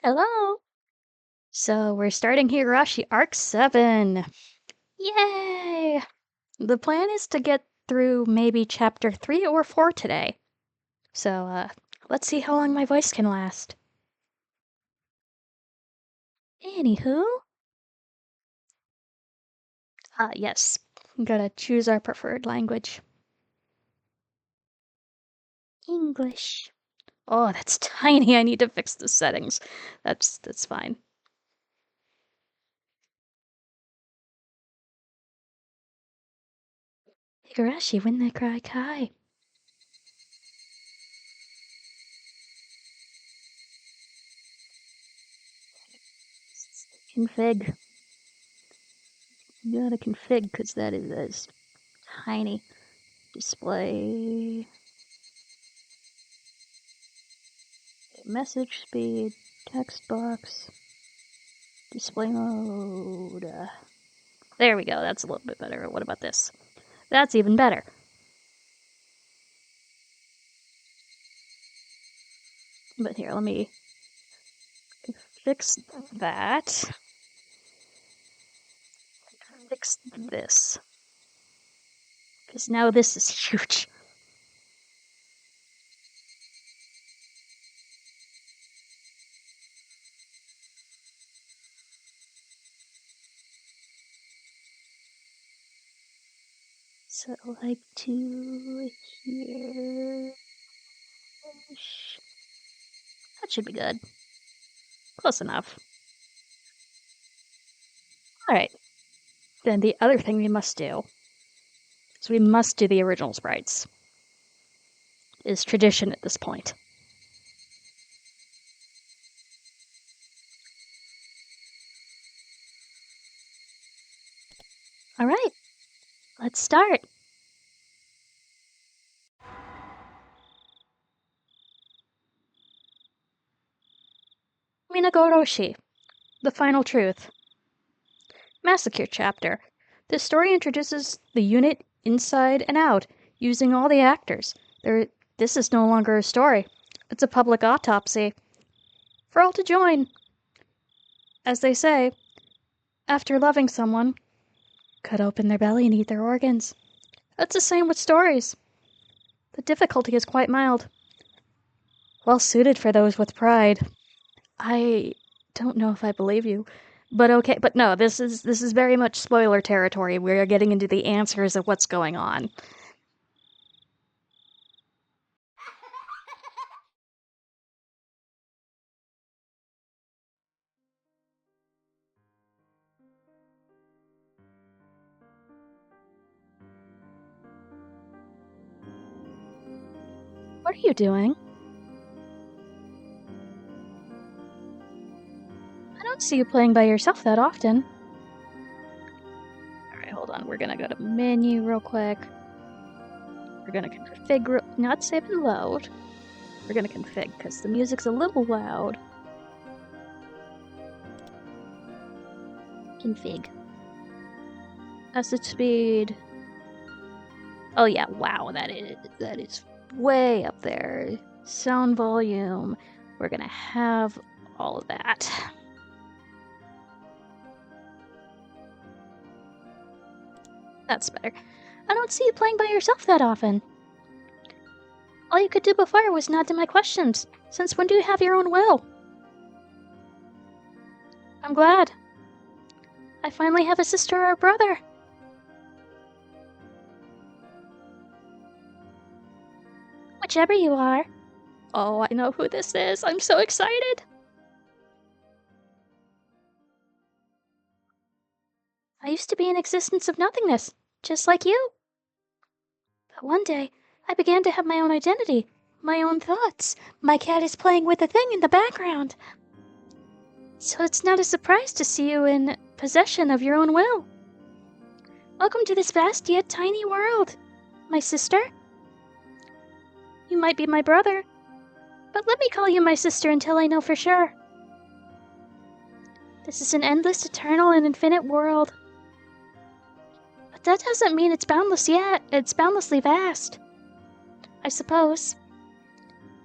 Hello! So we're starting Higurashi Arc 7. Yay! The plan is to get through maybe chapter 3 or 4 today. So, let's see how long my voice can last. Anywho. Yes. Gotta choose our preferred language. English. Oh, that's tiny. I need to fix the settings. That's fine. Higurashi, when they cry kai. Config. You gotta config, because that is tiny. Display. Message speed. Text box. Display mode. There we go. That's a little bit better. What about this? That's even better. But here, let me fix that. Fix this. Because now this is huge. So like to here. That should be good. Close enough. Alright. Then the other thing we must do is we must do the original sprites. It is tradition at this point. Alright. Let's start. Minagoroshi, the final truth. Massacre chapter. This story introduces the unit inside and out, using all the actors. This is no longer a story. It's a public autopsy. For all to join. As they say, after loving someone, cut open their belly and eat their organs. It's the same with stories. The difficulty is quite mild. Well suited for those with pride. I don't know if I believe you. But okay, but no, this is very much spoiler territory. We're getting into the answers of what's going on. What are you doing? I don't see you playing by yourself that often. Alright, hold on. We're gonna go to menu real quick. We're gonna configure, not save and load. We're gonna config, because the music's a little loud. Config. Message speed. Oh yeah, wow, that is way up there. Sound volume. We're gonna have all of that. That's better. I don't see you playing by yourself that often. All you could do before was nod to my questions. Since when do you have your own will? I'm glad. I finally have a sister or a brother. Whichever you are. Oh, I know who this is. I'm so excited. I used to be an existence of nothingness, just like you. But one day, I began to have my own identity, my own thoughts. My cat is playing with a thing in the background. So it's not a surprise to see you in possession of your own will. Welcome to this vast yet tiny world, my sister. You might be my brother, but let me call you my sister until I know for sure. This is an endless, eternal, and infinite world. But that doesn't mean it's boundless yet. It's boundlessly vast. I suppose.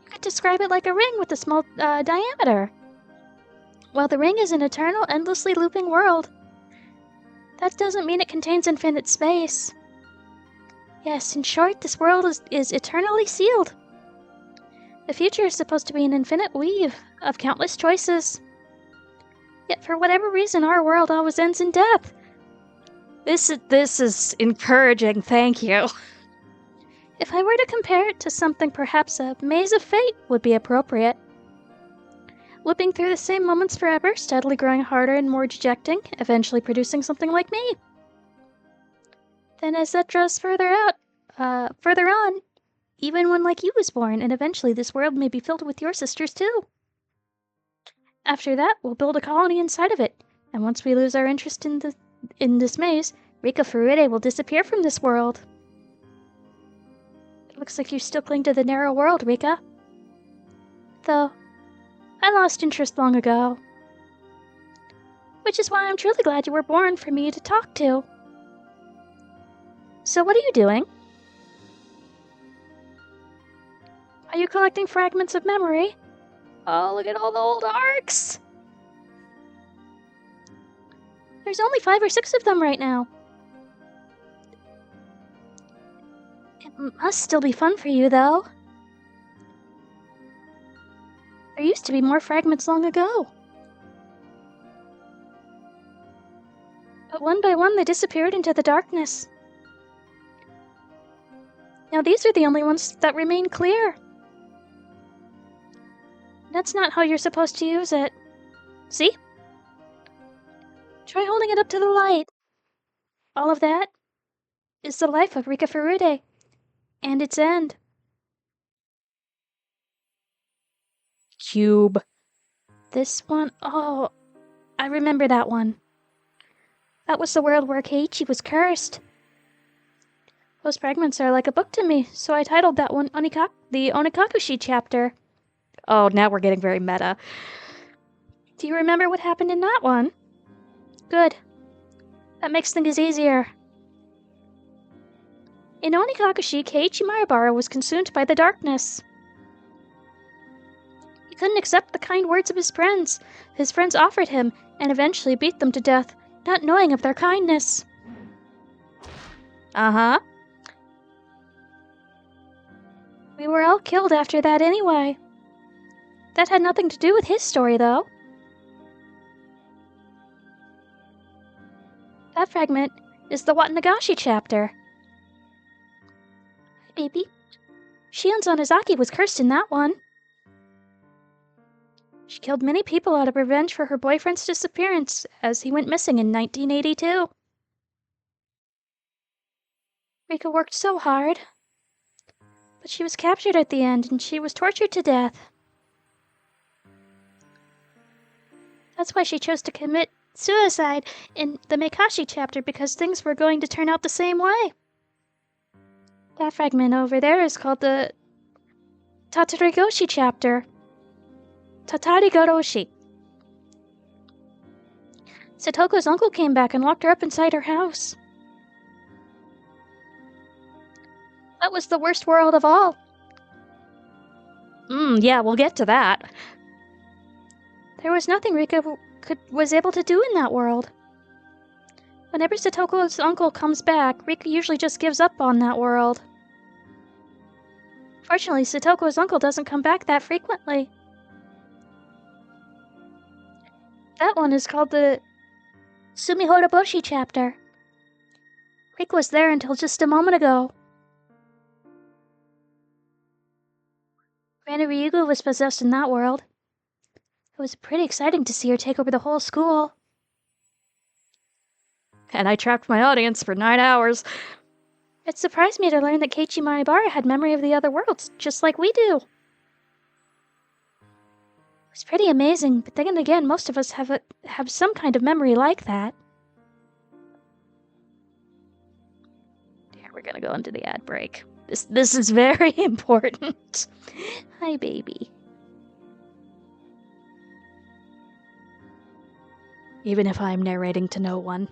You could describe it like a ring with a small diameter. Well, the ring is an eternal, endlessly looping world. That doesn't mean it contains infinite space. Yes, in short, this world is eternally sealed. The future is supposed to be an infinite weave of countless choices. Yet for whatever reason, our world always ends in death. This is encouraging, thank you. If I were to compare it to something, perhaps a maze of fate would be appropriate. Looping through the same moments forever, steadily growing harder and more dejecting, eventually producing something like me. Then as that draws further on, even one like you was born, and eventually this world may be filled with your sisters too. After that, we'll build a colony inside of it, and once we lose our interest in this maze, Rika Furude will disappear from this world. It looks like you still cling to the narrow world, Rika. Though, I lost interest long ago. Which is why I'm truly glad you were born for me to talk to. So what are you doing? Are you collecting fragments of memory? Oh, look at all the old arcs! There's only 5 or 6 of them right now. It must still be fun for you, though. There used to be more fragments long ago. But one by one they disappeared into the darkness. Now these are the only ones that remain clear. That's not how you're supposed to use it. See? Try holding it up to the light. All of that is the life of Rika Furude, and its end. Cube. This one, oh, I remember that one. That was the world where Keiichi was cursed. Those fragments are like a book to me, so I titled that one the Onikakushi chapter. Oh, now we're getting very meta. Do you remember what happened in that one? Good. That makes things easier. In Onikakushi, Keiichi Maibara was consumed by the darkness. He couldn't accept the kind words of his friends. His friends offered him, and eventually beat them to death, not knowing of their kindness. Uh-huh. We were all killed after that anyway. That had nothing to do with his story, though. That fragment is the Watanagashi chapter. Hi, baby. Shion Zanazaki was cursed in that one. She killed many people out of revenge for her boyfriend's disappearance, as he went missing in 1982. Rika worked so hard. But she was captured at the end, and she was tortured to death. That's why she chose to commit suicide in the Meikashi chapter, because things were going to turn out the same way. That fragment over there is called the Tatarigoshi chapter. Tatarigoroshi. Satoko's uncle came back and locked her up inside her house. That was the worst world of all. Yeah, we'll get to that. There was nothing Rika was able to do in that world. Whenever Satoko's uncle comes back, Rika usually just gives up on that world. Fortunately, Satoko's uncle doesn't come back that frequently. That one is called the Sumihoroboshi chapter. Rika was there until just a moment ago. Granny Ryugu was possessed in that world. It was pretty exciting to see her take over the whole school. And I trapped my audience for 9 hours. It surprised me to learn that Keiichi Maibara had memory of the other worlds, just like we do. It was pretty amazing, but then again, most of us have some kind of memory like that. Here, we're gonna go into the ad break. This is very important. Hi, baby. Even if I'm narrating to no one.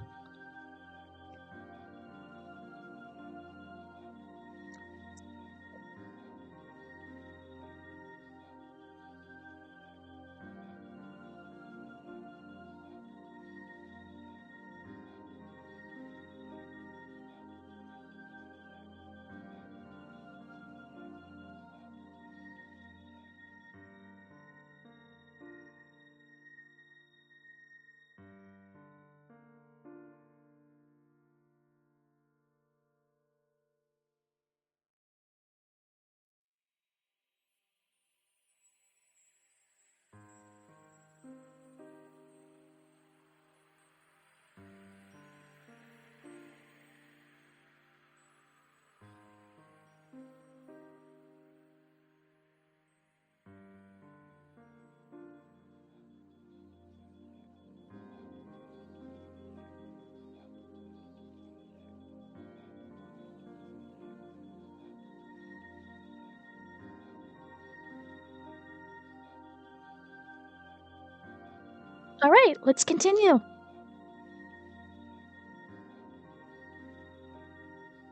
Alright, let's continue.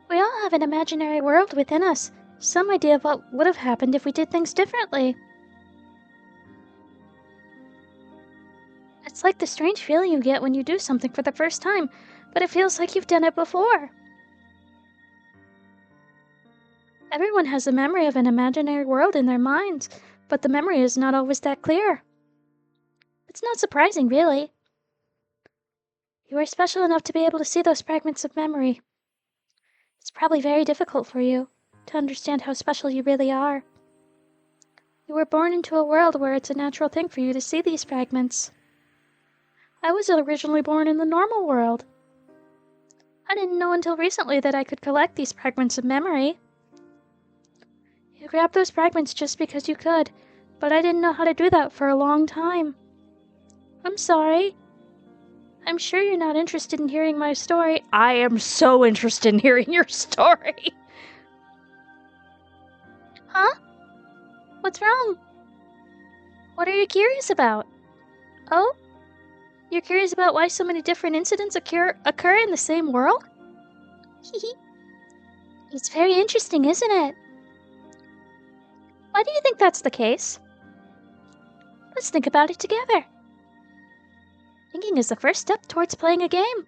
We all have an imaginary world within us, some idea of what would have happened if we did things differently. It's like the strange feeling you get when you do something for the first time, but it feels like you've done it before. Everyone has a memory of an imaginary world in their minds, but the memory is not always that clear. It's not surprising, really. You are special enough to be able to see those fragments of memory. It's probably very difficult for you to understand how special you really are. You were born into a world where it's a natural thing for you to see these fragments. I was originally born in the normal world. I didn't know until recently that I could collect these fragments of memory. You grabbed those fragments just because you could, but I didn't know how to do that for a long time. I'm sorry. I'm sure you're not interested in hearing my story. I am so interested in hearing your story. Huh? What's wrong? What are you curious about? Oh? You're curious about why so many different incidents occur in the same world? It's very interesting, isn't it? Why do you think that's the case? Let's think about it together. Thinking is the first step towards playing a game.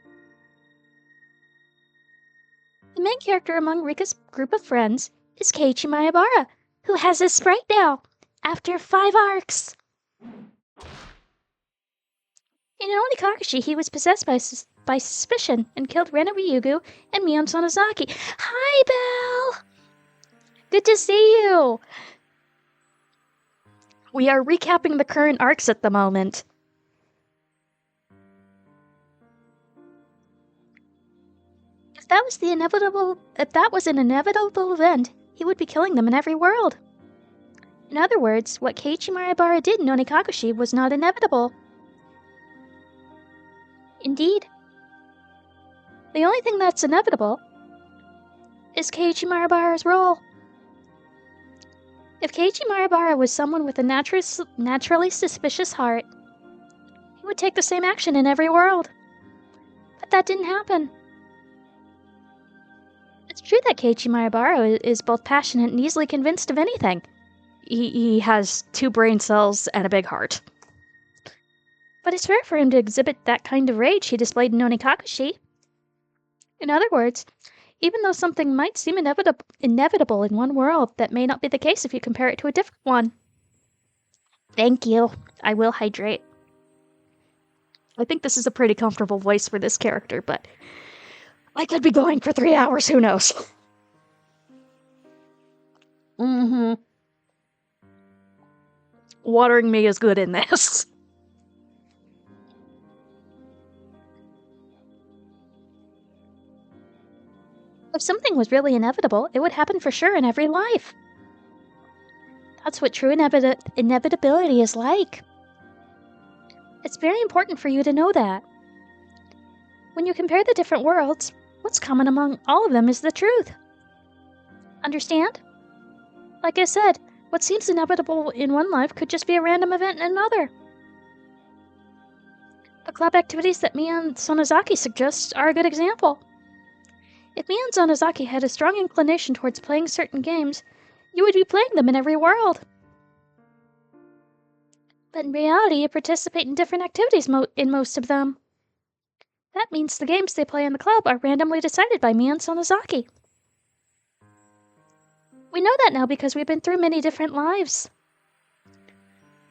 The main character among Rika's group of friends is Keiichi Maebara, who has his sprite now, after 5 arcs. In Onikakushi, he was possessed by suspicion and killed Rena Ryugu and Mion Sonozaki. Hi, Belle! Good to see you! We are recapping the current arcs at the moment. If that was an inevitable event, he would be killing them in every world. In other words, what Keiichi Maebara did in Onikakushi was not inevitable. Indeed. The only thing that's inevitable is Keiichi Maebara's role. If Keiichi Maebara was someone with a naturally suspicious heart, he would take the same action in every world. But that didn't happen. It's true that Keiichi Maebara is both passionate and easily convinced of anything. He has 2 brain cells and a big heart. But it's rare for him to exhibit that kind of rage he displayed in Onikakushi. In other words, even though something might seem inevitable in one world, that may not be the case if you compare it to a different one. Thank you. I will hydrate. I think this is a pretty comfortable voice for this character, but I could be going for 3 hours, who knows? Watering me is good in this. If something was really inevitable, it would happen for sure in every life. That's what true inevitability is like. It's very important for you to know that. When you compare the different worlds, what's common among all of them is the truth. Understand? Like I said, what seems inevitable in one life could just be a random event in another. The club activities that Mion Sonozaki suggests are a good example. If Mion Sonozaki had a strong inclination towards playing certain games, you would be playing them in every world. But in reality, you participate in different activities in most of them. That means the games they play in the club are randomly decided by Mion Sonozaki. We know that now because we've been through many different lives.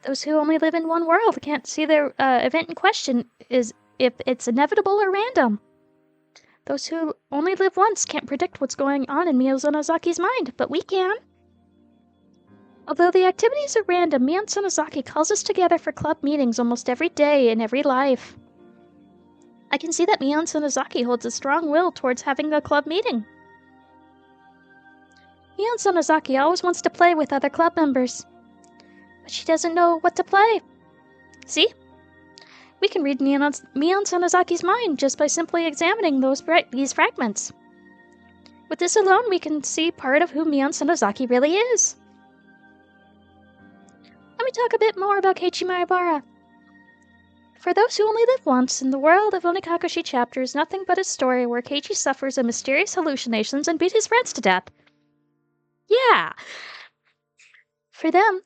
Those who only live in one world can't see their event in question is if it's inevitable or random. Those who only live once can't predict what's going on in Mion Sonozaki's mind, but we can. Although the activities are random, Mion Sonozaki calls us together for club meetings almost every day in every life. I can see that Mion Sonozaki holds a strong will towards having a club meeting. Mion Sonozaki always wants to play with other club members, but she doesn't know what to play. See? We can read Mion Sonozaki's mind just by simply examining these fragments. With this alone, we can see part of who Mion Sonozaki really is. Let me talk a bit more about Keiichi Maebara. For those who only live once, in the world of Onikakushi chapter is nothing but a story where Keiichi suffers a mysterious hallucinations and beat his friends to death. Yeah! For them,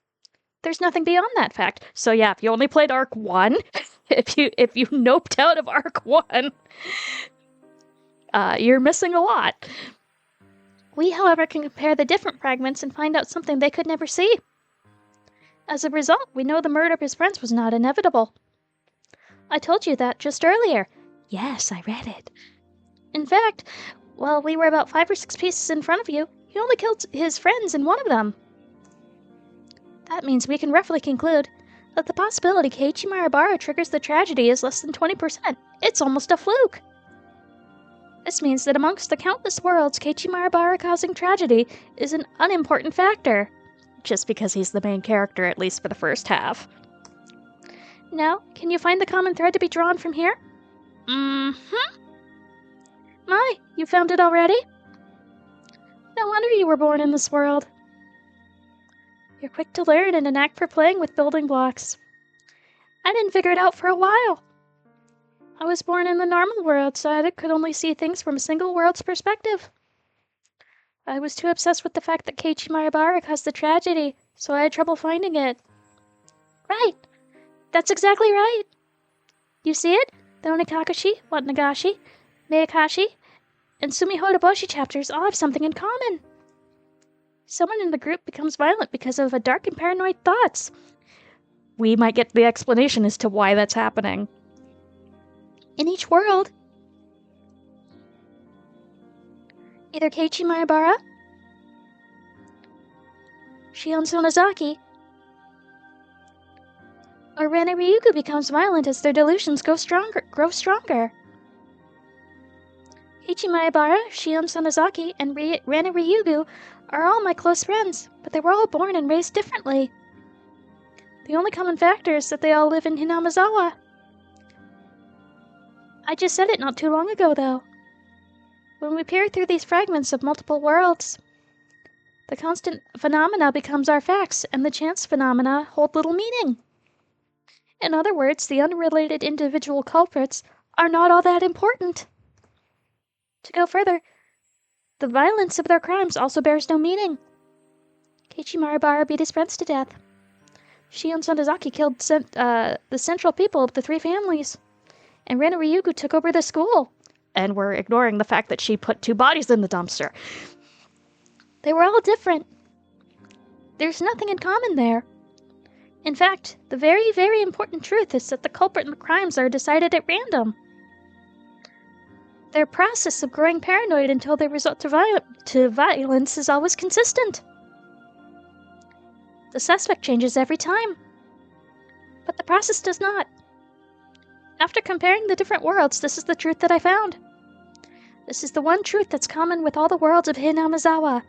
there's nothing beyond that fact. So yeah, if you only played Arc 1, if you noped out of Arc 1, you're missing a lot. We, however, can compare the different fragments and find out something they could never see. As a result, we know the murder of his friends was not inevitable. I told you that just earlier. Yes, I read it. In fact, while we were about 5 or 6 pieces in front of you, he only killed his friends in one of them. That means we can roughly conclude that the possibility Keiichi Marabara triggers the tragedy is less than 20%. It's almost a fluke. This means that amongst the countless worlds Keiichi Marabara causing tragedy is an unimportant factor. Just because he's the main character, at least for the first half. Now, can you find the common thread to be drawn from here? Mm-hmm. My, you found it already? No wonder you were born in this world. You're quick to learn and a knack for playing with building blocks. I didn't figure it out for a while. I was born in the normal world, so I could only see things from a single world's perspective. I was too obsessed with the fact that Keiichi Marabara caused the tragedy, so I had trouble finding it. Right. That's exactly right. You see it? The Onikakushi, Watnagashi, Miyakashi, and Sumihodoboshi chapters all have something in common. Someone in the group becomes violent because of a dark and paranoid thoughts. We might get the explanation as to why that's happening. In each world, either Keiichi Marabara, Shion Sonozaki, or Rana Ryugu becomes violent as their delusions grow stronger. Keiichi Maebara, Shion Sonozaki, and Rana Ryugu are all my close friends, but they were all born and raised differently. The only common factor is that they all live in Hinamizawa. I just said it not too long ago, though. When we peer through these fragments of multiple worlds, the constant phenomena becomes our facts, and the chance phenomena hold little meaning. In other words, the unrelated individual culprits are not all that important. To go further, the violence of their crimes also bears no meaning. Keiichi Marabara beat his friends to death. Shion Sonozaki killed the central people of the 3 families. And Rana Ryugu took over the school. And we're ignoring the fact that she put 2 bodies in the dumpster. They were all different. There's nothing in common there. In fact, the very, very important truth is that the culprit and the crimes are decided at random. Their process of growing paranoid until they resort to violence is always consistent. The suspect changes every time, but the process does not. After comparing the different worlds, this is the truth that I found. This is the one truth that's common with all the worlds of Hinamizawa.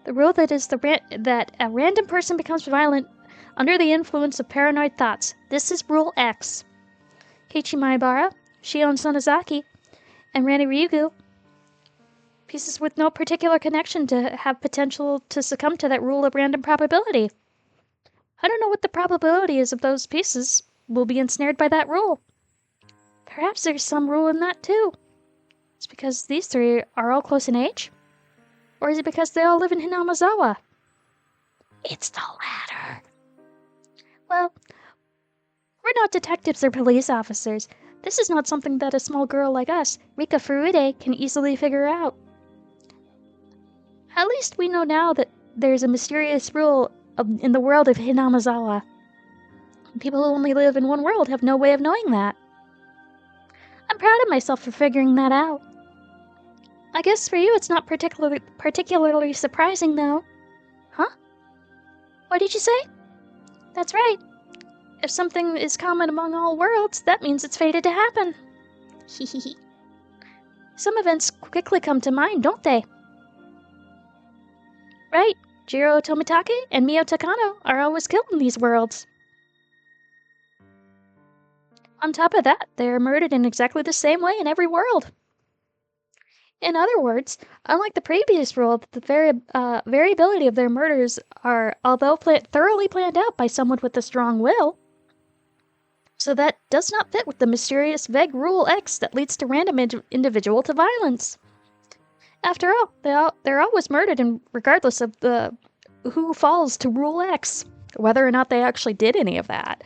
The rule that is that a random person becomes violent under the influence of paranoid thoughts. This is Rule X. Keiichi Maebara, Shion Sonozaki, and Rana Ryugu, pieces with no particular connection to have potential to succumb to that rule of random probability. I don't know what the probability is of those pieces will be ensnared by that rule. Perhaps there's some rule in that too. It's because these 3 are all close in age? Or is it because they all live in Hinamizawa? It's the latter. Well, we're not detectives or police officers. This is not something that a small girl like us, Rika Furude, can easily figure out. At least we know now that there's a mysterious rule in the world of Hinamizawa. People who only live in one world have no way of knowing that. I'm proud of myself for figuring that out. I guess for you it's not particularly surprising, though. Huh? What did you say? That's right. If something is common among all worlds, that means it's fated to happen. Hehehe. Some events quickly come to mind, don't they? Right, Jiro Tomitake and Mio Takano are always killed in these worlds. On top of that, they are murdered in exactly the same way in every world. In other words, unlike the previous rule, the variability of their murders are, although thoroughly planned out by someone with a strong will, So that does not fit with the mysterious vague Rule X that leads to random individual to violence. After all, they're always murdered, and regardless of who falls to Rule X, whether or not they actually did any of that.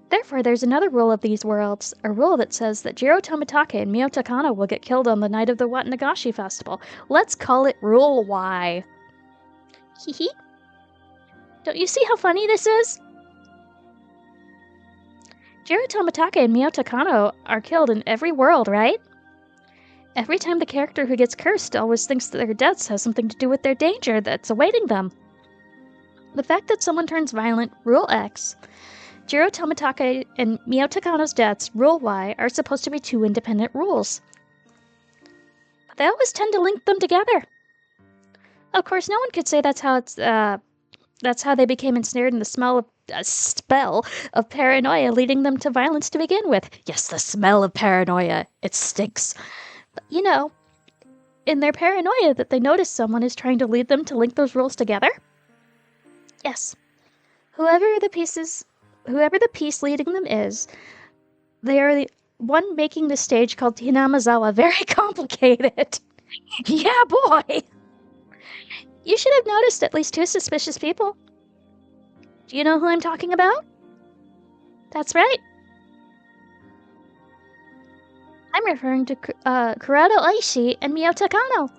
Therefore, there's another rule of these worlds, a rule that says that Jiro Tomitake and Mio Takano will get killed on the night of the Minagoroshi festival. Let's call it Rule Y. Hee. Don't you see how funny this is? Jiro Tomitake and Mio Takano are killed in every world, right? Every time the character who gets cursed always thinks that their deaths has something to do with their danger that's awaiting them. The fact that someone turns violent, Rule X, Jiro Tomitake and Mio Takano's deaths, Rule Y, are supposed to be two independent rules. But they always tend to link them together. Of course, no one could say that's how they became ensnared in the spell of paranoia, leading them to violence to begin with. Yes, the smell of paranoia. It stinks. But, in their paranoia that they notice someone is trying to lead them to link those rules together? Yes. Whoever the piece leading them is, they are the one making the stage called Hinamazawa very complicated. Yeah, boy! You should have noticed at least two suspicious people. Do you know who I'm talking about? That's right. I'm referring to Kurado Oishi and Mio Takano.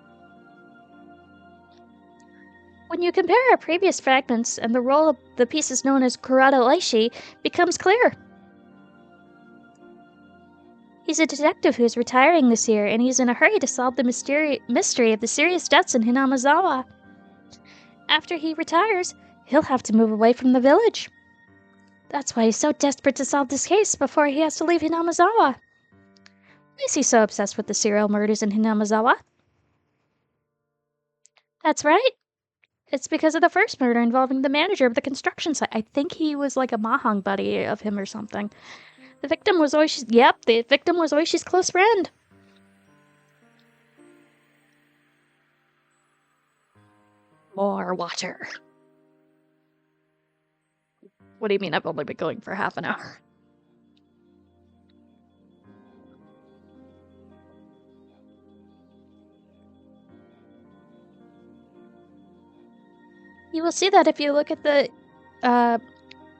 When you compare our previous fragments, and the role of the pieces known as Kurado Oishi becomes clear. He's a detective who's retiring this year, and he's in a hurry to solve the mystery of the serious deaths in Hinamazawa. After he retires, he'll have to move away from the village. That's why he's so desperate to solve this case before he has to leave Hinamazawa. Why is he so obsessed with the serial murders in Hinamazawa? That's right. It's because of the first murder involving the manager of the construction site. I think he was like a mahang buddy of him or something. The victim was Oishi's close friend. More water. What do you mean I've only been going for half an hour? You will see that if you look at the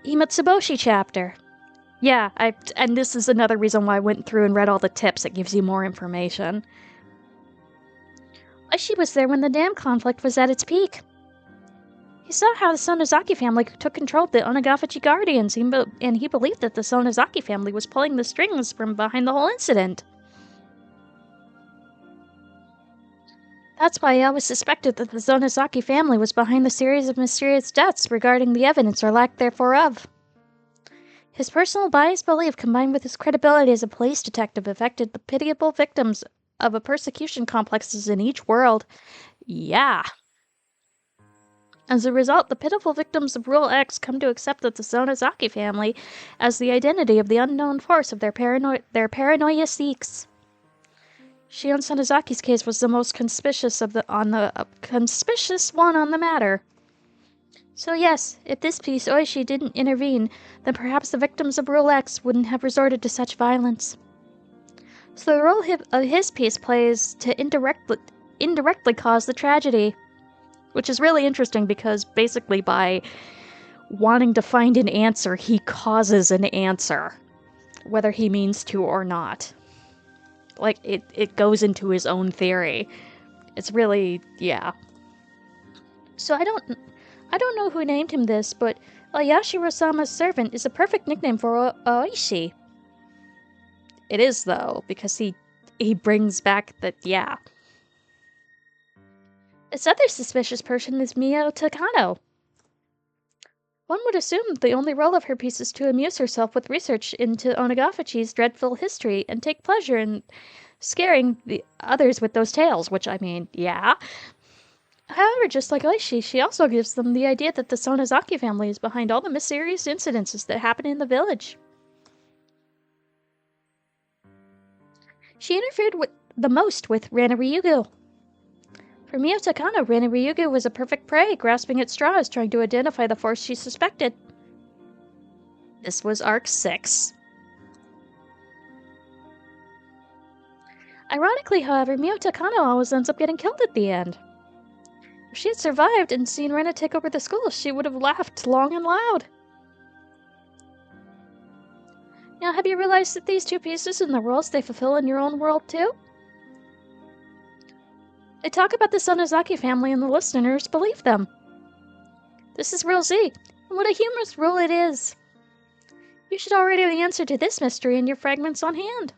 Himatsuboshi chapter. Yeah, and this is another reason why I went through and read all the tips. It gives you more information. Oishi was there when the dam conflict was at its peak. He saw how the Sonozaki family took control of the Onagafachi Guardians, and he believed that the Sonozaki family was pulling the strings from behind the whole incident. That's why he always suspected that the Sonozaki family was behind the series of mysterious deaths regarding the evidence or lack thereof. His personal biased belief combined with his credibility as a police detective affected the pitiable victims of a persecution complexes in each world. Yeah. As a result, the pitiful victims of Rule X come to accept that the Sonozaki family as the identity of the unknown force of their paranoia seeks. Shion Sonozaki's case was the most conspicuous conspicuous one on the matter. So yes, if this piece Oishi didn't intervene, then perhaps the victims of Rule X wouldn't have resorted to such violence. So the role of his piece plays to indirectly cause the tragedy, which is really interesting because basically by wanting to find an answer, he causes an answer, whether he means to or not. Like, it goes into his own theory. It's really, yeah. So I don't know who named him this, but Yashiro-sama's servant is a perfect nickname for Oishi. It is, though, because he brings back the, yeah. This other suspicious person is Mio Takano. One would assume the only role of her piece is to amuse herself with research into Onagafachi's dreadful history and take pleasure in scaring the others with those tales, which, I mean, yeah. However, just like Oishi, she also gives them the idea that the Sonozaki family is behind all the mysterious incidences that happen in the village. She interfered the most with Rana Ryugu. For Mio Takano, Rana Ryugu was a perfect prey, grasping at straws, trying to identify the force she suspected. This was Arc 6. Ironically, however, Mio Takano always ends up getting killed at the end. If she had survived and seen Rena take over the school, she would have laughed long and loud. Now, have you realized that these two pieces and the roles they fulfill in your own world, too? They talk about the Sonozaki family and the listeners believe them. This is Rule Z, and what a humorous rule it is. You should already have the answer to this mystery in your fragments on hand.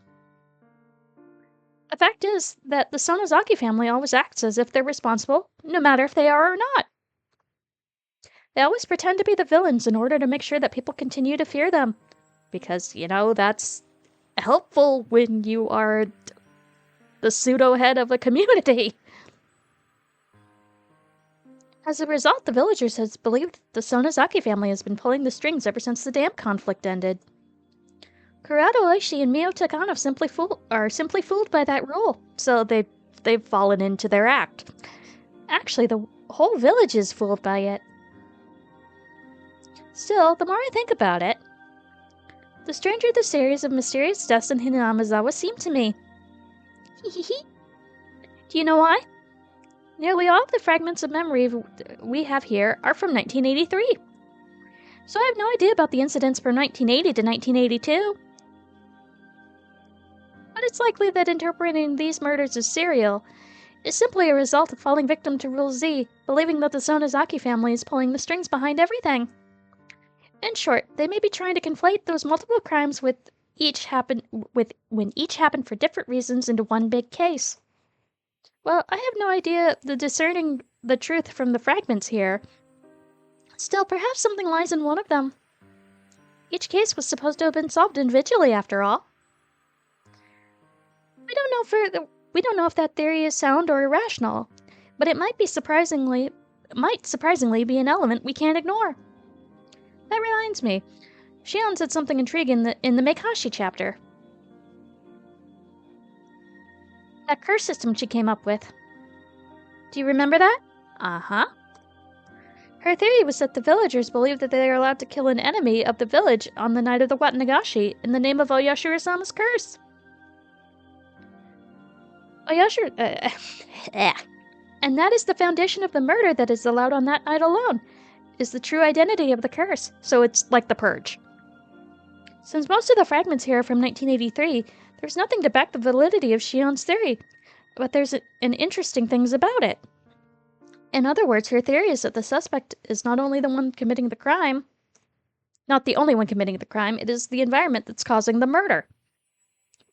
The fact is that the Sonozaki family always acts as if they're responsible, no matter if they are or not. They always pretend to be the villains in order to make sure that people continue to fear them. Because, that's helpful when you are the pseudo-head of a community. As a result, the villagers have believed the Sonozaki family has been pulling the strings ever since the dam conflict ended. Kurado Oishi and Mio Takano are simply fooled by that rule, so they've fallen into their act. Actually, the whole village is fooled by it. Still, the more I think about it, the stranger the series of mysterious deaths in Hinamizawa seem to me. Do you know why? Nearly all of the fragments of memory we have here are from 1983. So I have no idea about the incidents from 1980 to 1982. But it's likely that interpreting these murders as serial is simply a result of falling victim to Rule Z, believing that the Sonozaki family is pulling the strings behind everything. In short, they may be trying to conflate those multiple crimes when each happened for different reasons into one big case. Well, I have no idea discerning the truth from the fragments here. Still, perhaps something lies in one of them. Each case was supposed to have been solved individually, after all. We don't know if that theory is sound or irrational, but it might surprisingly be an element we can't ignore. That reminds me, Shion said something intriguing in the Meikashi chapter. That curse system she came up with. Do you remember that? Uh-huh. Her theory was that the villagers believed that they are allowed to kill an enemy of the village on the night of the Watanagashi in the name of Oyashiro-sama's curse. And that is the foundation of the murder that is allowed on that night alone, is the true identity of the curse, so it's like the purge. Since most of the fragments here are from 1983, there's nothing to back the validity of Shion's theory, but there's an interesting things about it. In other words, her theory is that the suspect is not only the one committing the crime, not the only one committing the crime, it is the environment that's causing the murder.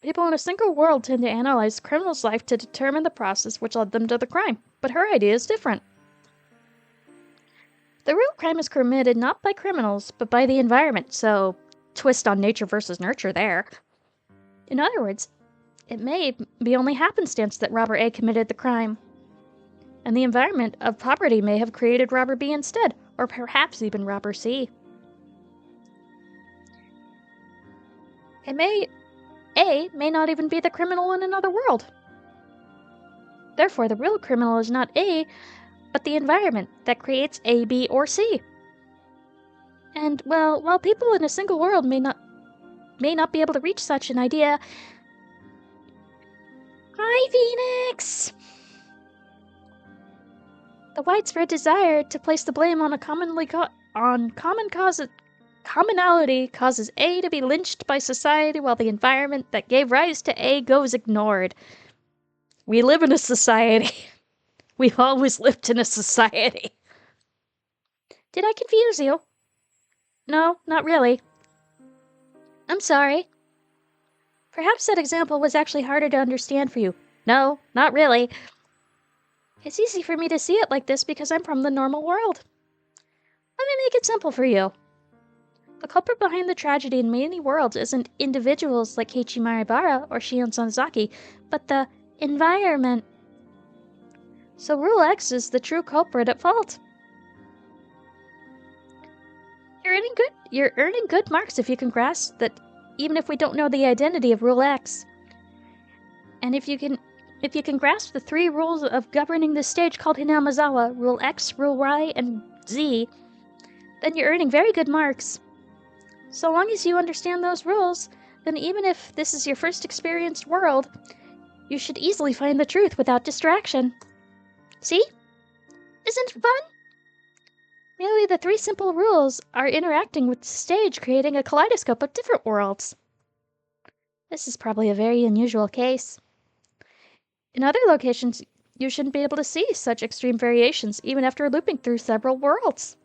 People in a single world tend to analyze the criminal's life to determine the process which led them to the crime, but her idea is different. The real crime is committed not by criminals, but by the environment, so twist on nature versus nurture there. In other words, it may be only happenstance that Robber A committed the crime, and the environment of poverty may have created Robber B instead, or perhaps even Robber C. A may not even be the criminal in another world. Therefore, the real criminal is not A, but the environment that creates A, B, or C. And, well, while people in a single world may not be able to reach such an idea... Hi, Phoenix! The widespread desire to place the blame on a commonality causes A to be lynched by society while the environment that gave rise to A goes ignored. We live in a society. We've always lived in a society. Did I confuse you? No, not really. I'm sorry. Perhaps that example was actually harder to understand for you. No, not really. It's easy for me to see it like this because I'm from the normal world. Let me make it simple for you. The culprit behind the tragedy in many worlds isn't individuals like Keiichi Maribara or Shion Sonozaki, but the environment. So Rule X is the true culprit at fault. You're earning good marks if you can grasp that, even if we don't know the identity of Rule X. And if you can grasp the 3 rules of governing this stage called Hinamizawa, Rule X, Rule Y, and Z, then you're earning very good marks. So long as you understand those rules, then even if this is your first experienced world, you should easily find the truth without distraction. See? Isn't it fun? Merely the 3 simple rules are interacting with the stage, creating a kaleidoscope of different worlds. This is probably a very unusual case. In other locations, you shouldn't be able to see such extreme variations even after looping through several worlds.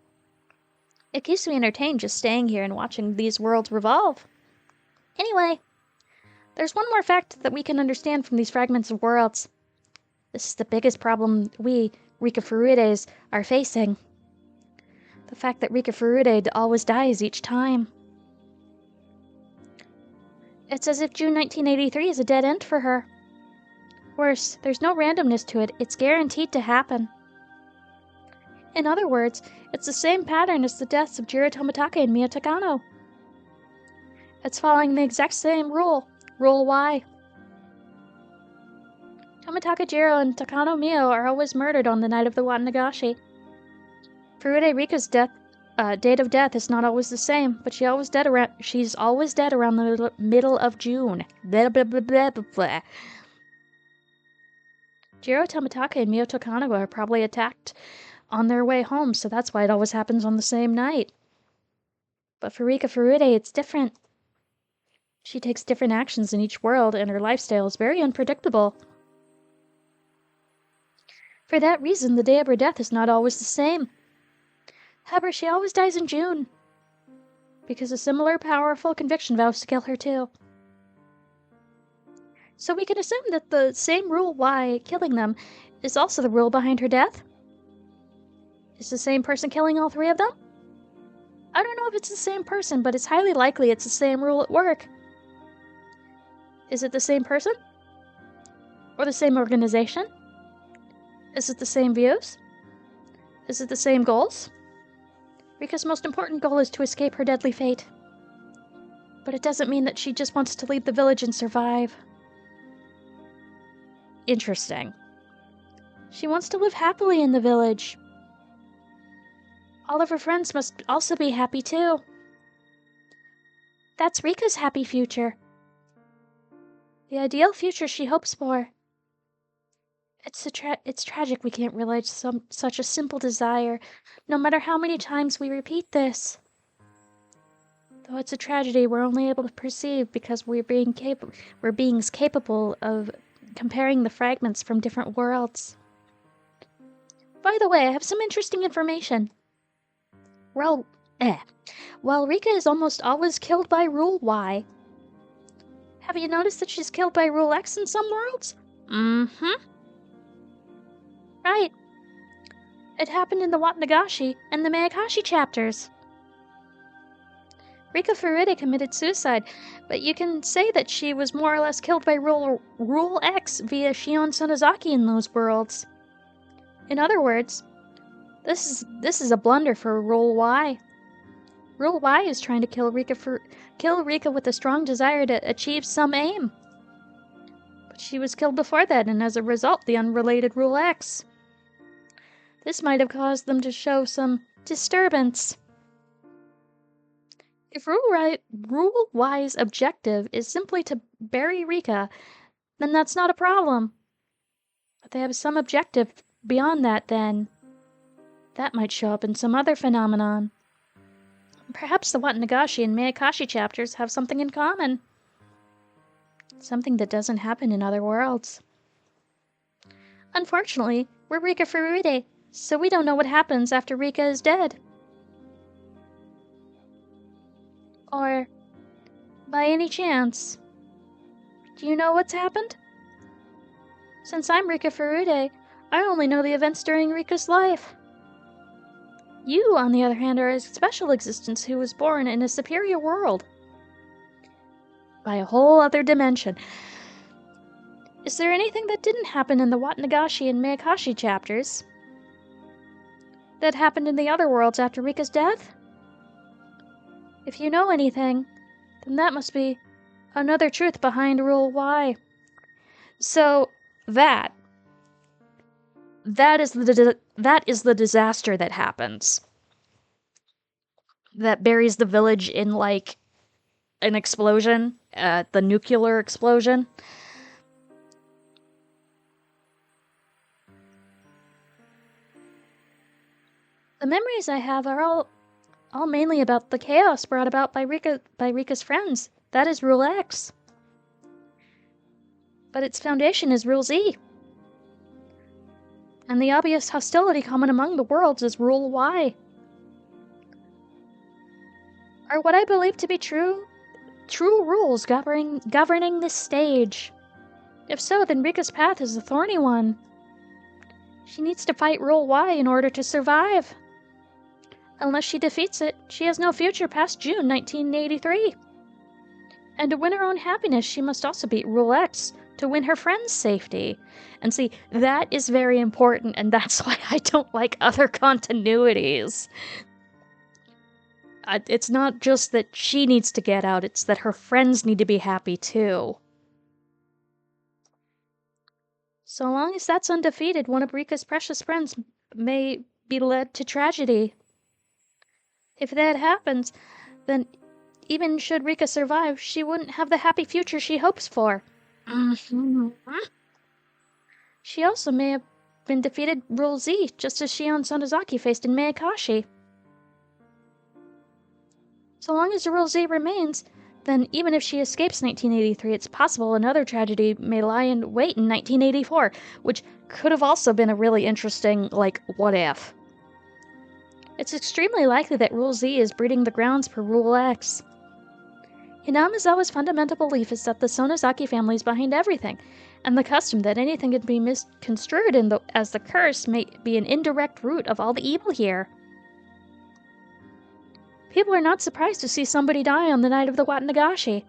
It keeps me entertained just staying here and watching these worlds revolve. Anyway, there's one more fact that we can understand from these fragments of worlds. This is the biggest problem we, Rika Furudes, are facing. The fact that Rika Furude always dies each time. It's as if June 1983 is a dead end for her. Worse, there's no randomness to it, it's guaranteed to happen. In other words, it's the same pattern as the deaths of Jiro Tomitake and Mio Takano. It's following the exact same rule, Rule Y. Tomitake Jiro and Takano Mio are always murdered on the night of the Watanagashi. Furude Rika's date of death is not always the same, but she's always dead around the middle of June. Blah, blah, blah, blah, blah, blah. Jiro Tomitake and Mio Takano are probably attacked on their way home, so that's why it always happens on the same night. But for Rika Furude, it's different. She takes different actions in each world, and her lifestyle is very unpredictable. For that reason, the day of her death is not always the same. However, she always dies in June, because a similar powerful conviction vows to kill her too. So we can assume that the same rule Y, killing them, is also the rule behind her death? Is the same person killing all 3 of them? I don't know if it's the same person, but it's highly likely it's the same rule at work. Is it the same person? Or the same organization? Is it the same views? Is it the same goals? Rika's most important goal is to escape her deadly fate. But it doesn't mean that she just wants to leave the village and survive. Interesting. She wants to live happily in the village. All of her friends must also be happy too. That's Rika's happy future. The ideal future she hopes for. It's tragic we can't realize such a simple desire, no matter how many times we repeat this. Though it's a tragedy we're only able to perceive because we're beings capable of comparing the fragments from different worlds. By the way, I have some interesting information. While Rika is almost always killed by Rule Y, have you noticed that she's killed by Rule X in some worlds? Mm-hmm. Right. It happened in the Watanagashi and the Minagoroshi chapters. Rika Furude committed suicide, but you can say that she was more or less killed by Rule X via Shion Sonozaki in those worlds. In other words, this is a blunder for Rule Y. Rule Y is trying to kill Rika with a strong desire to achieve some aim. But she was killed before that, and as a result, the unrelated Rule X. This might have caused them to show some disturbance. If Rule Y's objective is simply to bury Rika, then that's not a problem. But they have some objective beyond that, then that might show up in some other phenomenon. Perhaps the Watanagashi and Minagoroshi chapters have something in common. Something that doesn't happen in other worlds. Unfortunately, we're Rika Furude, so we don't know what happens after Rika is dead. Or, by any chance, do you know what's happened? Since I'm Rika Furude, I only know the events during Rika's life. You, on the other hand, are a special existence who was born in a superior world. By a whole other dimension. Is there anything that didn't happen in the Watanagashi and Minagoroshi chapters that happened in the other worlds after Rika's death? If you know anything, then that must be another truth behind Rule Y. So, that is the disaster that happens. That buries the village in, like, an explosion, the nuclear explosion. The memories I have are all mainly about the chaos brought about by Rika's friends. That is Rule X. But its foundation is Rule Z. And the obvious hostility common among the worlds is Rule Y. Are what I believe to be true rules governing this stage. If so, then Rika's path is a thorny one. She needs to fight Rule Y in order to survive. Unless she defeats it, she has no future past June 1983. And to win her own happiness, she must also beat Rule X to win her friend's safety. And see, that is very important, and that's why I don't like other continuities. It's not just that she needs to get out, it's that her friends need to be happy too. So long as that's undefeated, one of Rika's precious friends may be led to tragedy. If that happens, then even should Rika survive, she wouldn't have the happy future she hopes for. She also may have been defeated Rule Z, just as Shion Sonozaki faced in Minagoroshi. So long as Rule Z remains, then even if she escapes 1983, it's possible another tragedy may lie in wait in 1984, which could have also been a really interesting, what if. It's extremely likely that Rule Z is breeding the grounds for Rule X. Hinamizawa's fundamental belief is that the Sonozaki family is behind everything, and the custom that anything can be misconstrued as the curse may be an indirect root of all the evil here. People are not surprised to see somebody die on the night of the Watanagashi.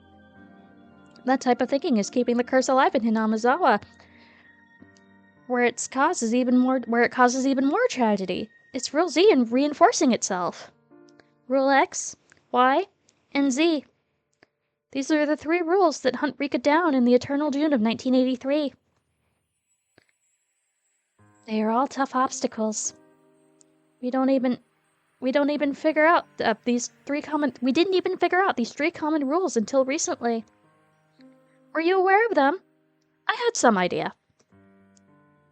That type of thinking is keeping the curse alive in Hinamizawa, where it causes even more tragedy. It's Rule Z and reinforcing itself. Rule X, Y, and Z. These are the 3 rules that hunt Rika down in the eternal June of 1983. They are all tough obstacles. We didn't even figure out these 3 common rules until recently. Were you aware of them? I had some idea.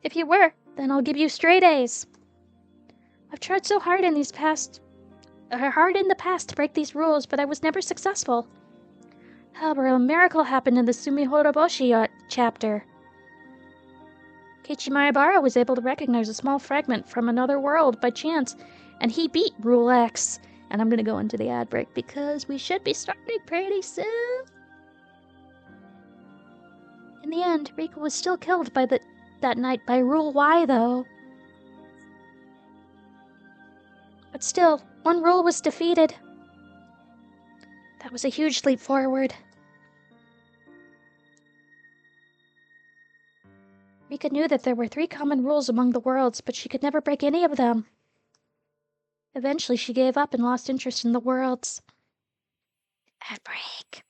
If you were, then I'll give you straight A's. I've tried so hard in the past to break these rules, but I was never successful. However, a miracle happened in the Sumihoroboshi chapter. Keiichi Maebara was able to recognize a small fragment from another world by chance, and he beat Rule X. And I'm gonna go into the ad break because we should be starting pretty soon. In the end, Rika was still killed that night by Rule Y, though. But still, 1 rule was defeated. That was a huge leap forward. Rika knew that there were 3 common rules among the worlds, but she could never break any of them. Eventually, she gave up and lost interest in the worlds. Ad break.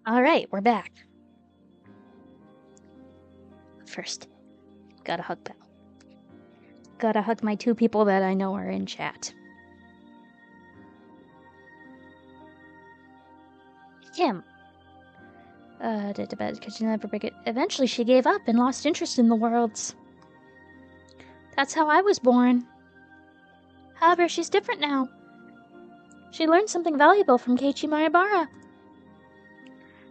All right, we're back. first, gotta hug Belle. Gotta hug my 2 people that I know are in chat. Kim. Did the bed, could you never break it? Eventually she gave up and lost interest in the worlds. That's how I was born. However, she's different now. She learned something valuable from Keiichi Maebara.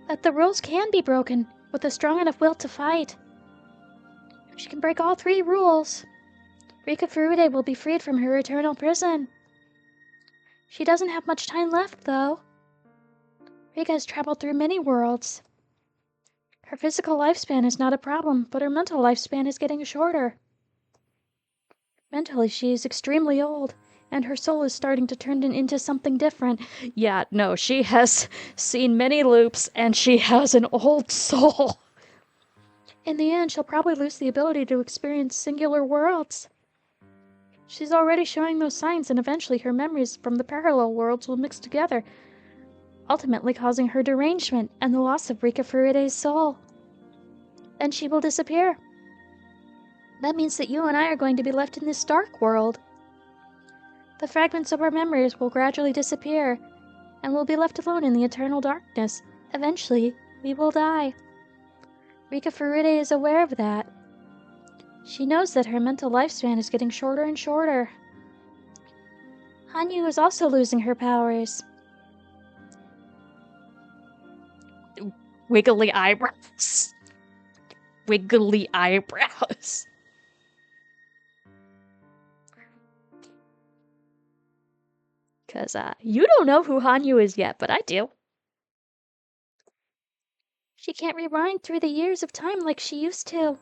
That the rules can be broken with a strong enough will to fight. If she can break all 3 rules, Rika Furude will be freed from her eternal prison. She doesn't have much time left, though. Rika has traveled through many worlds. Her physical lifespan is not a problem, but her mental lifespan is getting shorter. Mentally, she is extremely old, and her soul is starting to turn into something different. Yeah, no, she has seen many loops, and she has an old soul. In the end, she'll probably lose the ability to experience singular worlds. She's already showing those signs, and eventually her memories from the parallel worlds will mix together, ultimately causing her derangement and the loss of Rika Furude's soul. Then she will disappear. That means that you and I are going to be left in this dark world. The fragments of our memories will gradually disappear, and we'll be left alone in the eternal darkness. Eventually, we will die. Rika Furude is aware of that. She knows that her mental lifespan is getting shorter and shorter. Hanyu is also losing her powers. Wiggly eyebrows. Wiggly eyebrows. Because, you don't know who Hanyu is yet, but I do. She can't rewind through the years of time like she used to.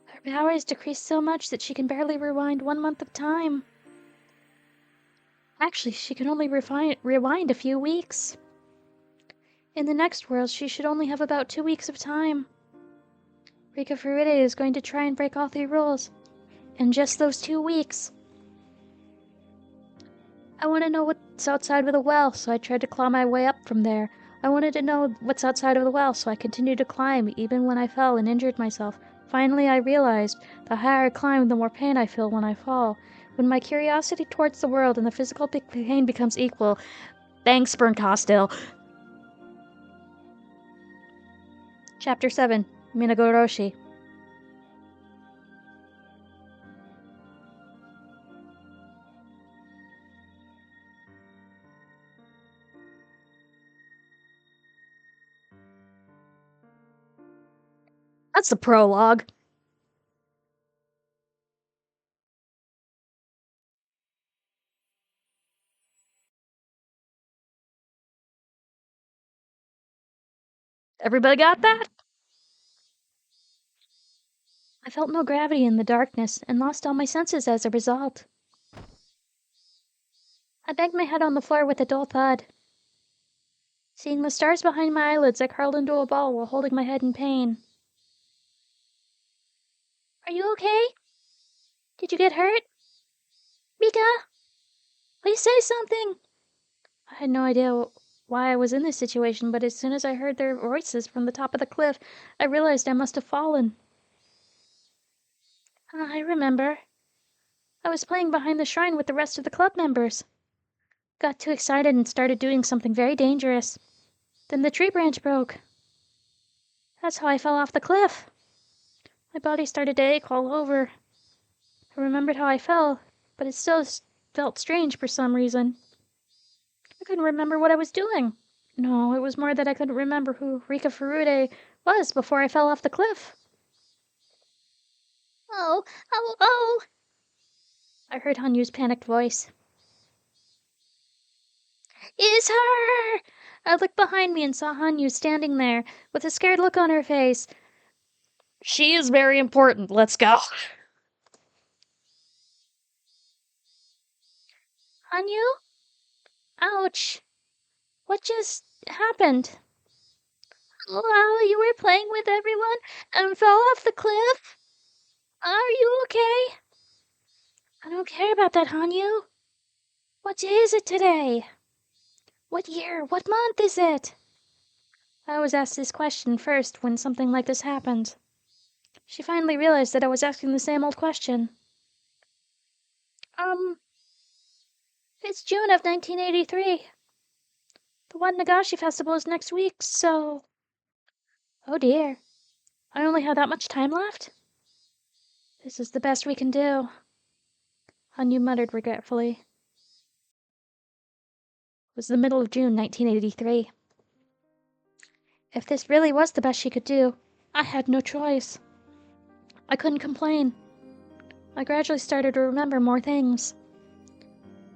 Her powers decreased so much that she can barely rewind 1 month of time. Actually, she can only rewind a few weeks. In the next world, she should only have about 2 weeks of time. Rika Furude is going to try and break all 3 rules. In just those 2 weeks. I want to know what's outside of the well, so I tried to claw my way up from there. I wanted to know what's outside of the well, so I continued to climb, even when I fell and injured myself. Finally, I realized, the higher I climb, the more pain I feel when I fall. When my curiosity towards the world and the physical pain becomes equal. Thanks, Burnt Hostile. Chapter 7, Minagoroshi. That's the prologue. Everybody got that? I felt no gravity in the darkness and lost all my senses as a result. I banged my head on the floor with a dull thud. Seeing the stars behind my eyelids, I curled into a ball while holding my head in pain. Are you okay? Did you get hurt? Rika? Please say something! I had no idea why I was in this situation, but as soon as I heard their voices from the top of the cliff, I realized I must have fallen. I remember. I was playing behind the shrine with the rest of the club members. Got too excited and started doing something very dangerous. Then the tree branch broke. That's how I fell off the cliff. My body started to ache all over. I remembered how I fell, but it still felt strange for some reason. I couldn't remember what I was doing. No, it was more that I couldn't remember who Rika Furude was before I fell off the cliff. Oh, oh, oh! I heard Hanyu's panicked voice. It's her! I looked behind me and saw Hanyu standing there, with a scared look on her face. She is very important, let's go. Hanyu? Ouch. What just happened? Oh, you were playing with everyone and fell off the cliff? Are you okay? I don't care about that, Hanyu. What day is it today? What year? What month is it? I always ask this question first when something like this happens. She finally realized that I was asking the same old question. It's June of 1983. The One Nagashi Festival is next week, so... Oh dear. I only have that much time left? This is the best we can do. Hanyu muttered regretfully. It was the middle of June 1983. If this really was the best she could do, I had no choice. I couldn't complain. I gradually started to remember more things.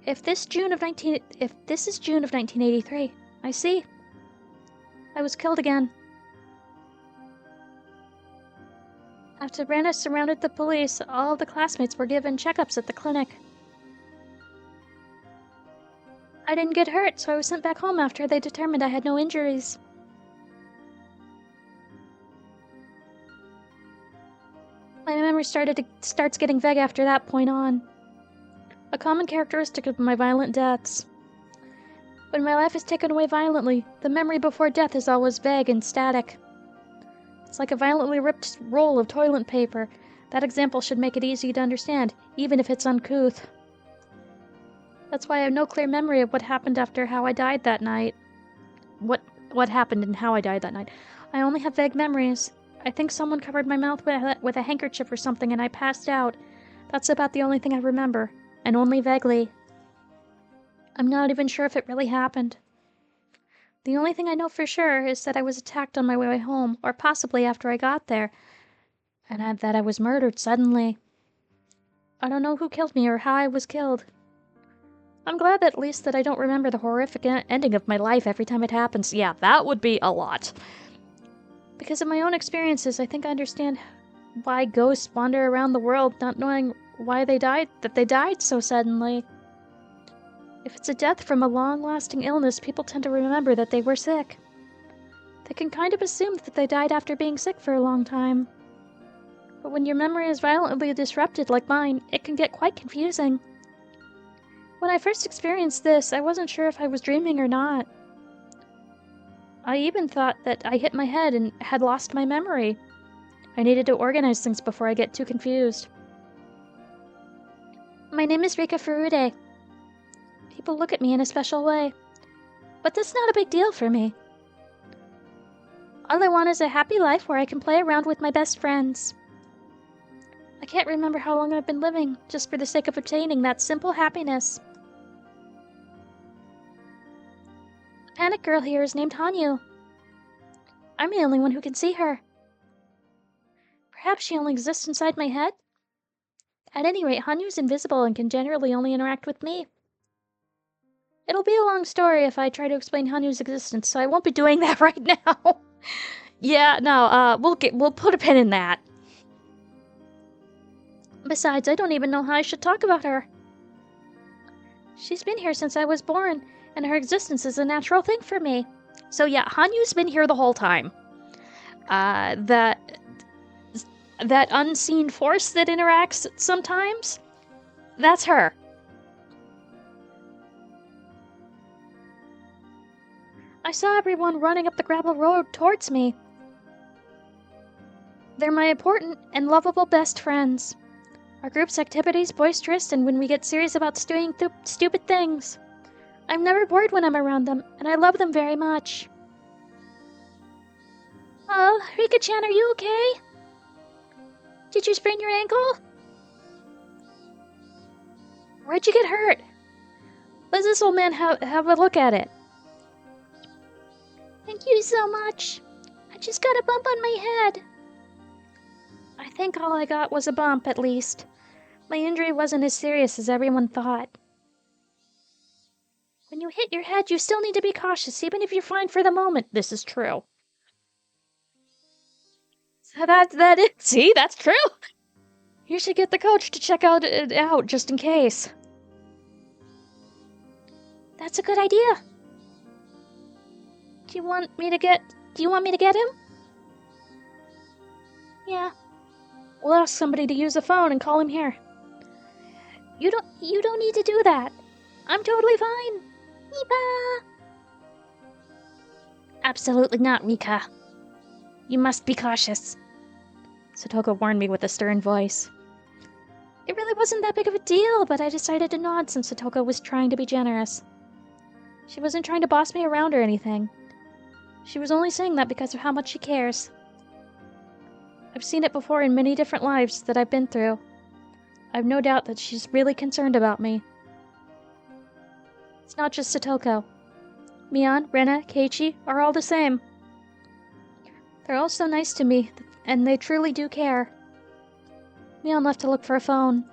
If this is June of 1983, I see. I was killed again. After Rana surrounded the police, all the classmates were given checkups at the clinic. I didn't get hurt, so I was sent back home after they determined I had no injuries. My memory starts getting vague after that point on. A common characteristic of my violent deaths. When my life is taken away violently, the memory before death is always vague and static. It's like a violently ripped roll of toilet paper. That example should make it easy to understand, even if it's uncouth. That's why I have no clear memory of what happened after how I died that night. What happened and how I died that night. I only have vague memories. I think someone covered my mouth with a handkerchief or something and I passed out. That's about the only thing I remember. And only vaguely. I'm not even sure if it really happened. The only thing I know for sure is that I was attacked on my way home, or possibly after I got there, and that I was murdered suddenly. I don't know who killed me or how I was killed. I'm glad at least that I don't remember the horrific ending of my life every time it happens. Yeah, that would be a lot. Because of my own experiences, I think I understand why ghosts wander around the world not knowing why they died so suddenly. If it's a death from a long-lasting illness, people tend to remember that they were sick. They can kind of assume that they died after being sick for a long time. But when your memory is violently disrupted like mine, it can get quite confusing. When I first experienced this, I wasn't sure if I was dreaming or not. I even thought that I hit my head and had lost my memory. I needed to organize things before I get too confused. My name is Rika Furude. People look at me in a special way. But that's not a big deal for me. All I want is a happy life where I can play around with my best friends. I can't remember how long I've been living, just for the sake of obtaining that simple happiness. The panic girl here is named Hanyu. I'm the only one who can see her. Perhaps she only exists inside my head? At any rate, Hanyu's invisible and can generally only interact with me. It'll be a long story if I try to explain Hanyu's existence, so I won't be doing that right now. Yeah, no, we'll put a pin in that. Besides, I don't even know how I should talk about her. She's been here since I was born, and her existence is a natural thing for me. So yeah, Hanyu's been here the whole time. That unseen force that interacts sometimes, that's her. I saw everyone running up the gravel road towards me. They're my important and lovable best friends. Our group's activities boisterous, and when we get serious about doing stupid things. I'm never bored when I'm around them, and I love them very much. Oh, Rika-chan, are you okay? Did you sprain your ankle? Where'd you get hurt? Let this old man have a look at it. Thank you so much. I just got a bump on my head. I think all I got was a bump, at least. My injury wasn't as serious as everyone thought. When you hit your head, you still need to be cautious, even if you're fine for the moment. This is true. So that is... See, that's true. You should get the coach to check it out, just in case. That's a good idea. Do you want me to get him? Yeah. We'll ask somebody to use a phone and call him here. You don't need to do that. I'm totally fine. Iba! Absolutely not, Rika. You must be cautious. Satoko warned me with a stern voice. It really wasn't that big of a deal, but I decided to nod since Satoko was trying to be generous. She wasn't trying to boss me around or anything. She was only saying that because of how much she cares. I've seen it before in many different lives that I've been through. I've no doubt that she's really concerned about me. It's not just Satoko. Mion, Rena, Keiichi are all the same. They're all so nice to me, and they truly do care. Mion left to look for a phone.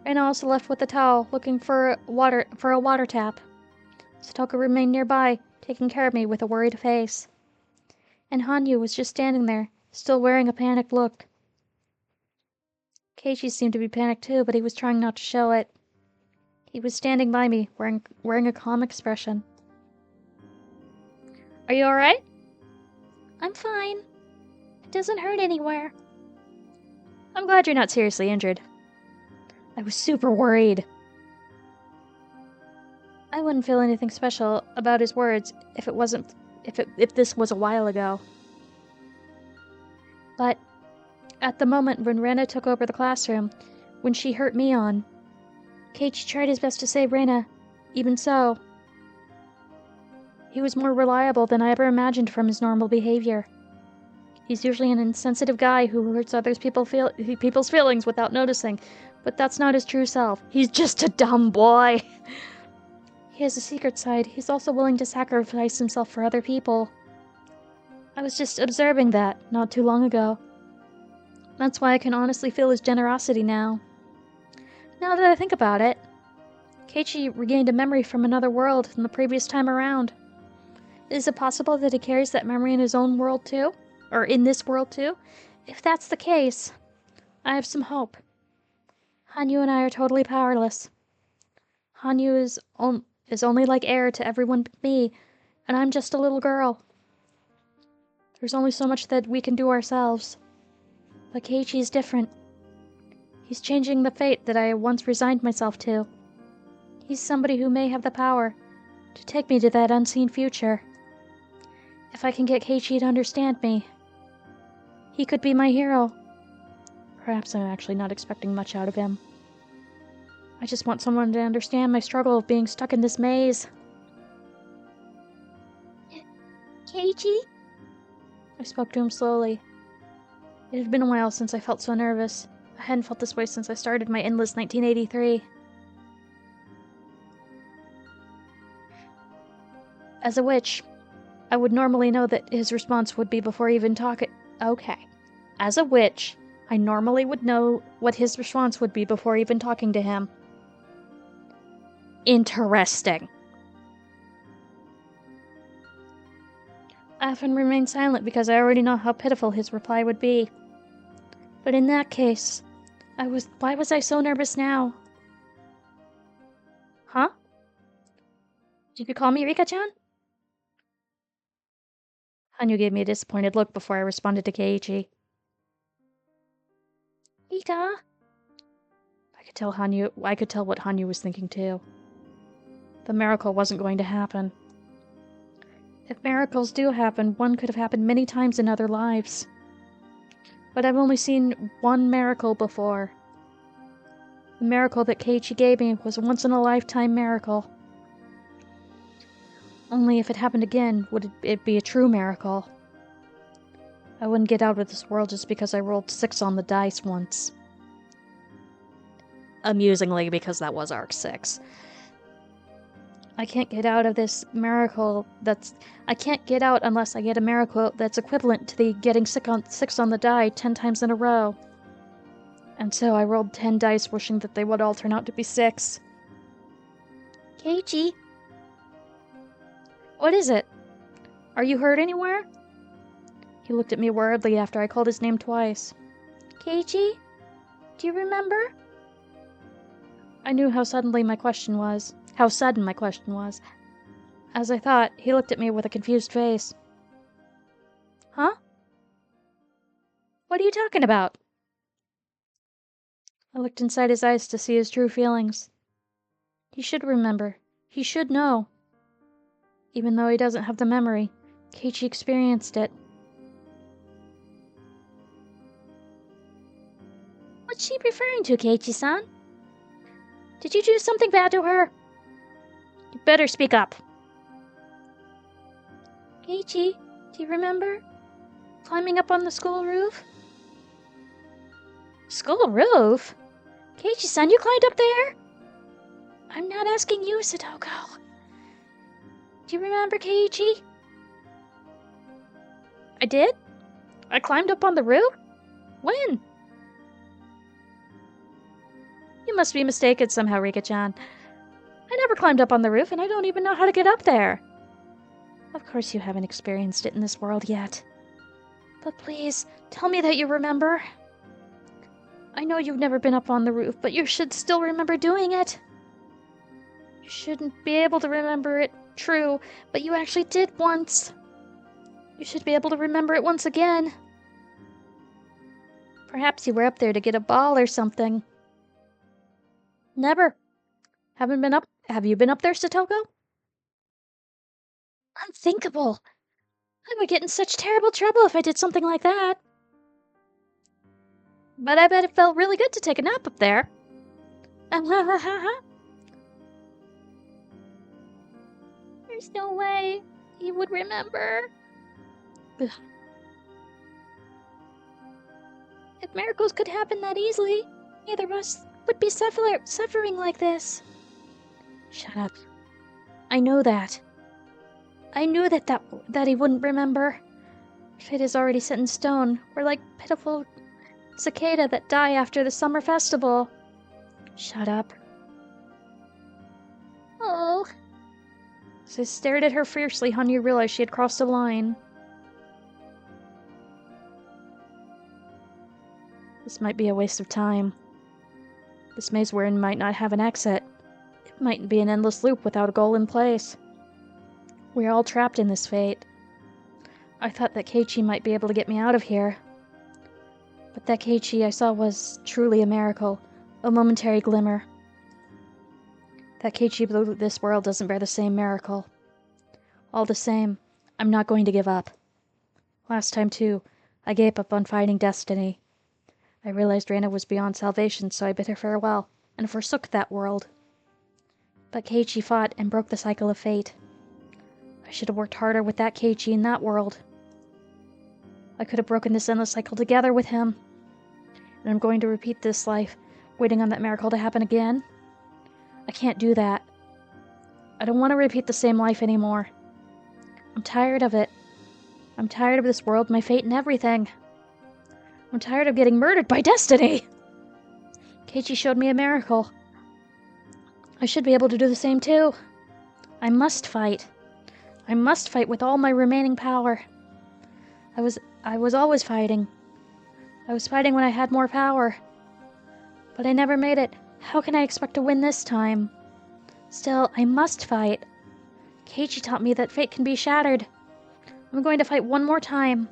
Rena also left with a towel, looking for a water tap. Satoko remained nearby, taking care of me with a worried face. And Hanyu was just standing there, still wearing a panicked look. Keiichi seemed to be panicked too, but he was trying not to show it. He was standing by me, wearing a calm expression. Are you alright? I'm fine. It doesn't hurt anywhere. I'm glad you're not seriously injured. I was super worried. I wouldn't feel anything special about his words if this was a while ago. But at the moment when Rena took over the classroom, when she hurt Mion, Keiichi tried his best to save Rena. Even so, he was more reliable than I ever imagined from his normal behavior. He's usually an insensitive guy who hurts people's feelings without noticing, but that's not his true self. He's just a dumb boy. He has a secret side. He's also willing to sacrifice himself for other people. I was just observing that not too long ago. That's why I can honestly feel his generosity now. Now that I think about it, Keiichi regained a memory from another world than the previous time around. Is it possible that he carries that memory in his own world too? Or in this world too? If that's the case, I have some hope. Hanyu and I are totally powerless. Hanyu is only like heir to everyone but me, and I'm just a little girl. There's only so much that we can do ourselves. But Keiichi is different. He's changing the fate that I once resigned myself to. He's somebody who may have the power to take me to that unseen future. If I can get Keiichi to understand me, he could be my hero. Perhaps I'm actually not expecting much out of him. I just want someone to understand my struggle of being stuck in this maze. Keiichi? I spoke to him slowly. It had been a while since I felt so nervous. I hadn't felt this way since I started my endless 1983. As a witch, I would normally know that his response would be before even talking. Okay. As a witch, I normally would know what his response would be before even talking to him. Interesting. I often remain silent because I already know how pitiful his reply would be. But in that case, why was I so nervous now? Huh? Did you call me Rika-chan? Hanyu gave me a disappointed look before I responded to Keiichi. Rika? I could tell what Hanyu was thinking too. The miracle wasn't going to happen. If miracles do happen, one could have happened many times in other lives. But I've only seen one miracle before. The miracle that Keiichi gave me was a once-in-a-lifetime miracle. Only if it happened again would it be a true miracle. I wouldn't get out of this world just because I rolled 6 on the dice once. Amusingly, because that was Arc 6. I can't get out of this miracle I can't get out unless I get a miracle that's equivalent to the getting 6 on the die 10 times in a row. And so I rolled 10 dice wishing that they would all turn out to be 6. Keiichi? What is it? Are you hurt anywhere? He looked at me worriedly after I called his name twice. Keiichi? Do you remember? I knew how sudden my question was. As I thought, he looked at me with a confused face. Huh? What are you talking about? I looked inside his eyes to see his true feelings. He should remember. He should know. Even though he doesn't have the memory, Keiichi experienced it. What's she referring to, Keiichi-san? Did you do something bad to her? You better speak up. Keiichi, do you remember climbing up on the school roof? School roof? Keiichi-san, you climbed up there? I'm not asking you, Satoko. Do you remember, Keiichi? I did? I climbed up on the roof? When? You must be mistaken somehow, Rika-chan. I never climbed up on the roof, and I don't even know how to get up there. Of course you haven't experienced it in this world yet. But please, tell me that you remember. I know you've never been up on the roof, but you should still remember doing it. You shouldn't be able to remember it, true, but you actually did once. You should be able to remember it once again. Perhaps you were up there to get a ball or something. Never. Have you been up there, Satoko? Unthinkable. I would get in such terrible trouble if I did something like that. But I bet it felt really good to take a nap up there. There's no way he would remember. Ugh. If miracles could happen that easily, neither of us would be suffering like this. Shut up. I know that. I knew that he wouldn't remember. Fate is already set in stone. We're like pitiful cicada that die after the summer festival. Shut up. Oh. As I stared at her fiercely, Hanyu realized she had crossed a line. This might be a waste of time. This maze we're in might not have an exit. It might be an endless loop without a goal in place. We're all trapped in this fate. I thought that Keiichi might be able to get me out of here. But that Keiichi I saw was truly a miracle, a momentary glimmer. That Keiichi below this world doesn't bear the same miracle. All the same, I'm not going to give up. Last time, too, I gave up on fighting destiny. I realized Reina was beyond salvation, so I bid her farewell, and forsook that world. But Keiichi fought and broke the cycle of fate. I should have worked harder with that Keiichi in that world. I could have broken this endless cycle together with him. And I'm going to repeat this life, waiting on that miracle to happen again. I can't do that. I don't want to repeat the same life anymore. I'm tired of it. I'm tired of this world, my fate, and everything. I'm tired of getting murdered by destiny! Keiichi showed me a miracle. I should be able to do the same too. I must fight. I must fight with all my remaining power. I was always fighting. I was fighting when I had more power. But I never made it. How can I expect to win this time? Still, I must fight. Keiichi taught me that fate can be shattered. I'm going to fight one more time.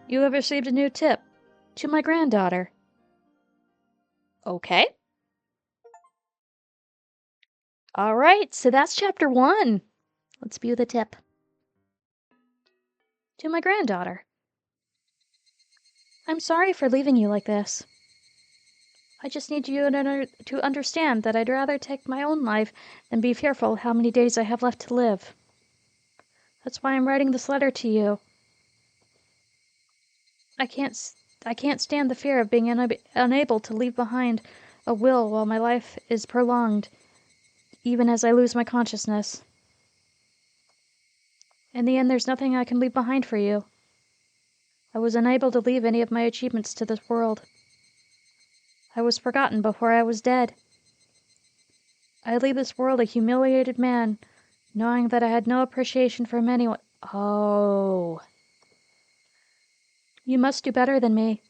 You have received a new tip. To my granddaughter. Okay. Alright, so that's chapter 1. Let's view the tip. To my granddaughter. I'm sorry for leaving you like this. I just need you to understand that I'd rather take my own life than be fearful how many days I have left to live. That's why I'm writing this letter to you. I can't stand the fear of being unable to leave behind a will while my life is prolonged, even as I lose my consciousness. In the end, there's nothing I can leave behind for you. I was unable to leave any of my achievements to this world. I was forgotten before I was dead. I leave this world a humiliated man, knowing that I had no appreciation from anyone. Oh. You must do better than me.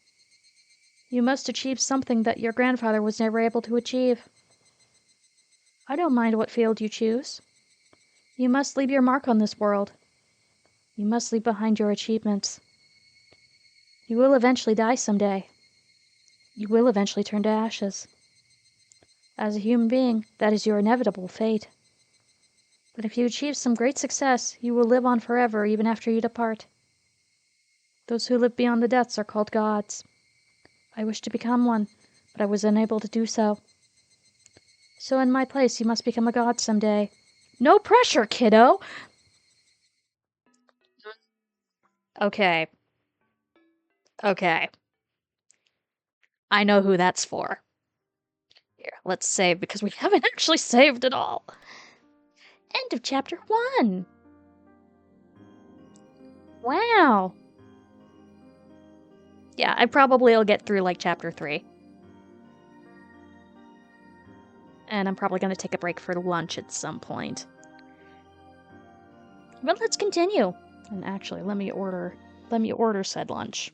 You must achieve something that your grandfather was never able to achieve. I don't mind what field you choose. You must leave your mark on this world. You must leave behind your achievements. You will eventually die someday. You will eventually turn to ashes. As a human being, that is your inevitable fate. But if you achieve some great success, you will live on forever even after you depart. Those who live beyond the deaths are called gods. I wish to become one, but I was unable to do so. So in my place, you must become a god someday. No pressure, kiddo! Okay. Okay. I know who that's for. Here, let's save, because we haven't actually saved at all. End of chapter 1. Wow. Yeah, I probably will get through, like, chapter 3. And I'm probably going to take a break for lunch at some point. But let's continue. And actually, let me order said lunch.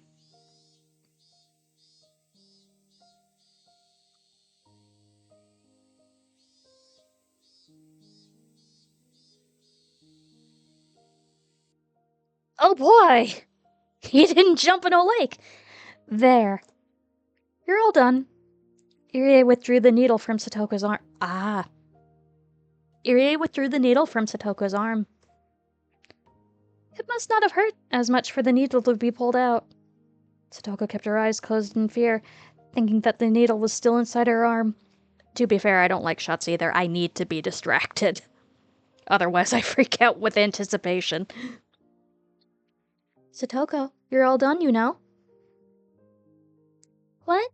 Oh boy! He didn't jump in a lake! There. You're all done. Irie withdrew the needle from Satoko's arm. Irie withdrew the needle from Satoko's arm. It must not have hurt as much for the needle to be pulled out. Satoko kept her eyes closed in fear, thinking that the needle was still inside her arm. To be fair, I don't like shots either. I need to be distracted. Otherwise, I freak out with anticipation. Satoko, you're all done, you know? What?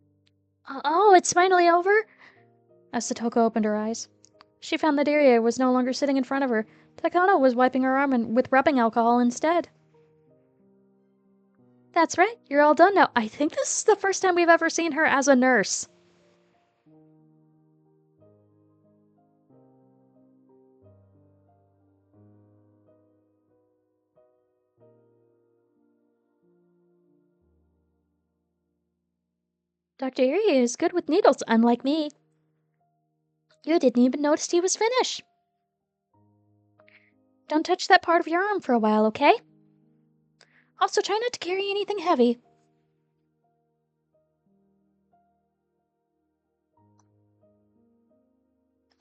Oh, it's finally over? As Satoko opened her eyes, she found that Irie was no longer sitting in front of her. Takano was wiping her arm with rubbing alcohol instead. That's right, you're all done now. I think this is the first time we've ever seen her as a nurse. Dr. Irie is good with needles, unlike me. You didn't even notice he was finished. Don't touch that part of your arm for a while, okay? Also, try not to carry anything heavy.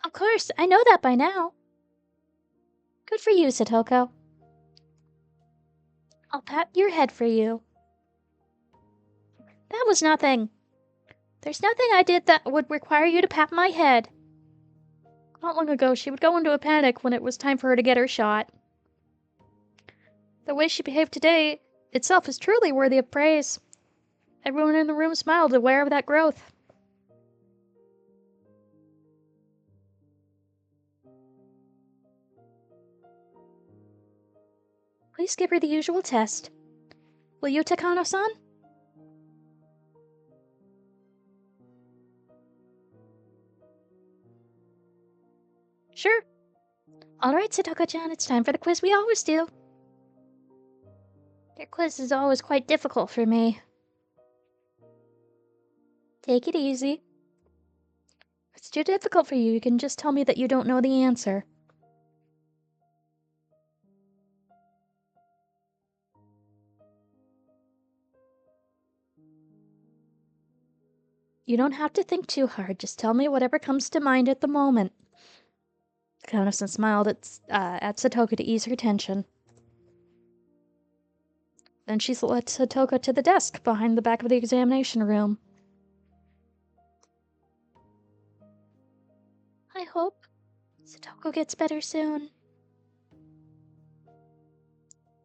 Of course, I know that by now. Good for you, Satoko. I'll pat your head for you. That was nothing. There's nothing I did that would require you to pat my head. Not long ago, she would go into a panic when it was time for her to get her shot. The way she behaved today itself is truly worthy of praise. Everyone in the room smiled, aware of that growth. Please give her the usual test. Will you, Takano-san? Sure. Alright, Satoko-chan, it's time for the quiz we always do. Your quiz is always quite difficult for me. Take it easy. If it's too difficult for you, you can just tell me that you don't know the answer. You don't have to think too hard, just tell me whatever comes to mind at the moment. Takano-san smiled at Satoko to ease her tension. Then she led Satoko to the desk behind the back of the examination room. I hope Satoko gets better soon.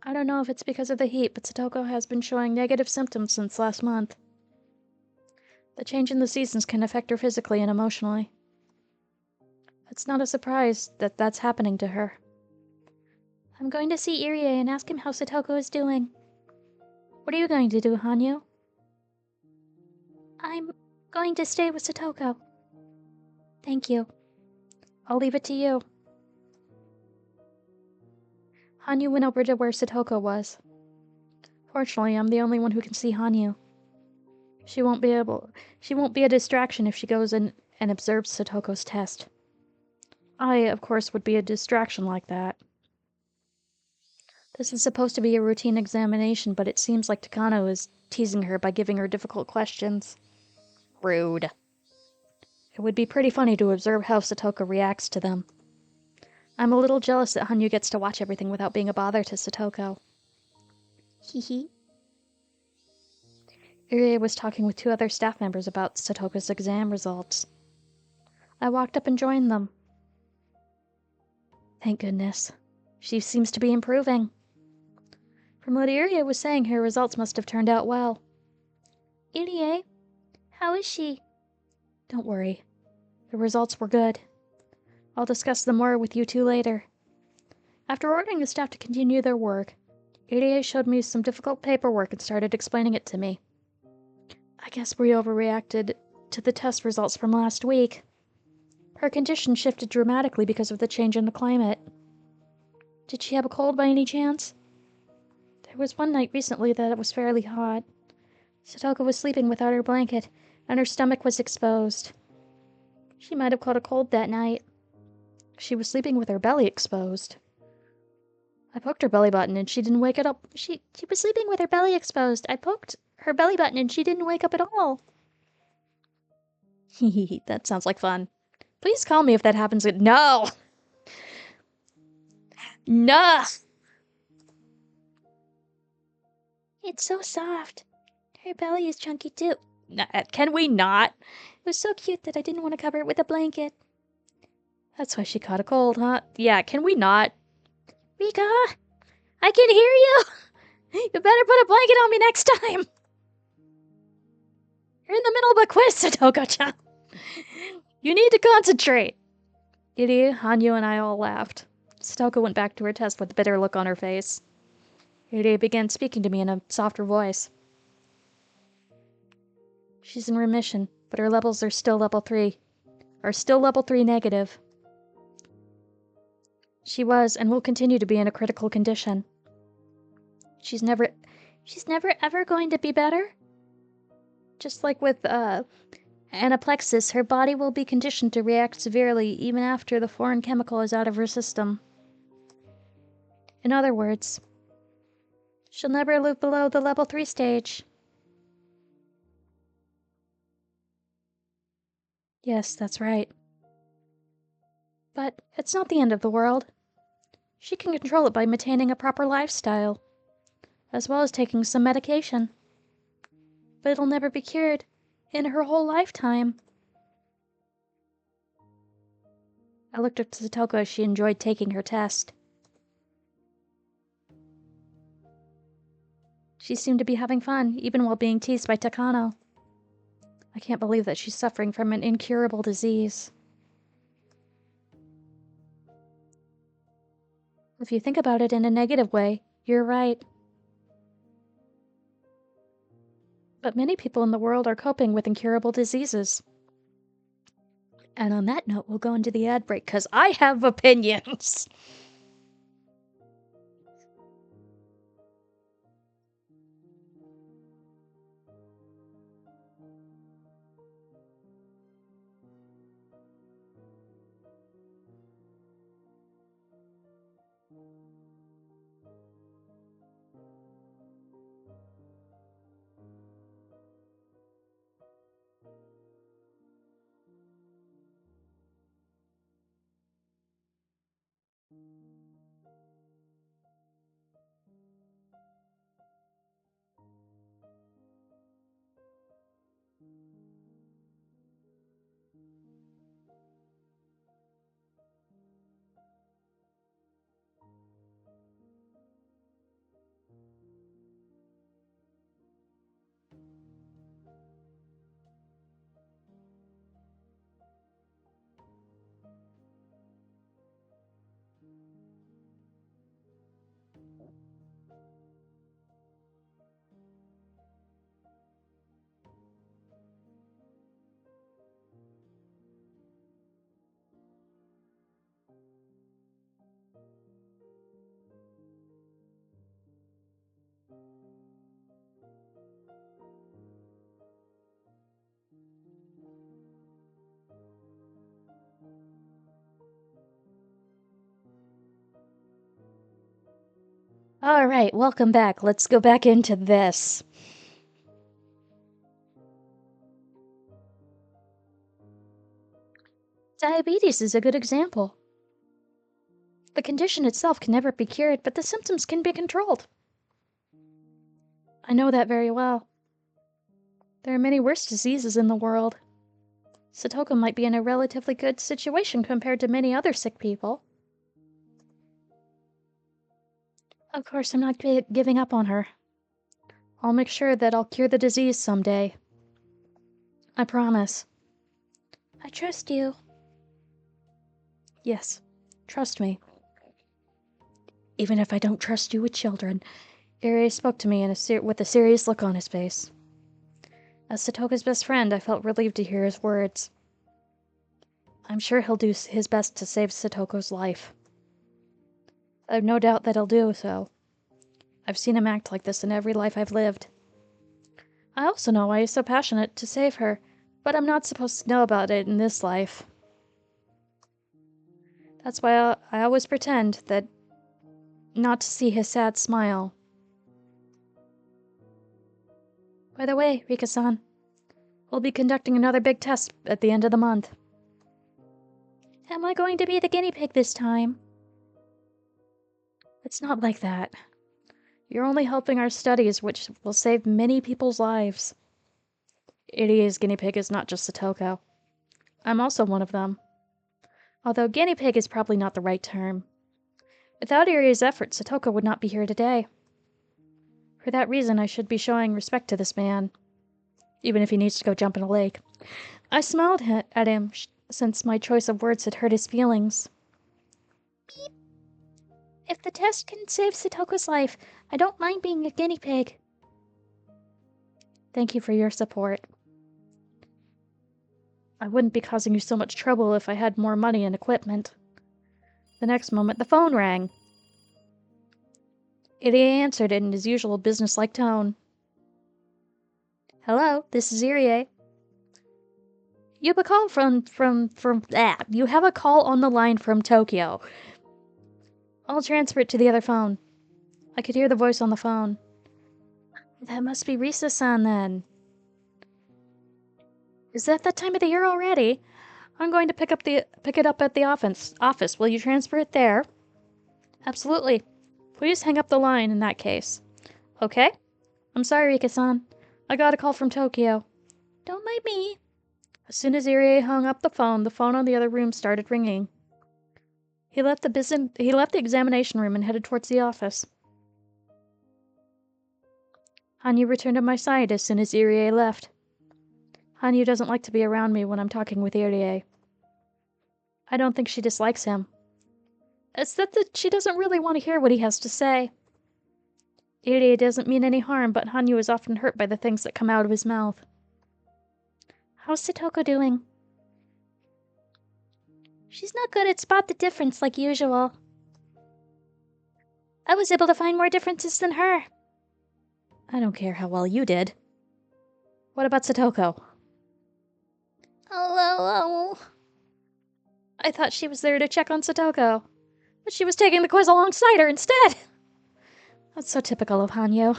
I don't know if it's because of the heat, but Satoko has been showing negative symptoms since last month. The change in the seasons can affect her physically and emotionally. It's not a surprise that that's happening to her. I'm going to see Irie and ask him how Satoko is doing. What are you going to do, Hanyu? I'm going to stay with Satoko. Thank you. I'll leave it to you. Hanyu went over to where Satoko was. Fortunately, I'm the only one who can see Hanyu. She won't be a distraction if she goes in and observes Satoko's test. I, of course, would be a distraction like that. This is supposed to be a routine examination, but it seems like Takano is teasing her by giving her difficult questions. Rude. It would be pretty funny to observe how Satoko reacts to them. I'm a little jealous that Hanyu gets to watch everything without being a bother to Satoko. Hee. Irie was talking with 2 other staff members about Satoko's exam results. I walked up and joined them. Thank goodness. She seems to be improving. From what Irie was saying, her results must have turned out well. Irie, how is she? Don't worry. The results were good. I'll discuss them more with you 2 later. After ordering the staff to continue their work, Irie showed me some difficult paperwork and started explaining it to me. I guess we overreacted to the test results from last week. Her condition shifted dramatically because of the change in the climate. Did she have a cold by any chance? There was one night recently that it was fairly hot. Satoko was sleeping without her blanket, and her stomach was exposed. She might have caught a cold that night. She was sleeping with her belly exposed. I poked her belly button and she didn't wake it up. She was sleeping with her belly exposed. I poked her belly button and she didn't wake up at all. Hehe, that sounds like fun. Please call me if that happens. No! No! It's so soft. Her belly is chunky too. Can we not? It was so cute that I didn't want to cover it with a blanket. That's why she caught a cold, huh? Yeah, can we not? Rika, I can hear you! You better put a blanket on me next time! You're in the middle of a quiz, Satoko-chan! You need to concentrate! Irie, Hanyu, and I all laughed. Satoko went back to her test with a bitter look on her face. Irie began speaking to me in a softer voice. She's in remission, but her levels are still level 3. Are still level 3 negative. She was and will continue to be in a critical condition. She's never ever going to be better? Just like with, anaplexis, her body will be conditioned to react severely even after the foreign chemical is out of her system. In other words, she'll never live below the level 3 stage. Yes, that's right. But it's not the end of the world. She can control it by maintaining a proper lifestyle, as well as taking some medication. But it'll never be cured in her whole lifetime. I looked at Satoko as she enjoyed taking her test. She seemed to be having fun, even while being teased by Takano. I can't believe that she's suffering from an incurable disease. If you think about it in a negative way, you're right. But many people in the world are coping with incurable diseases. And on that note, we'll go into the ad break, because I have opinions! Alright, welcome back. Let's go back into this. Diabetes is a good example. The condition itself can never be cured, but the symptoms can be controlled. I know that very well. There are many worse diseases in the world. Satoko might be in a relatively good situation compared to many other sick people. Of course, I'm not giving up on her. I'll make sure that I'll cure the disease someday. I promise. I trust you. Yes, trust me. Even if I don't trust you with children. Irie spoke to me with a serious look on his face. As Satoka's best friend, I felt relieved to hear his words. I'm sure he'll do his best to save Satoko's life. I've no doubt that he'll do so. I've seen him act like this in every life I've lived. I also know why he's so passionate to save her, but I'm not supposed to know about it in this life. That's why I always pretend that not to see his sad smile. By the way, Rika-san, we'll be conducting another big test at the end of the month. Am I going to be the guinea pig this time? It's not like that. You're only helping our studies, which will save many people's lives. Irie's guinea pig is not just Satoko. I'm also one of them. Although guinea pig is probably not the right term. Without Irie's efforts, Satoko would not be here today. For that reason, I should be showing respect to this man, even if he needs to go jump in a lake. I smiled at him, since my choice of words had hurt his feelings. Beep. If the test can save Satoko's life, I don't mind being a guinea pig. Thank you for your support. I wouldn't be causing you so much trouble if I had more money and equipment. The next moment, the phone rang. Irie answered it in his usual business-like tone. Hello, this is Irie. You have a call you have a call on the line from Tokyo. I'll transfer it to the other phone. I could hear the voice on the phone. That must be Risa-san then. Is that time of the year already? I'm going to pick it up at the office. Will you transfer it there? Absolutely. Please hang up the line in that case. Okay? I'm sorry, Rika-san. I got a call from Tokyo. Don't mind me. As soon as Irie hung up the phone on the other room started ringing. He left the examination room and headed towards the office. Hanyu returned to my side as soon as Irie left. Hanyu doesn't like to be around me when I'm talking with Irie. I don't think she dislikes him. It's that she doesn't really want to hear what he has to say. Irie doesn't mean any harm, but Hanyu is often hurt by the things that come out of his mouth. How's Satoko doing? She's not good at spot the difference like usual. I was able to find more differences than her. I don't care how well you did. What about Satoko? Oh. I thought she was there to check on Satoko, but she was taking the quiz alongside her instead. That's so typical of Hanyu.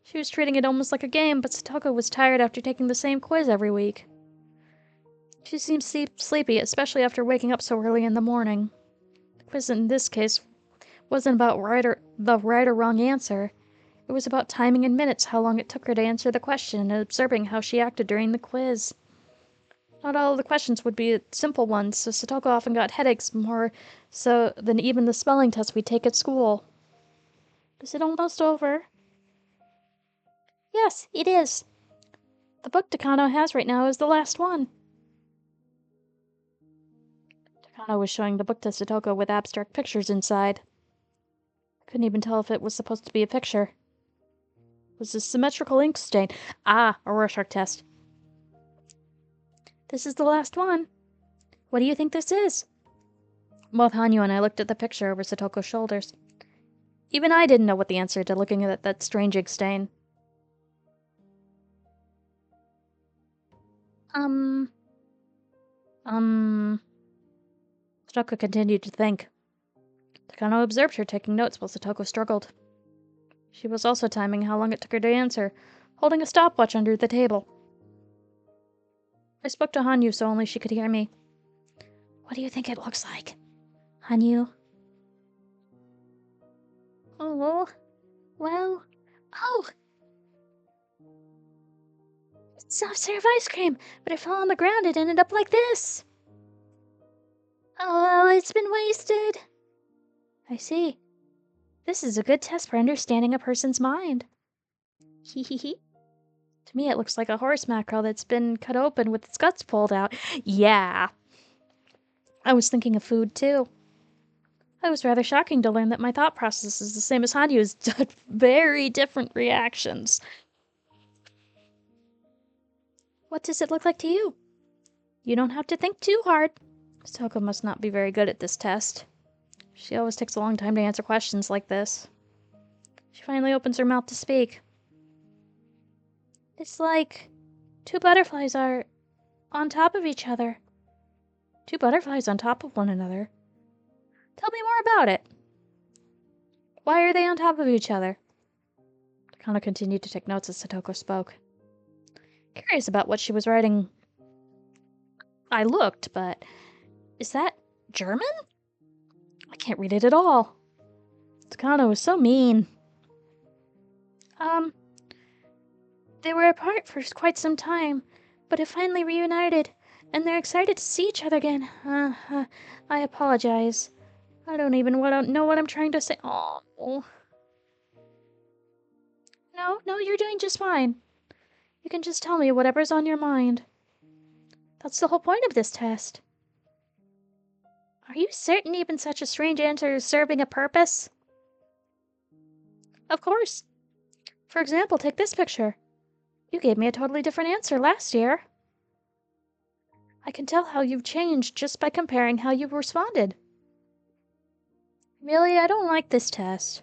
She was treating it almost like a game, but Satoko was tired after taking the same quiz every week. She seemed sleepy, especially after waking up so early in the morning. The quiz in this case wasn't about the right or wrong answer. It was about timing in minutes how long it took her to answer the question and observing how she acted during the quiz. Not all of the questions would be simple ones, so Satoko often got headaches more so than even the spelling test we take at school. Is it almost over? Yes, it is. The book Takano has right now is the last one. Takano was showing the book to Satoko with abstract pictures inside. Couldn't even tell if it was supposed to be a picture. It was a symmetrical ink stain. Ah, a Rorschach test. This is the last one. What do you think this is? Both Hanyu and I looked at the picture over Satoko's shoulders. Even I didn't know what the answer to looking at that strange ink stain. Satoko continued to think. Takano observed her taking notes while Satoko struggled. She was also timing how long it took her to answer, holding a stopwatch under the table. I spoke to Hanyu so only she could hear me. What do you think it looks like, Hanyu? Oh, well... Oh! It's soft serve ice cream, but it fell on the ground and ended up like this. Oh, it's been wasted. I see. This is a good test for understanding a person's mind. Hehehe. To me, it looks like a horse mackerel that's been cut open with its guts pulled out. Yeah. I was thinking of food, too. It was rather shocking to learn that my thought process is the same as Hanyu's. Very different reactions. What does it look like to you? You don't have to think too hard. Satoko must not be very good at this test. She always takes a long time to answer questions like this. She finally opens her mouth to speak. It's like 2 butterflies are on top of each other. 2 butterflies on top of one another? Tell me more about it. Why are they on top of each other? Takano continued to take notes as Satoko spoke. Curious about what she was writing. I looked, but... Is that German? I can't read it at all. Takano is so mean. They were apart for quite some time, but have finally reunited, and they're excited to see each other again. I apologize. I don't even know what I'm trying to say. Oh. No, you're doing just fine. You can just tell me whatever's on your mind. That's the whole point of this test. Are you certain even such a strange answer is serving a purpose? Of course. For example, take this picture. You gave me a totally different answer last year. I can tell how you've changed just by comparing how you responded. Really, I don't like this test.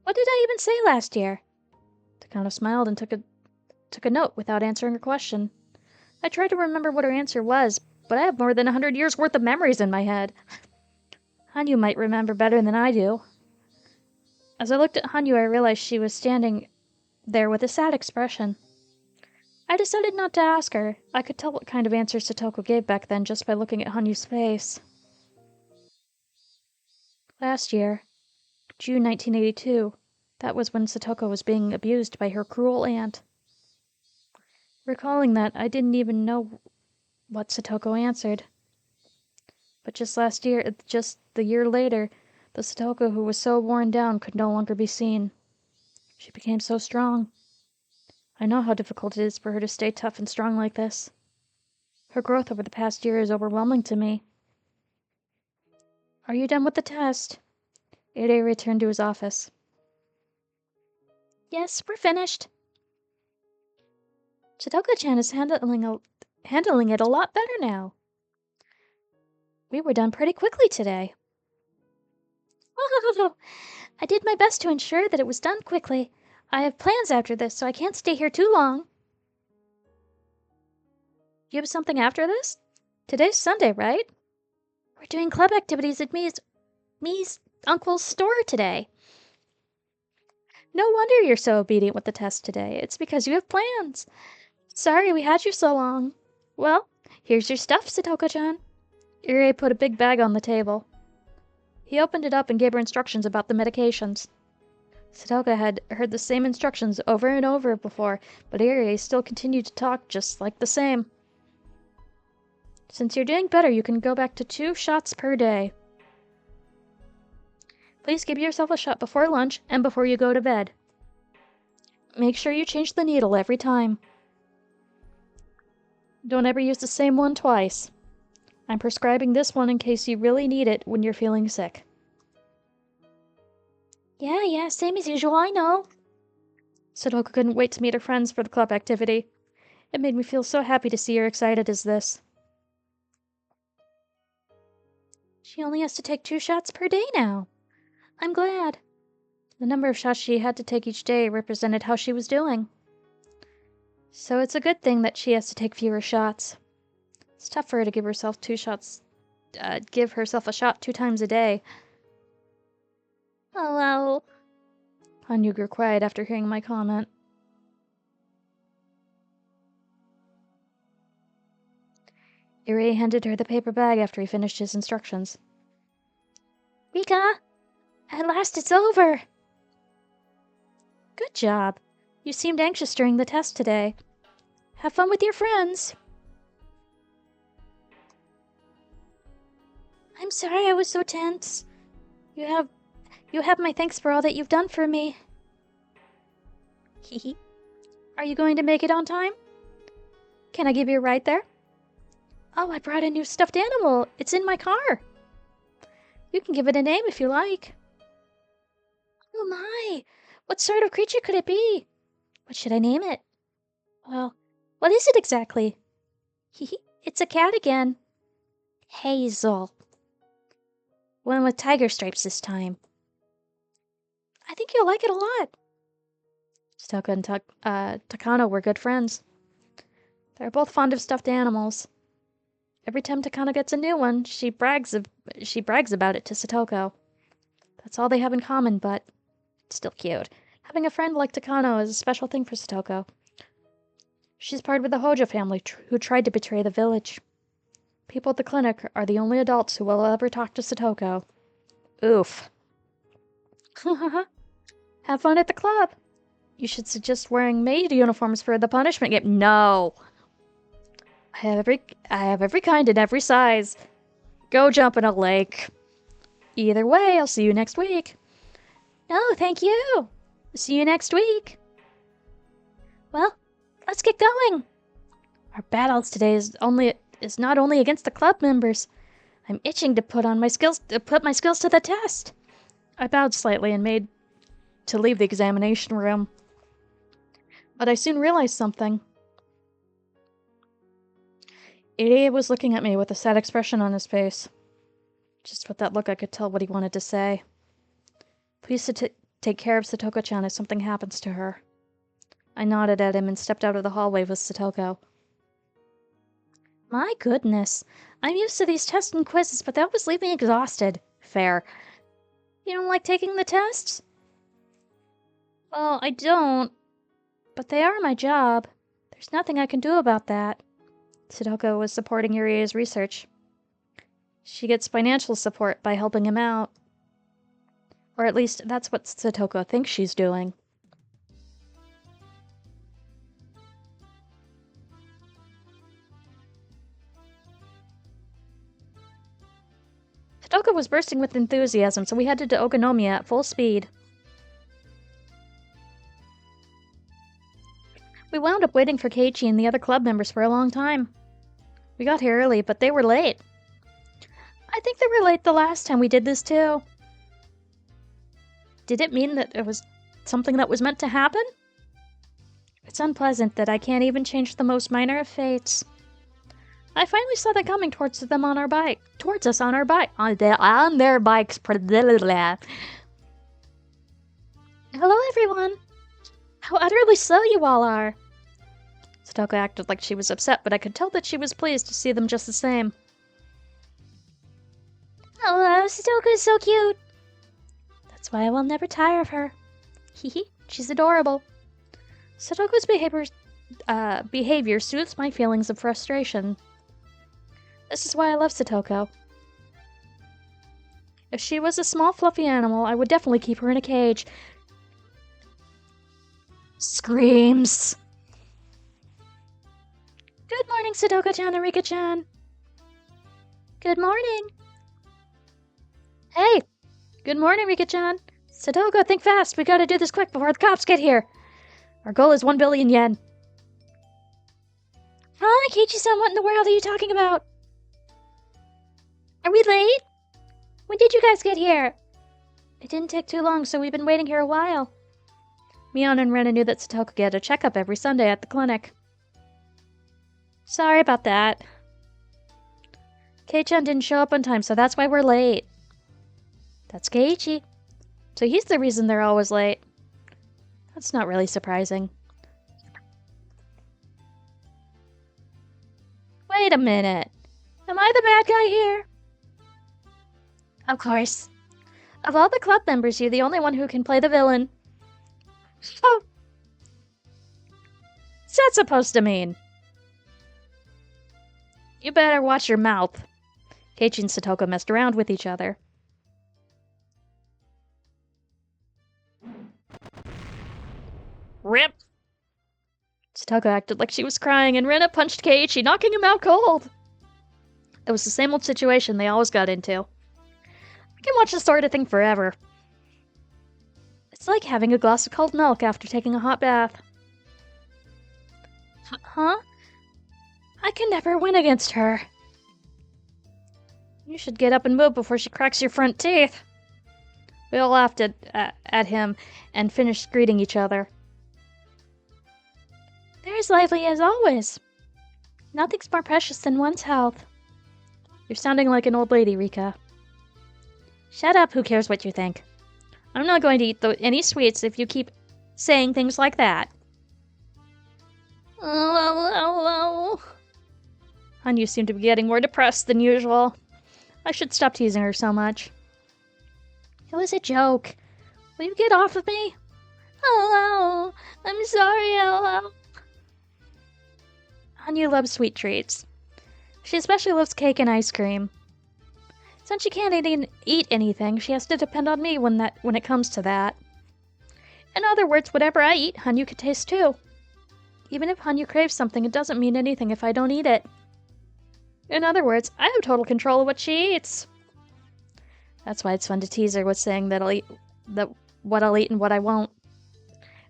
What did I even say last year? Takano smiled and took a note without answering her question. I tried to remember what her answer was, but I have more than 100 years' worth of memories in my head. Hanyu might remember better than I do. As I looked at Hanyu, I realized she was standing there with a sad expression. I decided not to ask her. I could tell what kind of answer Satoko gave back then just by looking at Hanyu's face. Last year, June 1982, that was when Satoko was being abused by her cruel aunt. Recalling that, I didn't even know what Satoko answered. But just the year later, the Satoko who was so worn down could no longer be seen. She became so strong. I know how difficult it is for her to stay tough and strong like this. Her growth over the past year is overwhelming to me. Are you done with the test? Ide returned to his office. Yes, we're finished. Satoko-chan is handling it a lot better now. We were done pretty quickly today. Oh, I did my best to ensure that it was done quickly. I have plans after this, so I can't stay here too long. You have something after this? Today's Sunday, right? We're doing club activities at me's uncle's store today. No wonder you're so obedient with the test today. It's because you have plans. Sorry we had you so long. Well, here's your stuff, Satoko-chan. Ire put a big bag on the table. He opened it up and gave her instructions about the medications. Satoko had heard the same instructions over and over before, but Ire still continued to talk just like the same. Since you're doing better, you can go back to 2 shots per day. Please give yourself a shot before lunch and before you go to bed. Make sure you change the needle every time. Don't ever use the same one twice. I'm prescribing this one in case you really need it when you're feeling sick. Yeah, same as usual, I know. Satoko couldn't wait to meet her friends for the club activity. It made me feel so happy to see her excited as this. She only has to take 2 shots per day now. I'm glad. The number of shots she had to take each day represented how she was doing. So it's a good thing that she has to take fewer shots. It's tough for her to give herself 2 shots give herself a shot 2 times a day. Oh, well. Hanyuger cried after hearing my comment. Irie handed her the paper bag after he finished his instructions. Rika, at last it's over. Good job. You seemed anxious during the test today. Have fun with your friends. I'm sorry I was so tense. You have my thanks for all that you've done for me. Hehe. Are you going to make it on time? Can I give you a ride there? Oh, I brought a new stuffed animal. It's in my car. You can give it a name if you like. Oh my! What sort of creature could it be? What should I name it? Well, what is it exactly? Hehe. It's a cat again. Hazel. One with tiger stripes this time. I think you'll like it a lot. Stoka and Takano were good friends. They're both fond of stuffed animals. Every time Takano gets a new one, she brags about it to Satoko. That's all they have in common, but it's still cute. Having a friend like Takano is a special thing for Satoko. She's part of the Hojo family who tried to betray the village. People at the clinic are the only adults who will ever talk to Satoko. Oof. Have fun at the club. You should suggest wearing maid uniforms for the punishment game. No. I have every kind and every size. Go jump in a lake. Either way, I'll see you next week. No, thank you. See you next week. Well, let's get going. Our battles today is not only against the club members. I'm itching to put my skills to the test. I bowed slightly and made to leave the examination room. But I soon realized something. Irie was looking at me with a sad expression on his face. Just with that look, I could tell what he wanted to say. Please take care of Satoko-chan if something happens to her. I nodded at him and stepped out of the hallway with Satoko. My goodness. I'm used to these tests and quizzes, but they always leave me exhausted. Fair. You don't like taking the tests? Well, I don't. But they are my job. There's nothing I can do about that. Satoko was supporting Irie's research. She gets financial support by helping him out. Or at least that's what Satoko thinks she's doing. Satoko was bursting with enthusiasm, so we headed to Okonomiya at full speed. We wound up waiting for Keiichi and the other club members for a long time. We got here early, but they were late. I think they were late the last time we did this too. Did it mean that it was something that was meant to happen? It's unpleasant that I can't even change the most minor of fates. I finally saw them coming towards us on our bikes. Hello, everyone. How utterly slow you all are. Satoko acted like she was upset, but I could tell that she was pleased to see them just the same. Oh, Satoko is so cute. That's why I will never tire of her. Hehe, she's adorable. Satoko's behavior soothes my feelings of frustration. This is why I love Satoko. If she was a small fluffy animal, I would definitely keep her in a cage. Screams! Good morning, Satoko-chan and Rika-chan. Good morning. Hey! Good morning, Rika-chan. Satoko, think fast. We gotta do this quick before the cops get here. Our goal is 1 billion yen. Hi, Keiichi-san, what in the world are you talking about? Are we late? When did you guys get here? It didn't take too long, so we've been waiting here a while. Mion and Rena knew that Satoko get a checkup every Sunday at the clinic. Sorry about that. Kei-chan didn't show up on time, so that's why we're late. That's Keiichi. So he's the reason they're always late. That's not really surprising. Wait a minute. Am I the bad guy here? Of course. Of all the club members, you're the only one who can play the villain. Oh. What's that supposed to mean? You better watch your mouth. Keiichi and Satoko messed around with each other. Rip! Satoko acted like she was crying, and Rena punched Keiichi, knocking him out cold. It was the same old situation they always got into. I can watch this sort of thing forever. It's like having a glass of cold milk after taking a hot bath. Huh? I can never win against her. You should get up and move before she cracks your front teeth. We all laughed at him and finished greeting each other. They're as lively as always. Nothing's more precious than one's health. You're sounding like an old lady, Rika. Shut up, who cares what you think? I'm not going to eat any sweets if you keep saying things like that. Oh. Hanyu seemed to be getting more depressed than usual. I should stop teasing her so much. It was a joke. Will you get off of me? Oh, I'm sorry, Ella. Hanyu loves sweet treats. She especially loves cake and ice cream. Since she can't eat anything, she has to depend on me when it comes to that. In other words, whatever I eat, Hanyu could taste too. Even if Hanyu craves something, it doesn't mean anything if I don't eat it. In other words, I have total control of what she eats. That's why it's fun to tease her with saying that what I'll eat and what I won't.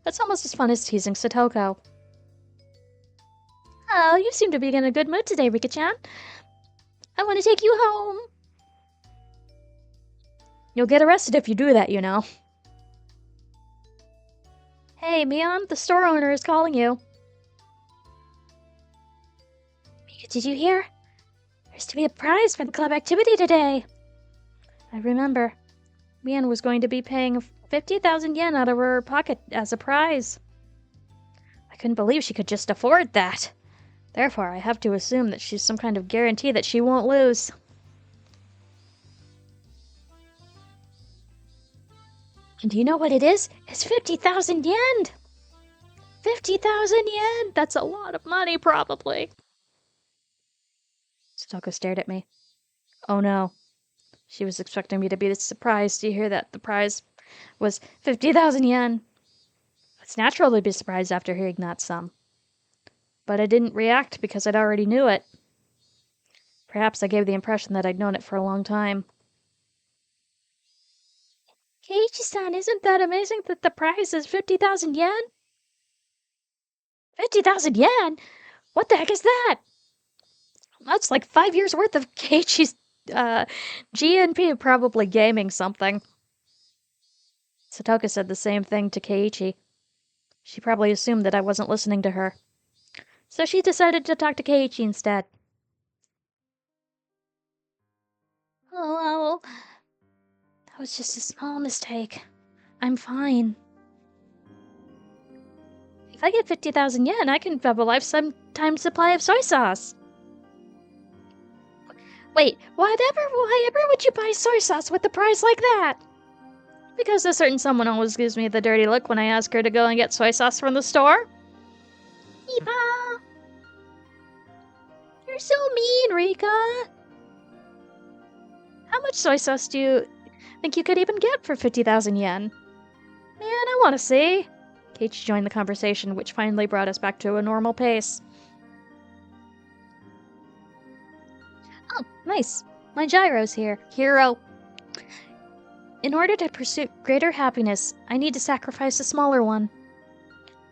That's almost as fun as teasing Satoko. Oh, you seem to be in a good mood today, Rika-chan. I want to take you home. You'll get arrested if you do that, you know. Hey, Mion, the store owner is calling you. Mika, did you hear? There's to be a prize for the club activity today. I remember. Mion was going to be paying 50,000 yen out of her pocket as a prize. I couldn't believe she could just afford that. Therefore, I have to assume that she's some kind of guarantee that she won't lose. And do you know what it is? It's 50,000 yen! 50,000 yen! That's a lot of money, probably. Satoko stared at me. Oh no. She was expecting me to be surprised to hear that the prize was 50,000 yen. It's natural to be surprised after hearing that sum. But I didn't react because I'd already knew it. Perhaps I gave the impression that I'd known it for a long time. Keiichi-san, isn't that amazing that the prize is 50,000 yen? 50,000 yen? What the heck is that? That's like 5 years worth of Keiichi's GNP, probably gaming something. Satoko said the same thing to Keiichi. She probably assumed that I wasn't listening to her. So she decided to talk to Keiichi instead. Oh, that was just a small mistake. I'm fine. If I get 50,000 yen, I can have a lifetime supply of soy sauce. Wait, why ever would you buy soy sauce with a price like that? Because a certain someone always gives me the dirty look when I ask her to go and get soy sauce from the store. Eva! You're so mean, Rika! How much soy sauce do you think you could even get for 50,000 yen? Man, I want to see. Keiichi joined the conversation, which finally brought us back to a normal pace. Oh, nice. My gyro's here. Hero. In order to pursue greater happiness, I need to sacrifice a smaller one.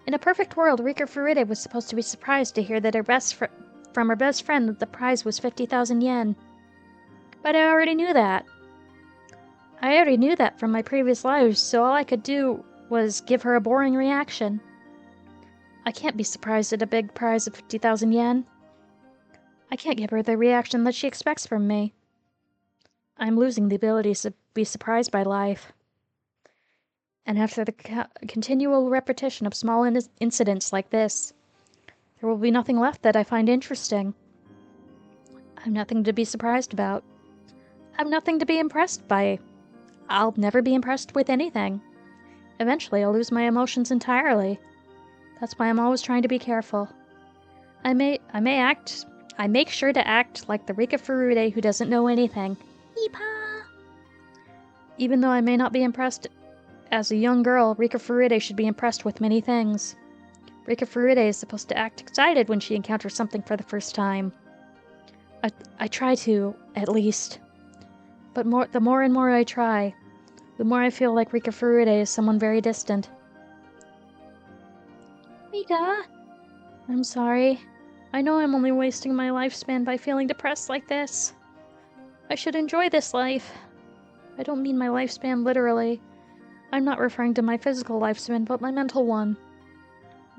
In a perfect world, Rika Furita was supposed to be surprised to hear that from her best friend that the prize was 50,000 yen. But I already knew that. I already knew that from my previous lives, so all I could do was give her a boring reaction. I can't be surprised at a big prize of 50,000 yen. I can't give her the reaction that she expects from me. I'm losing the ability to be surprised by life. And after the continual repetition of small incidents like this, there will be nothing left that I find interesting. I have nothing to be surprised about. I'm nothing to be impressed by. I'll never be impressed with anything. Eventually, I'll lose my emotions entirely. That's why I'm always trying to be careful. I make sure to act like the Rika Furude who doesn't know anything. Yeepaw! Even though I may not be impressed as a young girl, Rika Furude should be impressed with many things. Rika Furude is supposed to act excited when she encounters something for the first time. I try to, at least. But the more and more I try, the more I feel like Rika Furude is someone very distant. Rika? I'm sorry. I know I'm only wasting my lifespan by feeling depressed like this. I should enjoy this life. I don't mean my lifespan literally. I'm not referring to my physical lifespan, but my mental one.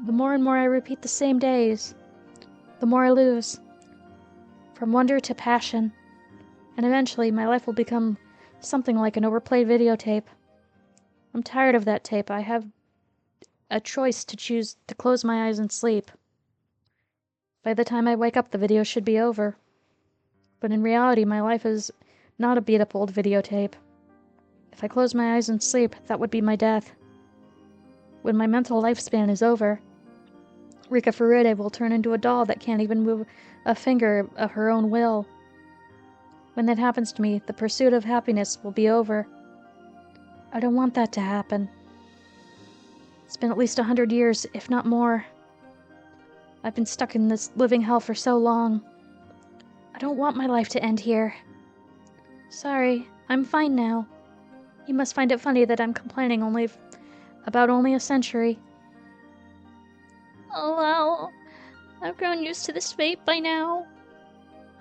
The more and more I repeat the same days, the more I lose. From wonder to passion. And eventually, my life will become something like an overplayed videotape. I'm tired of that tape. I have a choice to choose to close my eyes and sleep. By the time I wake up, the video should be over. But in reality, my life is not a beat-up old videotape. If I close my eyes and sleep, that would be my death. When my mental lifespan is over, Rika Furude will turn into a doll that can't even move a finger of her own will. When that happens to me, the pursuit of happiness will be over. I don't want that to happen. It's been at least 100 years, if not more. I've been stuck in this living hell for so long. I don't want my life to end here. Sorry, I'm fine now. You must find it funny that I'm complaining about only a century. Oh well, I've grown used to this fate by now.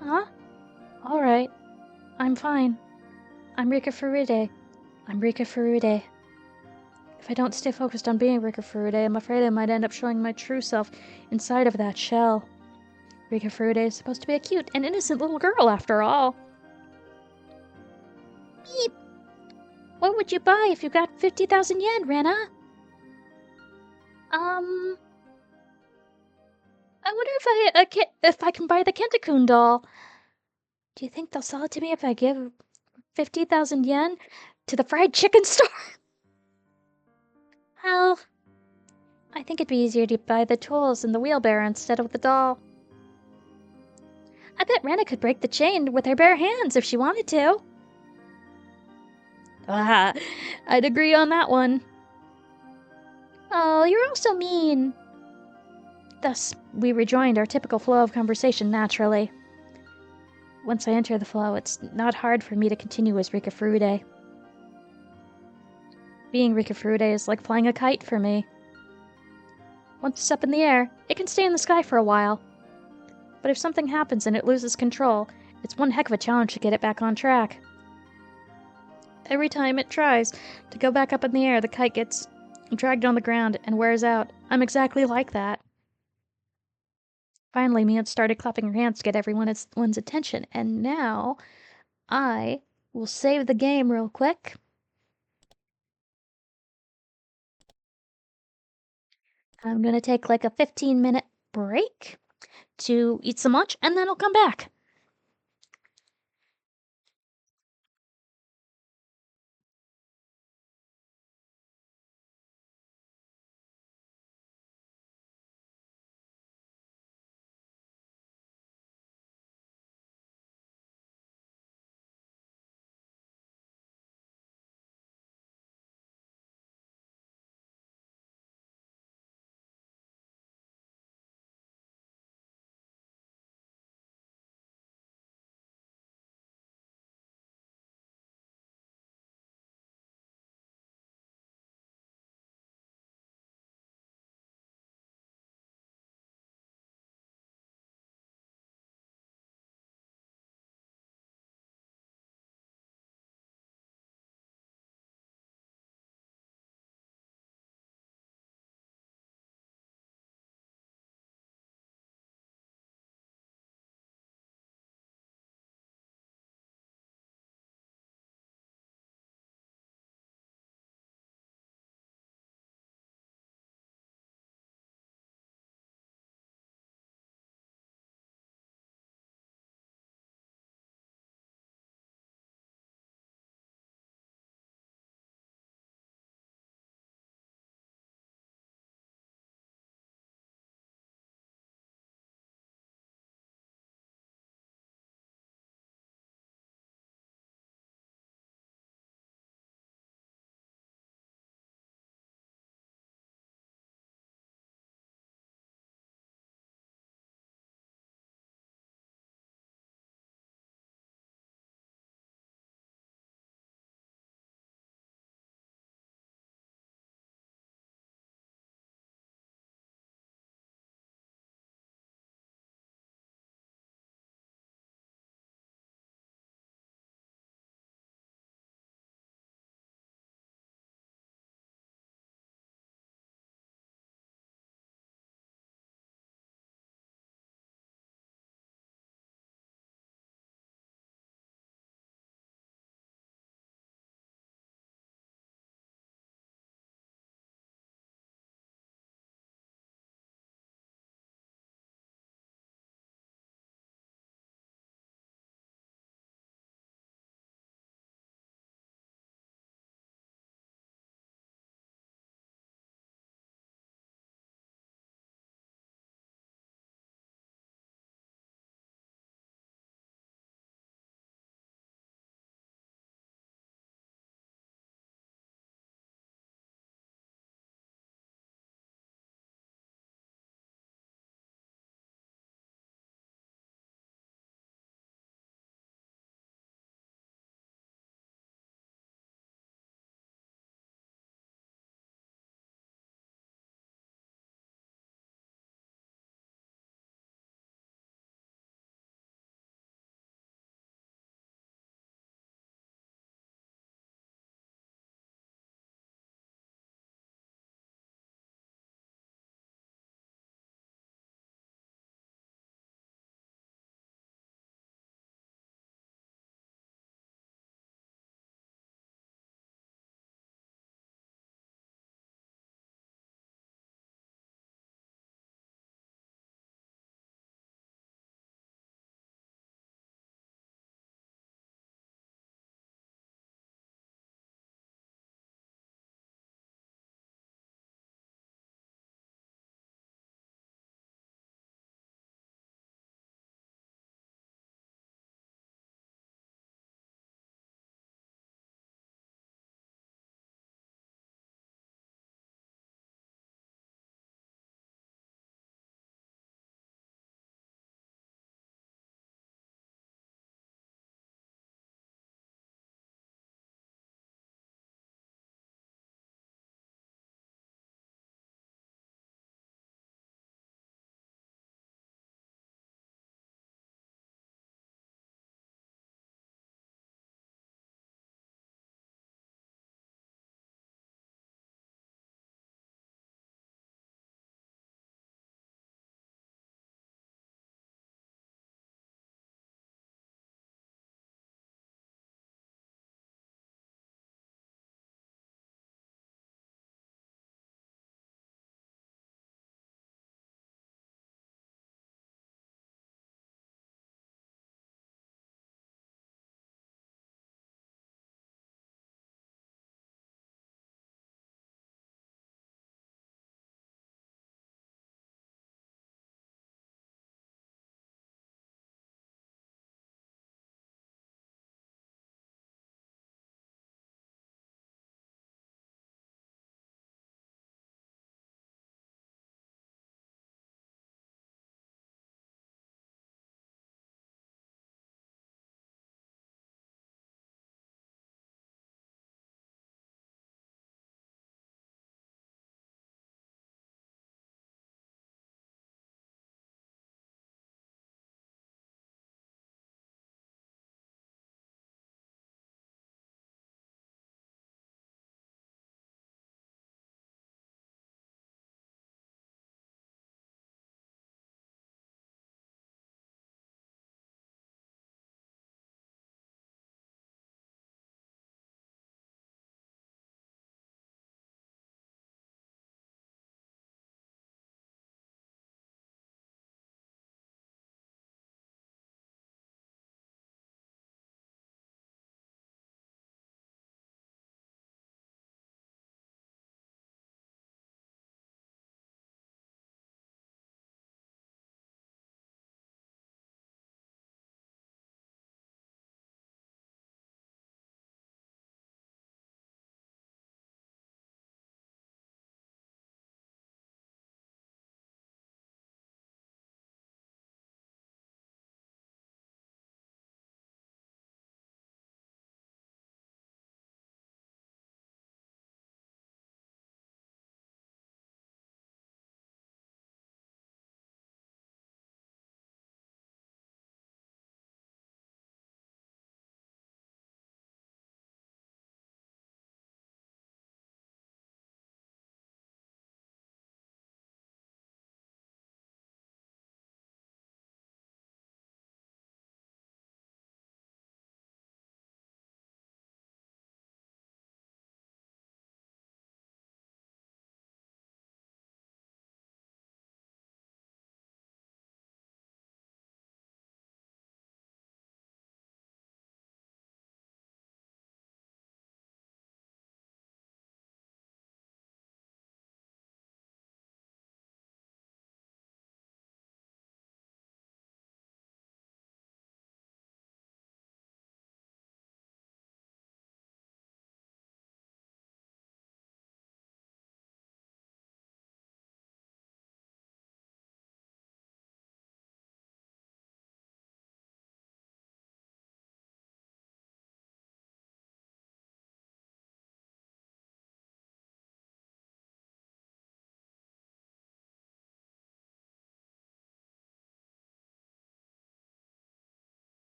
Huh? Alright. I'm fine. I'm Rika Furude. I'm Rika Furude. If I don't stay focused on being Rika Furude, I'm afraid I might end up showing my true self inside of that shell. Rika Furude is supposed to be a cute and innocent little girl, after all. Beep! What would you buy if you got 50,000 yen, Rena? I wonder if I can buy the Kentakun doll. Do you think they'll sell it to me if I give 50,000 yen to the fried chicken store? Well, I think it'd be easier to buy the tools and the wheelbarrow instead of the doll. I bet Rena could break the chain with her bare hands if she wanted to. Ah, I'd agree on that one. oh, you're also mean. Thus, we rejoined our typical flow of conversation naturally. Once I enter the flow, it's not hard for me to continue as Rika Furude. Being Rika Furude is like flying a kite for me. Once it's up in the air, it can stay in the sky for a while. But if something happens and it loses control, it's one heck of a challenge to get it back on track. Every time it tries to go back up in the air, the kite gets dragged on the ground and wears out. I'm exactly like that. Finally, Mia started clapping her hands to get everyone's attention, and now I will save the game real quick. I'm gonna take like a 15-minute break to eat some lunch, and then I'll come back.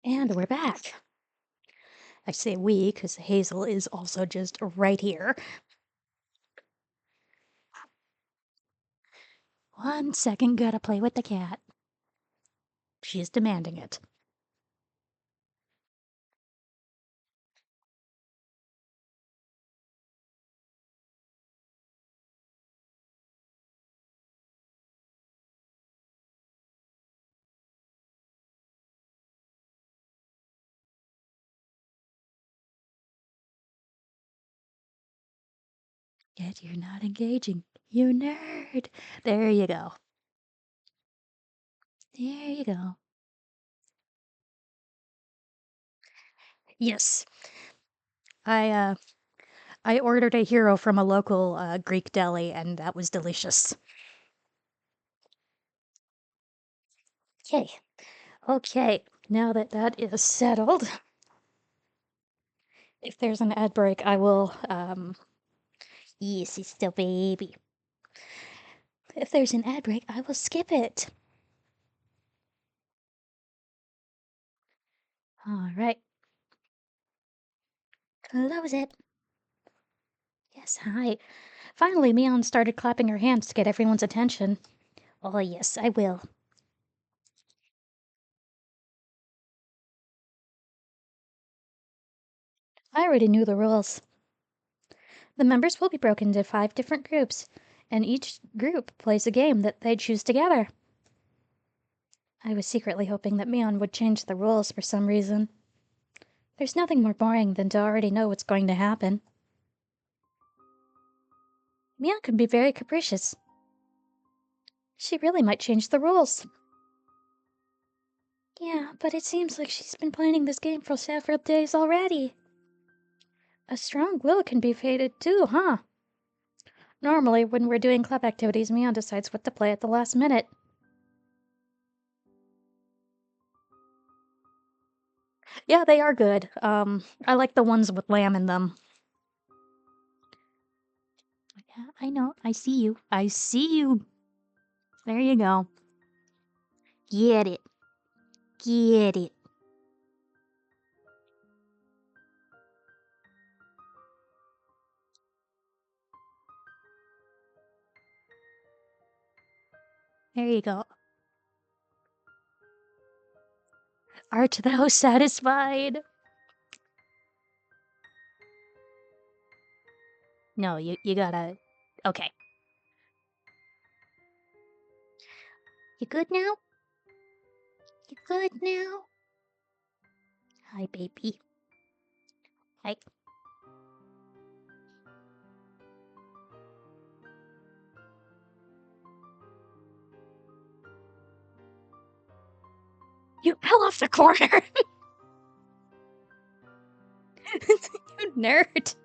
And we're back. I say we because Hazel is also just right here. 1 second, gotta play with the cat. She's demanding it. Yet you're not engaging. You nerd. There you go. There you go. Yes. I ordered a hero from a local Greek deli, and that was delicious. Okay. Okay. Now that that is settled, if there's an ad break, I will, yes, it's the baby. If there's an ad break, I will skip it. All right. Close it. Yes, hi. Finally, Mion started clapping her hands to get everyone's attention. Oh, yes, I will. I already knew the rules. The members will be broken into 5 different groups, and each group plays a game that they choose together. I was secretly hoping that Mion would change the rules for some reason. There's nothing more boring than to already know what's going to happen. Mion can be very capricious. She really might change the rules. Yeah, but it seems like she's been planning this game for several days already. A strong will can be fated too, huh? Normally, when we're doing club activities, Mion decides what to play at the last minute. Yeah, they are good. I like the ones with lamb in them. Yeah, I know. I see you. I see you. There you go. Get it. Get it. There you go. Art thou satisfied? No, you gotta... Okay. You good now? You good now? Hi, baby. Hi. You fell off the corner! You nerd!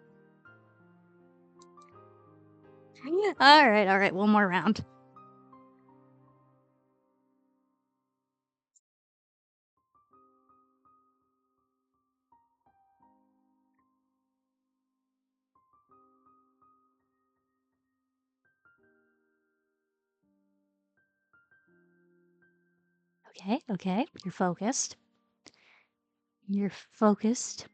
Alright, one more round. Okay, you're focused. You're focused.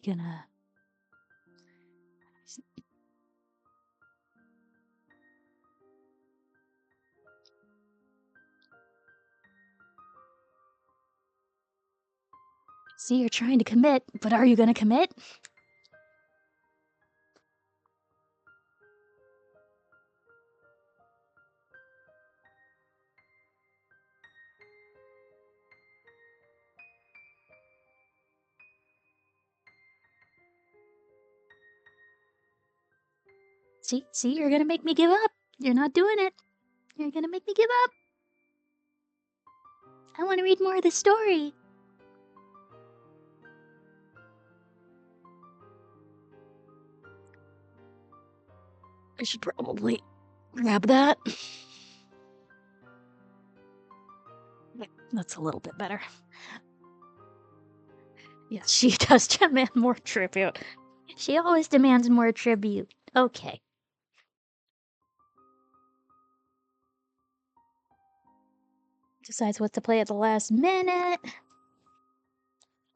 Gonna... See, you're trying to commit, but are you gonna commit? See, you're gonna make me give up. You're not doing it. You're gonna make me give up. I want to read more of the story. I should probably grab that. That's a little bit better. Yes, she does demand more tribute. She always demands more tribute. Okay. Decides what to play at the last minute.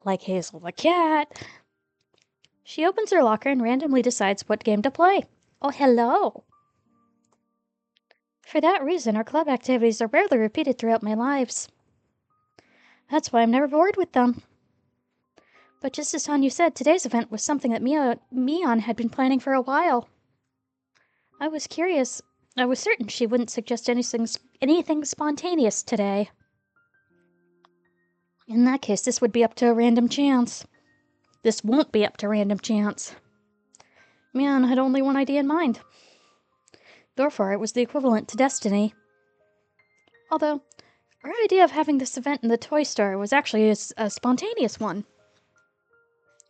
Like Hazel the cat. She opens her locker and randomly decides what game to play. Oh, hello. For that reason, our club activities are rarely repeated throughout my lives. That's why I'm never bored with them. But just as Hanyu said, today's event was something that Mion had been planning for a while. I was curious. I was certain she wouldn't suggest anything spontaneous today. In that case, this would be up to a random chance. This won't be up to random chance. Mion had only one idea in mind. Therefore, it was the equivalent to destiny. Although, her idea of having this event in the toy store was actually a spontaneous one.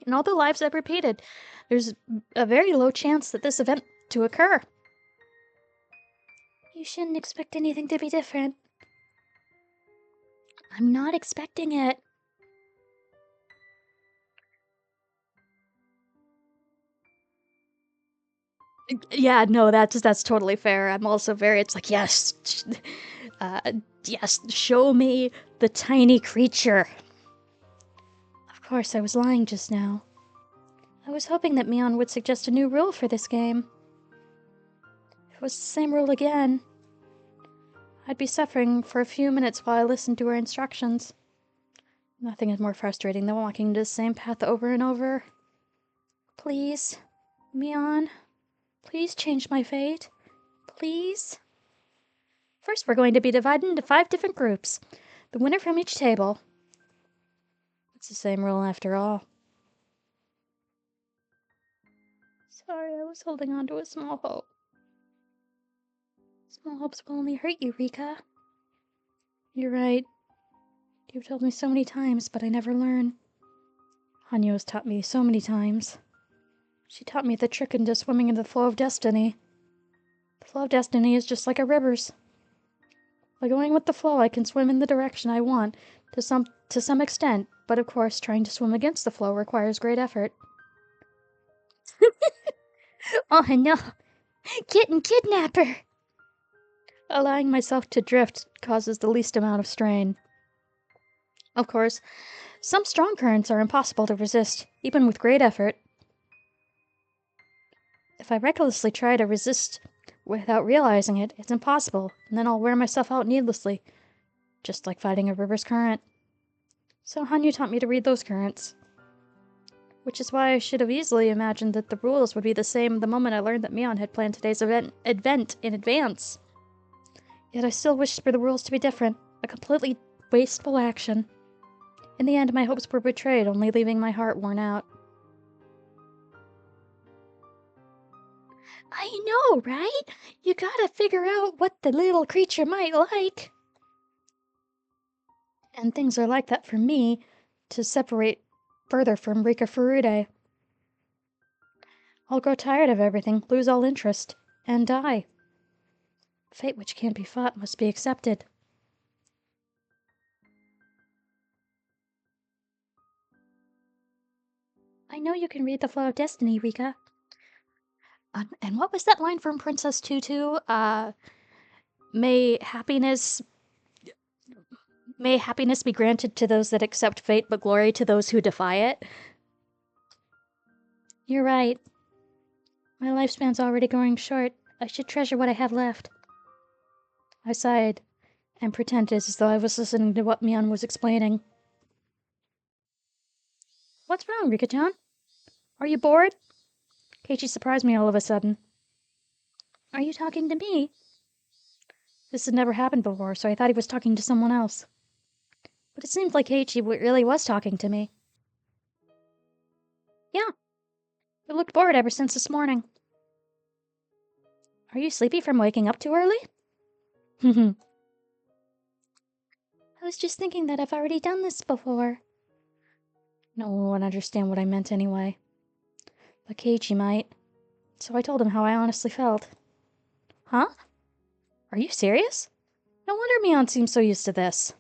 In all the lives I've repeated, there's a very low chance that this event to occur. You shouldn't expect anything to be different. I'm not expecting it. Yeah, no, that's totally fair. I'm also it's like, yes, yes, show me the tiny creature. Of course, I was lying just now. I was hoping that Mion would suggest a new rule for this game. If it was the same rule again, I'd be suffering for a few minutes while I listened to her instructions. Nothing is more frustrating than walking into the same path over and over. Please, Mion, please change my fate. Please. First, we're going to be divided into 5 different groups. The winner from each table. It's the same rule after all. Sorry, I was holding on to a small hope. Small hopes will only hurt you, Rika. You're right. You've told me so many times, but I never learn. Hanyo has taught me so many times. She taught me the trick into swimming in the flow of destiny. The flow of destiny is just like a river's. By going with the flow, I can swim in the direction I want, to some extent, but of course, trying to swim against the flow requires great effort. Oh no, kitten kidnapper! Allowing myself to drift causes the least amount of strain. Of course, some strong currents are impossible to resist, even with great effort. If I recklessly try to resist without realizing it, it's impossible, and then I'll wear myself out needlessly, just like fighting a river's current. So Hanyu taught me to read those currents. Which is why I should have easily imagined that the rules would be the same the moment I learned that Mion had planned today's event in advance. Yet I still wished for the rules to be different, a completely wasteful action. In the end, my hopes were betrayed, only leaving my heart worn out. I know, right? You gotta figure out what the little creature might like. And things are like that for me, to separate further from Rika Furude. I'll grow tired of everything, lose all interest, and die. Fate which can't be fought must be accepted. I know you can read the flow of destiny, Rika. And what was that line from Princess Tutu? May happiness be granted to those that accept fate, but glory to those who defy it. You're right. My lifespan's already growing short. I should treasure what I have left. I sighed, and pretended as though I was listening to what Mion was explaining. What's wrong, Rika-chan? Are you bored? Keiichi surprised me all of a sudden. Are you talking to me? This had never happened before, so I thought he was talking to someone else. But it seemed like Keiichi really was talking to me. Yeah. I looked bored ever since this morning. Are you sleepy from waking up too early? I was just thinking that I've already done this before. No one would understand what I meant anyway. But Keiichi might. So I told him how I honestly felt. Huh? Are you serious? No wonder Mion seems so used to this.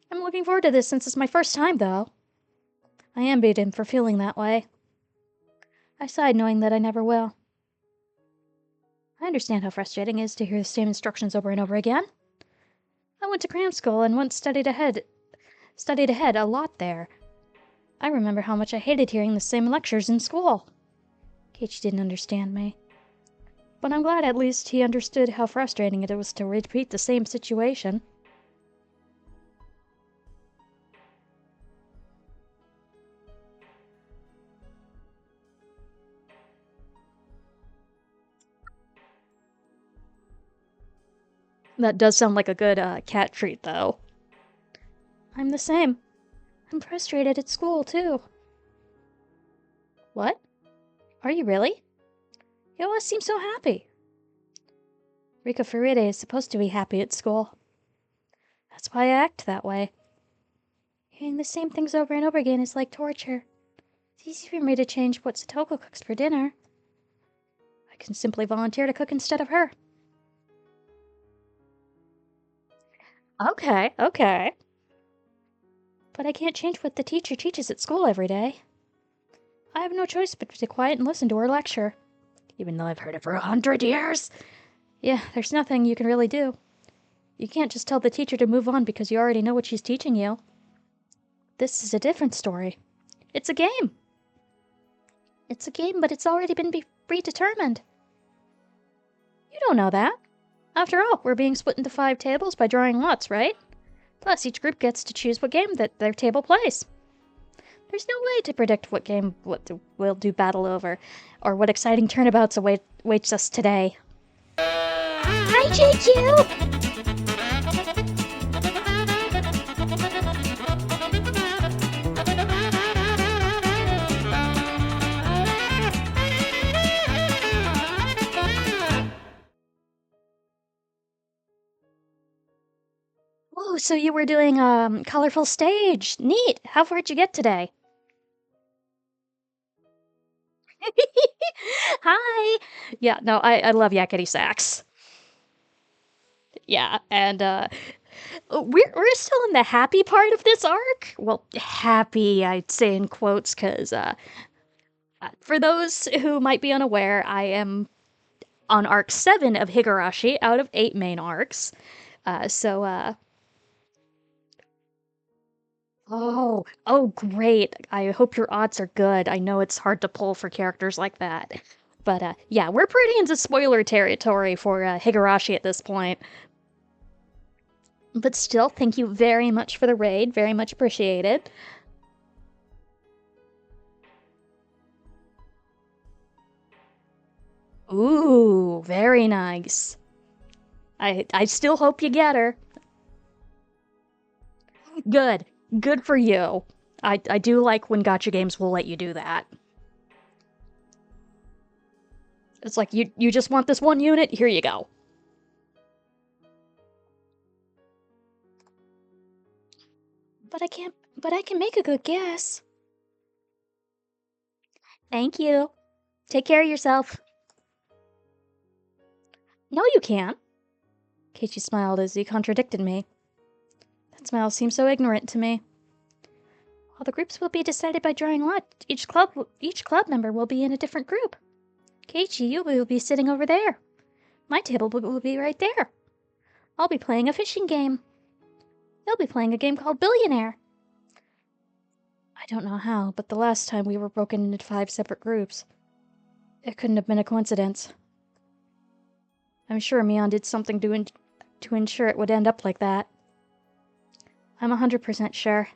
I'm looking forward to this since it's my first time, though. I envied him for feeling that way. I sighed knowing that I never will. I understand how frustrating it is to hear the same instructions over and over again. I went to cram school and once studied ahead a lot there. I remember how much I hated hearing the same lectures in school. Keiichi didn't understand me. But I'm glad at least he understood how frustrating it was to repeat the same situation. That does sound like a good cat treat, though. I'm the same. I'm frustrated at school, too. What? Are you really? You always seem so happy. Rika Furide is supposed to be happy at school. That's why I act that way. Hearing the same things over and over again is like torture. It's easy for me to change what Satoko cooks for dinner. I can simply volunteer to cook instead of her. Okay. But I can't change what the teacher teaches at school every day. I have no choice but to be quiet and listen to her lecture. Even though I've heard it for 100 years. Yeah, there's nothing you can really do. You can't just tell the teacher to move on because you already know what she's teaching you. This is a different story. It's a game. It's a game, but it's already been predetermined. You don't know that. After all, we're being split into 5 tables by drawing lots, right? Plus, each group gets to choose what game that their table plays. There's no way to predict what game we'll do battle over, or what exciting turnabouts awaits us today. Hi, JQ! Oh, so you were doing colorful stage. Neat. How far'd you get today? Hi. Yeah, no, I love yakety sax. Yeah, and we're still in the happy part of this arc. Well, happy, I'd say in quotes, because for those who might be unaware, I am on arc 7 of Higurashi out of 8 main arcs. Oh, great. I hope your odds are good. I know it's hard to pull for characters like that. But yeah, we're pretty into spoiler territory for Higurashi at this point. But still, thank you very much for the raid. Very much appreciated. Ooh, very nice. I still hope you get her. Good. Good for you. I do like when gacha games will let you do that. It's like, you just want this one unit? Here you go. But I can make a good guess. Thank you. Take care of yourself. No, you can't. Keiichi smiled as he contradicted me. That smile seemed so ignorant to me. All the groups will be decided by drawing lots. Each club member will be in a different group. Keiichi, you will be sitting over there. My table will be right there. I'll be playing a fishing game. You'll be playing a game called Billionaire. I don't know how, but the last time we were broken into 5 separate groups. It couldn't have been a coincidence. I'm sure Mion did something to ensure it would end up like that. I'm 100% sure.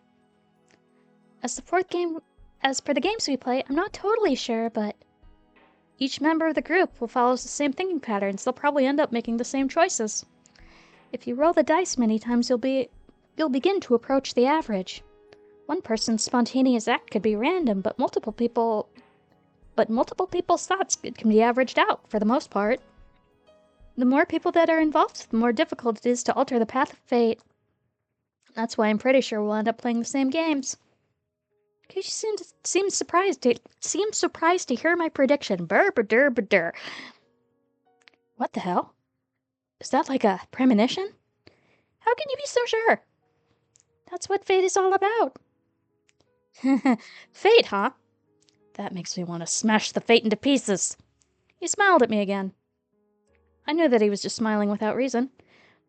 As for the games we play, I'm not totally sure, but each member of the group will follow the same thinking patterns. They'll probably end up making the same choices. If you roll the dice many times, you'll begin to approach the average. One person's spontaneous act could be random, but multiple people's thoughts can be averaged out for the most part. The more people that are involved, the more difficult it is to alter the path of fate. That's why I'm pretty sure we'll end up playing the same games. Keiichi seems surprised to hear my prediction. Brr. What the hell? Is that like a premonition? How can you be so sure? That's what fate is all about. Fate, huh? That makes me want to smash the fate into pieces. He smiled at me again. I knew that he was just smiling without reason,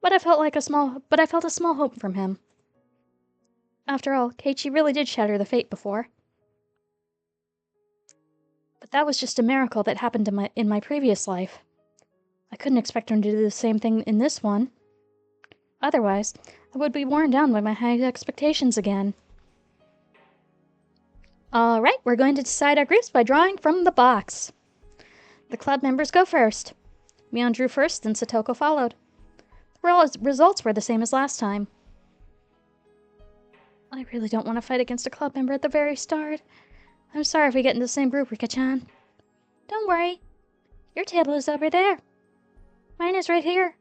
but I felt a small hope from him. After all, Keiichi really did shatter the fate before. But that was just a miracle that happened in my previous life. I couldn't expect him to do the same thing in this one. Otherwise, I would be worn down by my high expectations again. Alright, we're going to decide our groups by drawing from the box. The club members go first. Mion drew first, then Satoko followed. The results were the same as last time. I really don't want to fight against a club member at the very start. I'm sorry if we get in the same group, Rika-chan. Don't worry. Your table is over there. Mine is right here.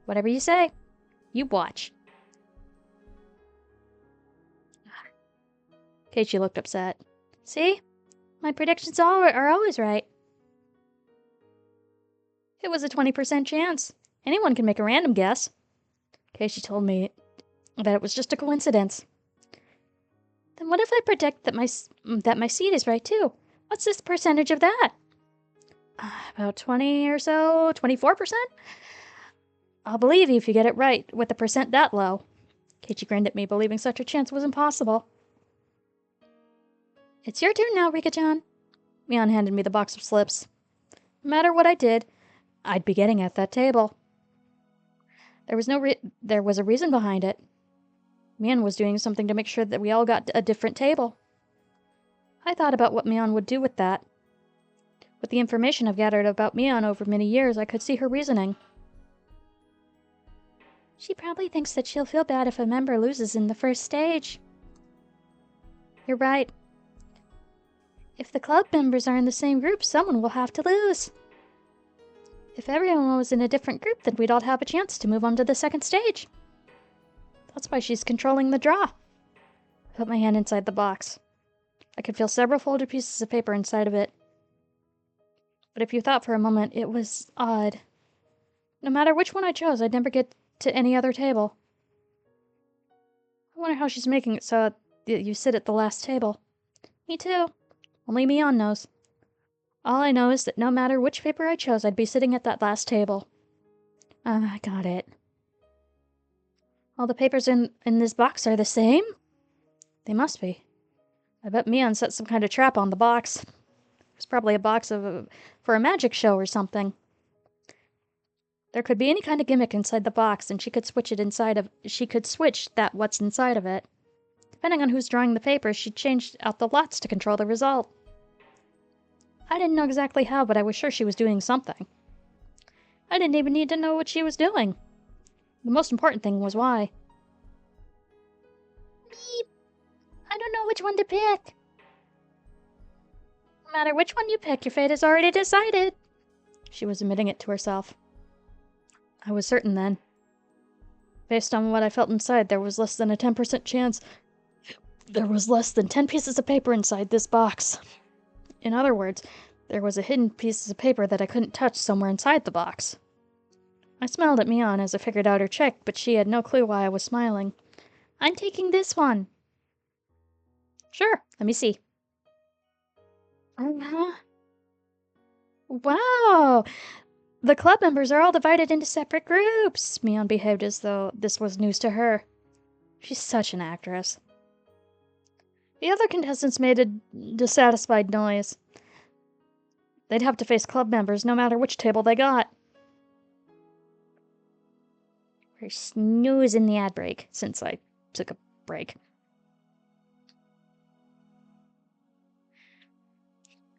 Whatever you say. You watch. Keiichi looked upset. See? My predictions are always right. It was a 20% chance. Anyone can make a random guess. Keiichi told me that it was just a coincidence. Then what if I predict that my seed is right too? What's this percentage of that? About 20 or so, 24%? I'll believe you if you get it right, with the percent that low. Keiichi grinned at me, believing such a chance was impossible. It's your turn now, Rika-chan. Mion handed me the box of slips. No matter what I did, I'd be getting at that table. There was a reason behind it. Mion was doing something to make sure that we all got a different table. I thought about what Mion would do with that. With the information I've gathered about Mion over many years, I could see her reasoning. She probably thinks that she'll feel bad if a member loses in the first stage. You're right. If the club members are in the same group, someone will have to lose. If everyone was in a different group, then we'd all have a chance to move on to the second stage. That's why she's controlling the draw. I put my hand inside the box. I could feel several folded pieces of paper inside of it. But if you thought for a moment, it was odd. No matter which one I chose, I'd never get to any other table. I wonder how she's making it so that you sit at the last table. Me too. Only Mion knows. All I know is that no matter which paper I chose, I'd be sitting at that last table. I got it. All the papers in this box are the same? They must be. I bet Mion set some kind of trap on the box. It was probably a box for a magic show or something. There could be any kind of gimmick inside the box, and she could switch what's inside of it. Depending on who's drawing the papers, she changed out the lots to control the result. I didn't know exactly how, but I was sure she was doing something. I didn't even need to know what she was doing. The most important thing was why. Beep! I don't know which one to pick. No matter which one you pick, your fate is already decided. She was admitting it to herself. I was certain then. Based on what I felt inside, there was less than a 10% chance. There was less than 10 pieces of paper inside this box. In other words, there was a hidden piece of paper that I couldn't touch somewhere inside the box. I smiled at Mion as I figured out her trick, but she had no clue why I was smiling. I'm taking this one. Sure, let me see. Wow! The club members are all divided into separate groups. Mion behaved as though this was news to her. She's such an actress. The other contestants made a dissatisfied noise. They'd have to face club members no matter which table they got. We're snoozing the ad break, since I took a break.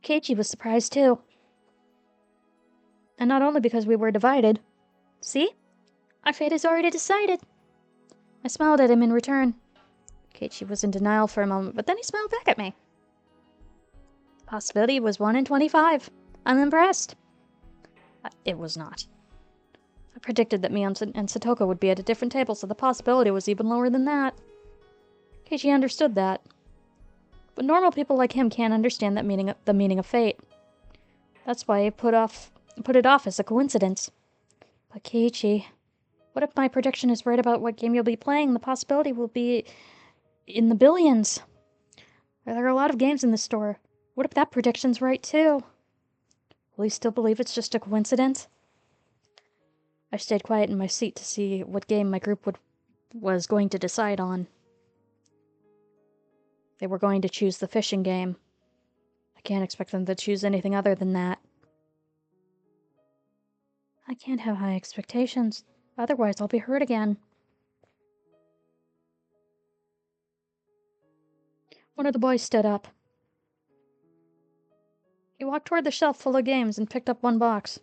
Keiichi was surprised too. And not only because we were divided. See? Our fate is already decided. I smiled at him in return. Keiichi was in denial for a moment, but then he smiled back at me. The possibility was 1 in 25. I'm impressed. It was not. I predicted that Mion and Satoko would be at a different table, so the possibility was even lower than that. Keiichi understood that. But normal people like him can't understand the meaning of fate. That's why he put it off as a coincidence. But Keiichi, what if my prediction is right about what game you'll be playing? The possibility will be in the billions. There are a lot of games in this store. What if that prediction's right, too? Will you still believe it's just a coincidence? I stayed quiet in my seat to see what game my group was going to decide on. They were going to choose the fishing game. I can't expect them to choose anything other than that. I can't have high expectations. Otherwise, I'll be hurt again. One of the boys stood up. He walked toward the shelf full of games and picked up one box.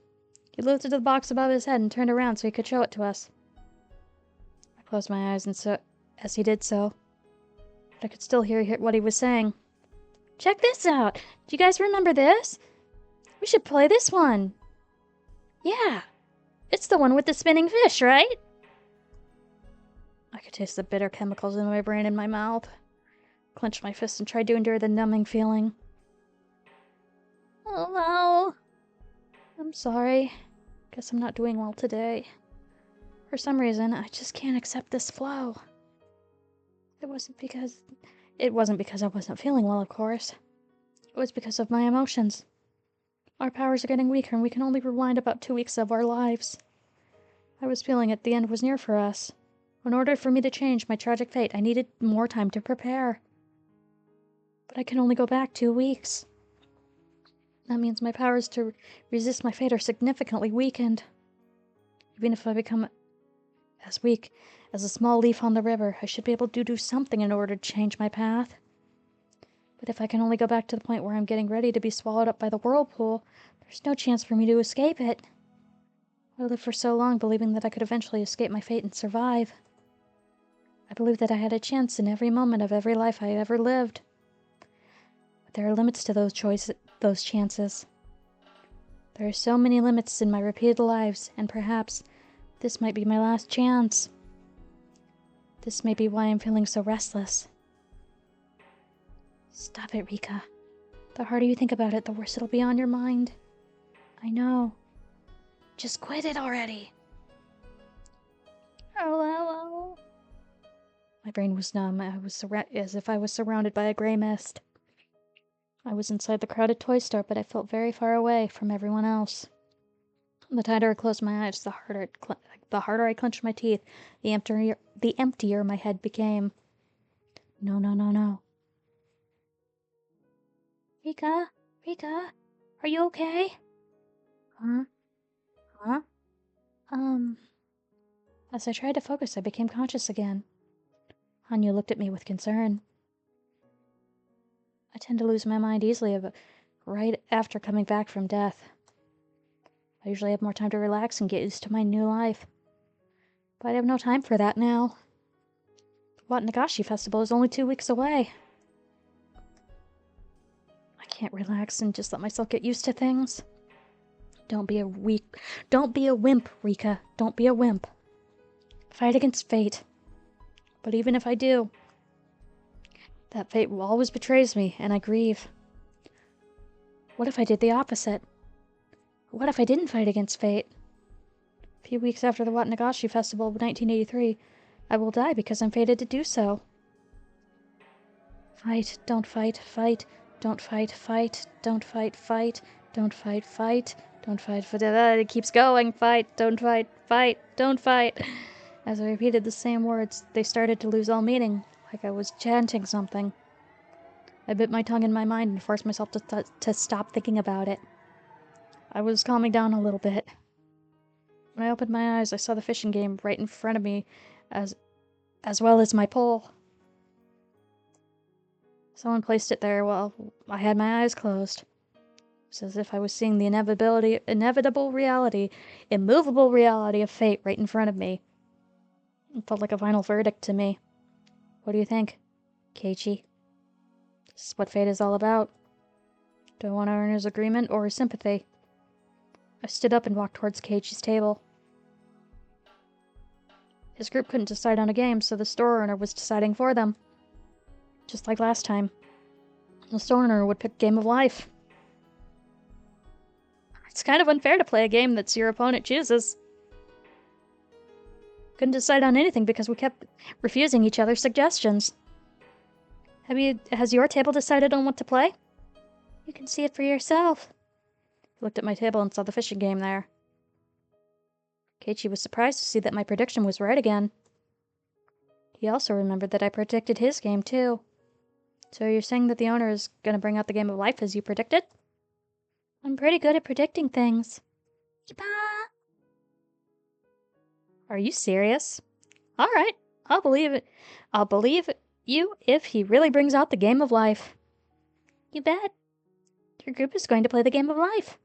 He lifted the box above his head and turned around so he could show it to us. I closed my eyes as he did so, but I could still hear what he was saying. Check this out! Do you guys remember this? We should play this one! Yeah! It's the one with the spinning fish, right? I could taste the bitter chemicals in my brain and my mouth. I clenched my fist and tried to endure the numbing feeling. Oh no! I'm sorry. Guess I'm not doing well today. For some reason, I just can't accept this flow. It wasn't because I wasn't feeling well, of course. It was because of my emotions. Our powers are getting weaker and we can only rewind about 2 weeks of our lives. I was feeling it, the end was near for us. In order for me to change my tragic fate, I needed more time to prepare. But I can only go back 2 weeks. That means my powers to resist my fate are significantly weakened. Even if I become as weak as a small leaf on the river, I should be able to do something in order to change my path. But if I can only go back to the point where I'm getting ready to be swallowed up by the whirlpool, there's no chance for me to escape it. I lived for so long believing that I could eventually escape my fate and survive. I believed that I had a chance in every moment of every life I ever lived. But there are limits to those chances. There are so many limits in my repeated lives, and perhaps this might be my last chance. This may be why I'm feeling so restless. Stop it, Rika. The harder you think about it, the worse it'll be on your mind. I know. Just quit it already. Hello. My brain was numb. I was as if I was surrounded by a gray mist. I was inside the crowded toy store, but I felt very far away from everyone else. The tighter I closed my eyes, the harder I clenched my teeth, the emptier my head became. No. Rika, are you okay? Huh? As I tried to focus, I became conscious again. Anya looked at me with concern. I tend to lose my mind easily right after coming back from death. I usually have more time to relax and get used to my new life. But I have no time for that now. The Minagoroshi festival is only 2 weeks away. I can't relax and just let myself get used to things. Don't be a wimp, Rika. Don't be a wimp. Fight against fate. But even if I do, that fate always betrays me, and I grieve. What if I did the opposite? What if I didn't fight against fate? A few weeks after the Minagoroshi Festival of 1983, I will die because I'm fated to do so. Fight, don't fight, fight, don't fight, fight, don't fight, fight, don't fight, fight, don't fight, it keeps going, fight, don't fight, don't fight. As I repeated the same words, they started to lose all meaning, like I was chanting something. I bit my tongue in my mind and forced myself to stop thinking about it. I was calming down a little bit. When I opened my eyes, I saw the fishing game right in front of me, as well as my pole. Someone placed it there while I had my eyes closed. It was as if I was seeing the inevitable reality, immovable reality of fate right in front of me. It felt like a final verdict to me. What do you think, Keiichi? This is what fate is all about. Do I want to earn his agreement or his sympathy? I stood up and walked towards Keiichi's table. His group couldn't decide on a game, so the store owner was deciding for them. Just like last time. The store owner would pick Game of Life. It's kind of unfair to play a game that's your opponent chooses. Couldn't decide on anything because we kept refusing each other's suggestions. Has your table decided on what to play? You can see it for yourself. I looked at my table and saw the fishing game there. Keiichi was surprised to see that my prediction was right again. He also remembered that I predicted his game, too. So you're saying that the owner is gonna bring out the game of life as you predicted? I'm pretty good at predicting things. Are you serious? Alright, I'll believe it. I'll believe you if he really brings out the game of life. You bet. Your group is going to play the game of life.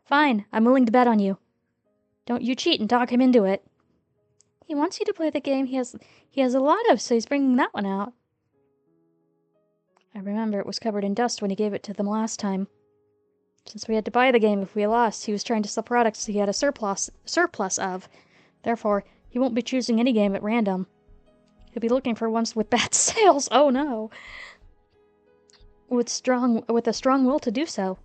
Fine, I'm willing to bet on you. Don't you cheat and talk him into it. He wants you to play the game he has a lot of, so he's bringing that one out. I remember it was covered in dust when he gave it to them last time. Since we had to buy the game if we lost, he was trying to sell products he had a surplus of. Therefore, he won't be choosing any game at random. He'll be looking for ones with bad sales. Oh no! With a strong will to do so.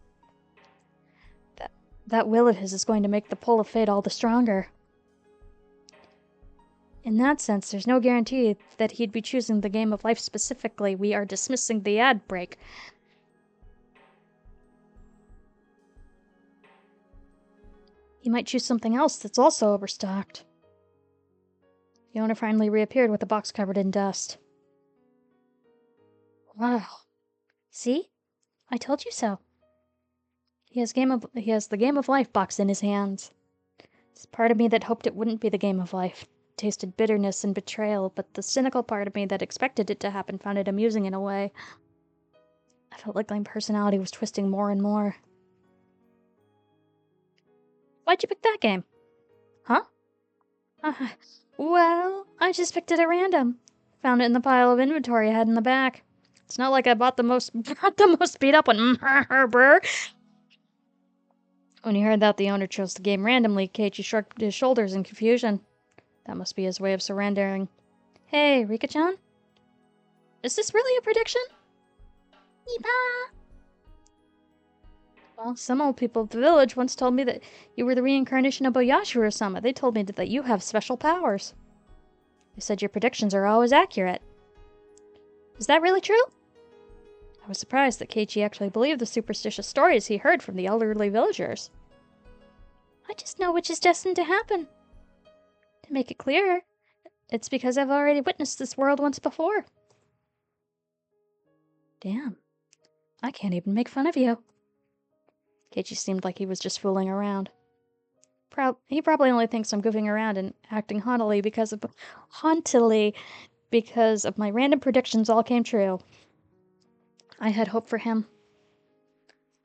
That will of his is going to make the pull of fate all the stronger. In that sense, there's no guarantee that he'd be choosing the game of life specifically. We are dismissing the ad break. He might choose something else that's also overstocked. The owner finally reappeared with a box covered in dust. Wow. See? I told you so. He has the game of life box in his hands. There's part of me that hoped it wouldn't be the game of life. It tasted bitterness and betrayal, but the cynical part of me that expected it to happen found it amusing in a way. I felt like my personality was twisting more and more. Why'd you pick that game? Huh? Well, I just picked it at random. Found it in the pile of inventory I had in the back. It's not like I bought the most beat up one. When he heard that the owner chose the game randomly, Keiichi shrugged his shoulders in confusion. That must be his way of surrendering. Hey, Rika-chan? Is this really a prediction? Yeepa! Well, some old people of the village once told me that you were the reincarnation of Boyashiro-sama. They told me that you have special powers. They said your predictions are always accurate. Is that really true? I was surprised that Keiichi actually believed the superstitious stories he heard from the elderly villagers. I just know which is destined to happen. To make it clearer, it's because I've already witnessed this world once before. Damn. I can't even make fun of you. Keiichi seemed like he was just fooling around. He probably only thinks I'm goofing around and acting hauntily because of my random predictions all came true. I had hope for him.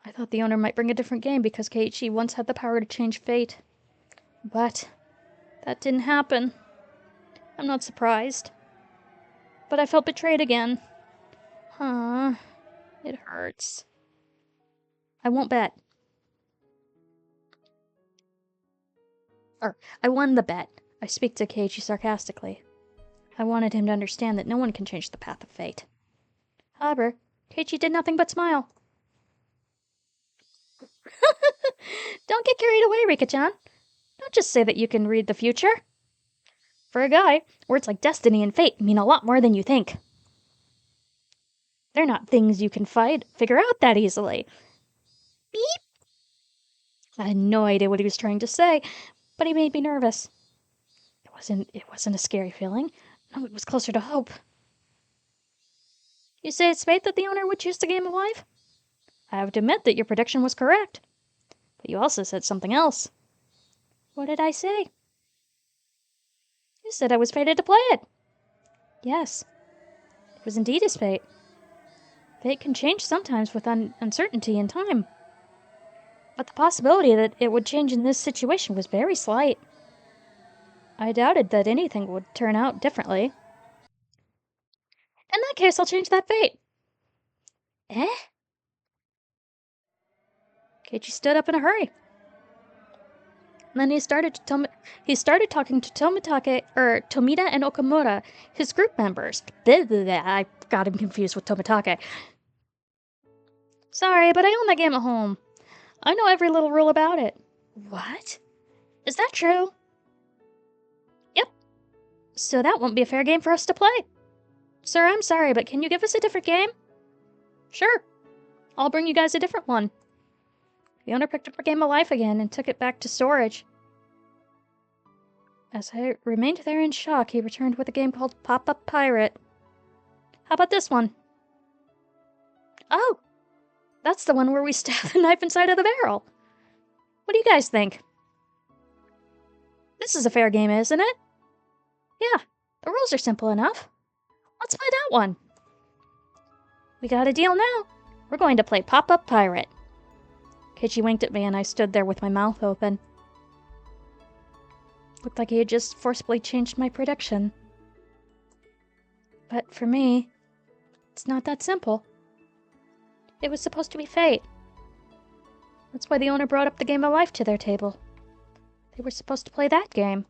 I thought the owner might bring a different game because Keiichi once had the power to change fate. But that didn't happen. I'm not surprised. But I felt betrayed again. It hurts. I won't bet. I won the bet. I speak to Keiichi sarcastically. I wanted him to understand that no one can change the path of fate. However, Keiichi did nothing but smile. Don't get carried away, Rika-chan. Don't just say that you can read the future. For a guy, words like destiny and fate mean a lot more than you think. They're not things you can figure out that easily. Beep! I had no idea what he was trying to say, but he made me nervous. It wasn't a scary feeling. No, it was closer to hope. You say it's fate that the owner would choose the game of life? I have to admit that your prediction was correct. But you also said something else. What did I say? You said I was fated to play it. Yes. It was indeed his fate. Fate can change sometimes with uncertainty in time. But the possibility that it would change in this situation was very slight. I doubted that anything would turn out differently. In that case, I'll change that fate. Eh? Keiichi stood up in a hurry. And then he started talking to Tomita and Okamura, his group members. I got him confused with Tomitake. Sorry, but I own that game at home. I know every little rule about it. What? Is that true? Yep. So that won't be a fair game for us to play. Sir, I'm sorry, but can you give us a different game? Sure. I'll bring you guys a different one. The owner picked up our game of life again and took it back to storage. As I remained there in shock, he returned with a game called Pop-Up Pirate. How about this one? Oh! That's the one where we stab the knife inside of the barrel. What do you guys think? This is a fair game, isn't it? Yeah, the rules are simple enough. Let's play that one. We got a deal now. We're going to play Pop-Up Pirate. Keiichi winked at me and I stood there with my mouth open. Looked like he had just forcibly changed my prediction. But for me, it's not that simple. It was supposed to be fate. That's why the owner brought up the game of life to their table. They were supposed to play that game.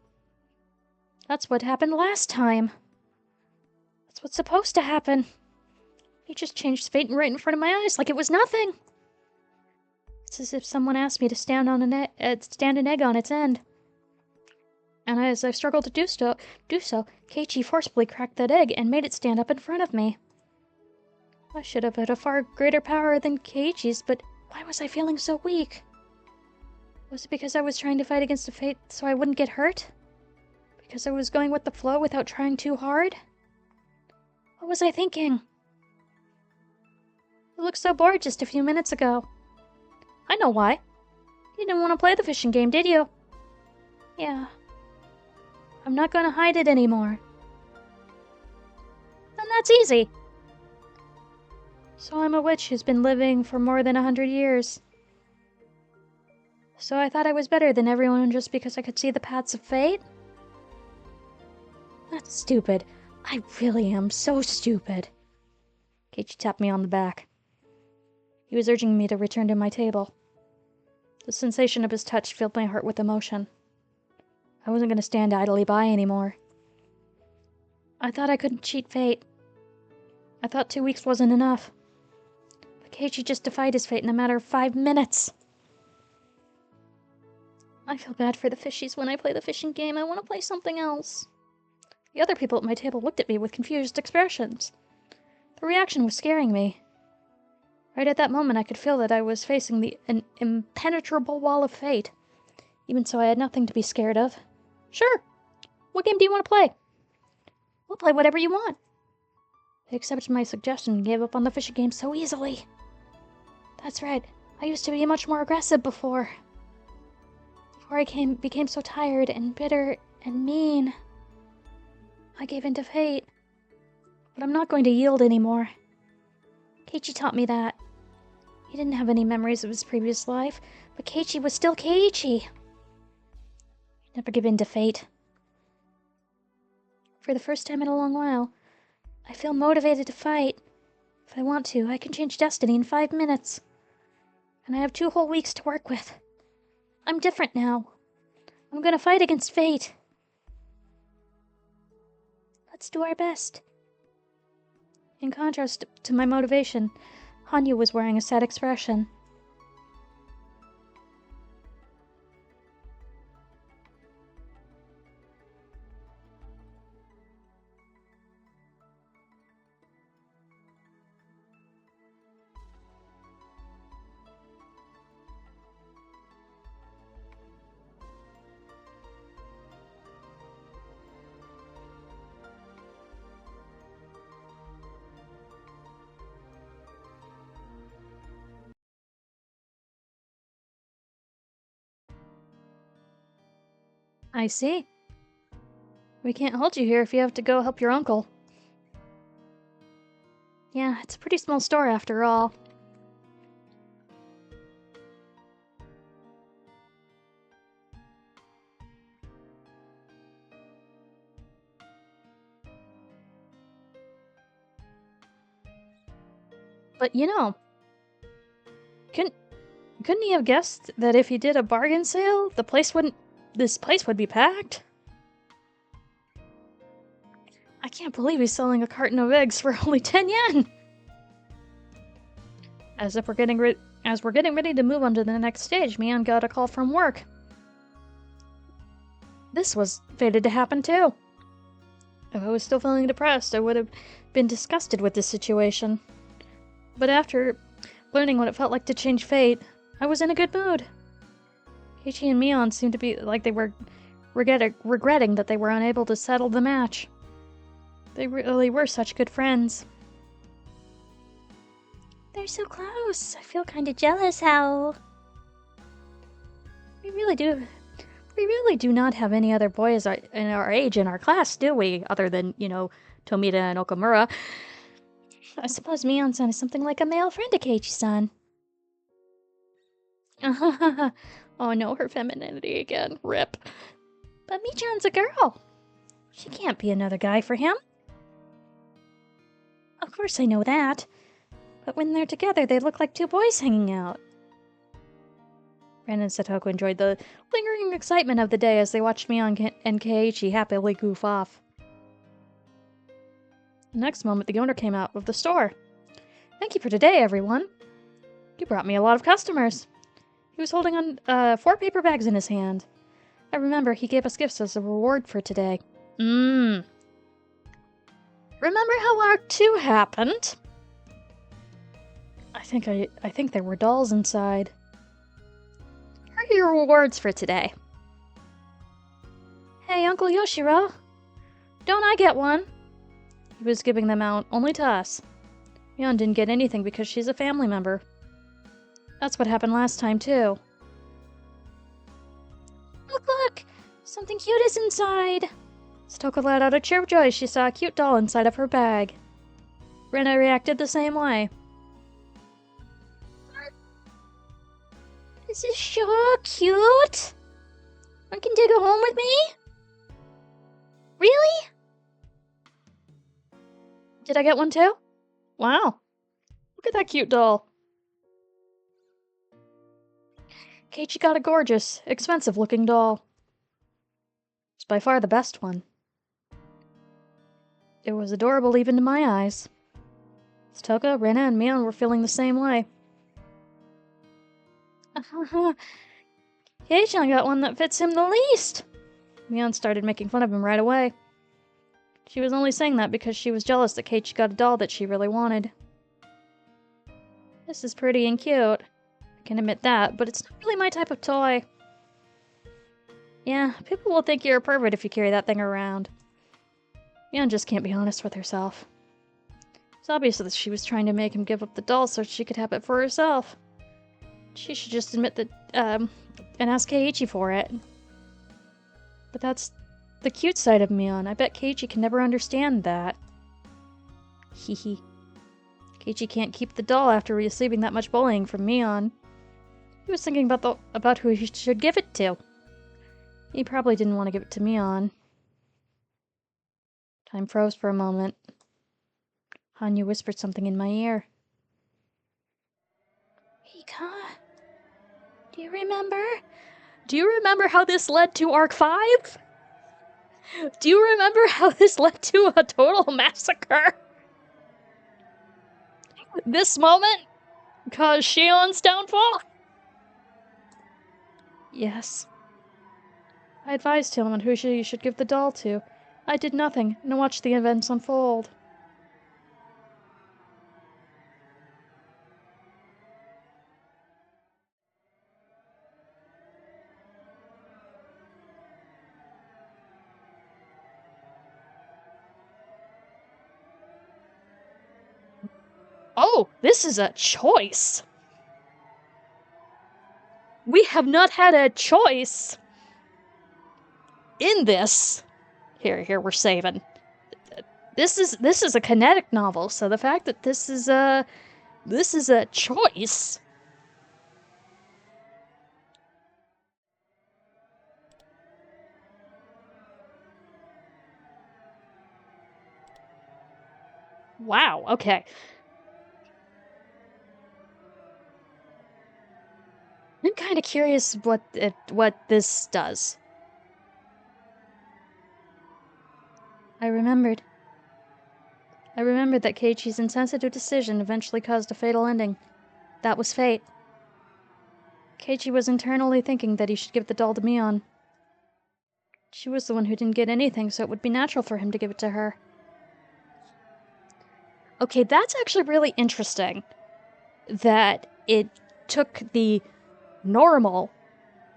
That's what happened last time. That's what's supposed to happen. He just changed fate right in front of my eyes like it was nothing. It's as if someone asked me to stand an egg on its end. And as I struggled to do so, Keiichi forcibly cracked that egg and made it stand up in front of me. I should have had a far greater power than Keiichi's, but why was I feeling so weak? Was it because I was trying to fight against a fate so I wouldn't get hurt? Because I was going with the flow without trying too hard? What was I thinking? You looked so bored just a few minutes ago. I know why. You didn't want to play the fishing game, did you? Yeah. I'm not going to hide it anymore. Then that's easy. So I'm a witch who's been living for more than 100 years. So I thought I was better than everyone just because I could see the paths of fate? That's stupid. I really am so stupid. Keiichi tapped me on the back. He was urging me to return to my table. The sensation of his touch filled my heart with emotion. I wasn't going to stand idly by anymore. I thought I couldn't cheat fate. I thought 2 weeks wasn't enough. But Keiichi just defied his fate in a matter of 5 minutes. I feel bad for the fishies when I play the fishing game. I want to play something else. The other people at my table looked at me with confused expressions. The reaction was scaring me. Right at that moment, I could feel that I was facing an impenetrable wall of fate. Even so, I had nothing to be scared of. Sure. What game do you want to play? We'll play whatever you want. They accepted my suggestion and gave up on the fishing game so easily. That's right. I used to be much more aggressive before. Before I became so tired and bitter and mean. I gave in to fate. But I'm not going to yield anymore. Keiichi taught me that. He didn't have any memories of his previous life, but Keiichi was still Keiichi. He'd never give in to fate. For the first time in a long while, I feel motivated to fight. If I want to, I can change destiny in 5 minutes. And I have 2 whole weeks to work with. I'm different now. I'm gonna fight against fate. Let's do our best. In contrast to my motivation, Hanyu was wearing a sad expression. I see. We can't hold you here if you have to go help your uncle. Yeah, it's a pretty small store after all. But you know, couldn't he have guessed that if he did a bargain sale, this place would be packed? I can't believe he's selling a carton of eggs for only 10 yen! As we're getting ready to move on to the next stage, Mian got a call from work. This was fated to happen too. If I was still feeling depressed, I would have been disgusted with this situation. But after learning what it felt like to change fate, I was in a good mood. Keiichi and Mion seemed to be like they were regretting that they were unable to settle the match. They really were such good friends. They're so close. I feel kind of jealous how... We really do not have any other boys in our age in our class, do we? Other than, Tomita and Okamura. I suppose Mion-san is something like a male friend to Keiichi-san. Oh no, her femininity again. Rip. But Michan's a girl. She can't be another guy for him. Of course I know that. But when they're together, they look like two boys hanging out. Ren and Satoko enjoyed the lingering excitement of the day as they watched Mion and Keiichi happily goof off. The next moment, the owner came out of the store. "Thank you for today, everyone. You brought me a lot of customers." He was holding on 4 paper bags in his hand. I remember he gave us gifts as a reward for today. Remember how Arc 2 happened? I think there were dolls inside. Here are your rewards for today. Hey, Uncle Yoshiro. Don't I get one? He was giving them out only to us. Mion didn't get anything because she's a family member. That's what happened last time, too. Look! Something cute is inside! Satoko let out a cheer of joy as she saw a cute doll inside of her bag. Rena reacted the same way. This is so cute! One can take it home with me? Really? Did I get one too? Wow. Look at that cute doll. Keiichi got a gorgeous, expensive-looking doll. It's by far the best one. It was adorable even to my eyes. Satoko, Rena, and Mion were feeling the same way. Keiichi got one that fits him the least. Mion started making fun of him right away. She was only saying that because she was jealous that Keiichi got a doll that she really wanted. This is pretty and cute. I can admit that, but it's not really my type of toy. Yeah, people will think you're a pervert if you carry that thing around. Mion just can't be honest with herself. It's obvious that she was trying to make him give up the doll so she could have it for herself. She should just admit that, and ask Keiichi for it. But that's the cute side of Mion. I bet Keiichi can never understand that. Hehe. Keiichi can't keep the doll after receiving that much bullying from Mion. He was thinking about who he should give it to. He probably didn't want to give it to Mion. Time froze for a moment. Hanyu whispered something in my ear. Rika, do you remember? Do you remember how this led to Arc 5? Do you remember how this led to a total massacre? This moment caused Shion's downfall? Yes. I advised him on who she should give the doll to. I did nothing and watched the events unfold. Oh, this is a choice. We have not had a choice in this. Here, we're saving. This is a kinetic novel, so the fact that this is a choice. Wow, okay. I'm kind of curious what this does. I remembered that Keiichi's insensitive decision eventually caused a fatal ending. That was fate. Keiichi was internally thinking that he should give the doll to Mion. She was the one who didn't get anything, so it would be natural for him to give it to her. Okay, that's actually really interesting. That it took the normal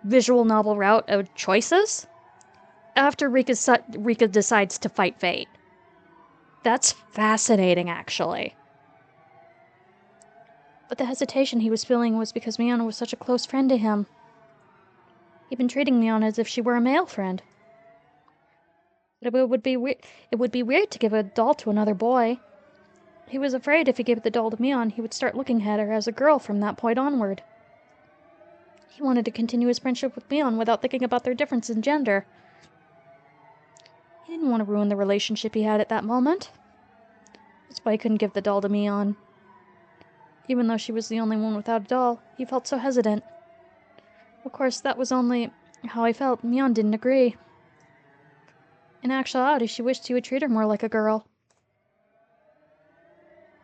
visual novel route of choices after Rika decides to fight fate. That's fascinating, actually. But the hesitation he was feeling was because Mion was such a close friend to him. He'd been treating Mion as if she were a male friend. But it would be weird to give a doll to another boy. He was afraid if he gave the doll to Mion, he would start looking at her as a girl from that point onward. He wanted to continue his friendship with Mion without thinking about their difference in gender. He didn't want to ruin the relationship he had at that moment. That's why he couldn't give the doll to Mion. Even though she was the only one without a doll, he felt so hesitant. Of course, that was only how I felt. Mion didn't agree. In actuality, she wished he would treat her more like a girl.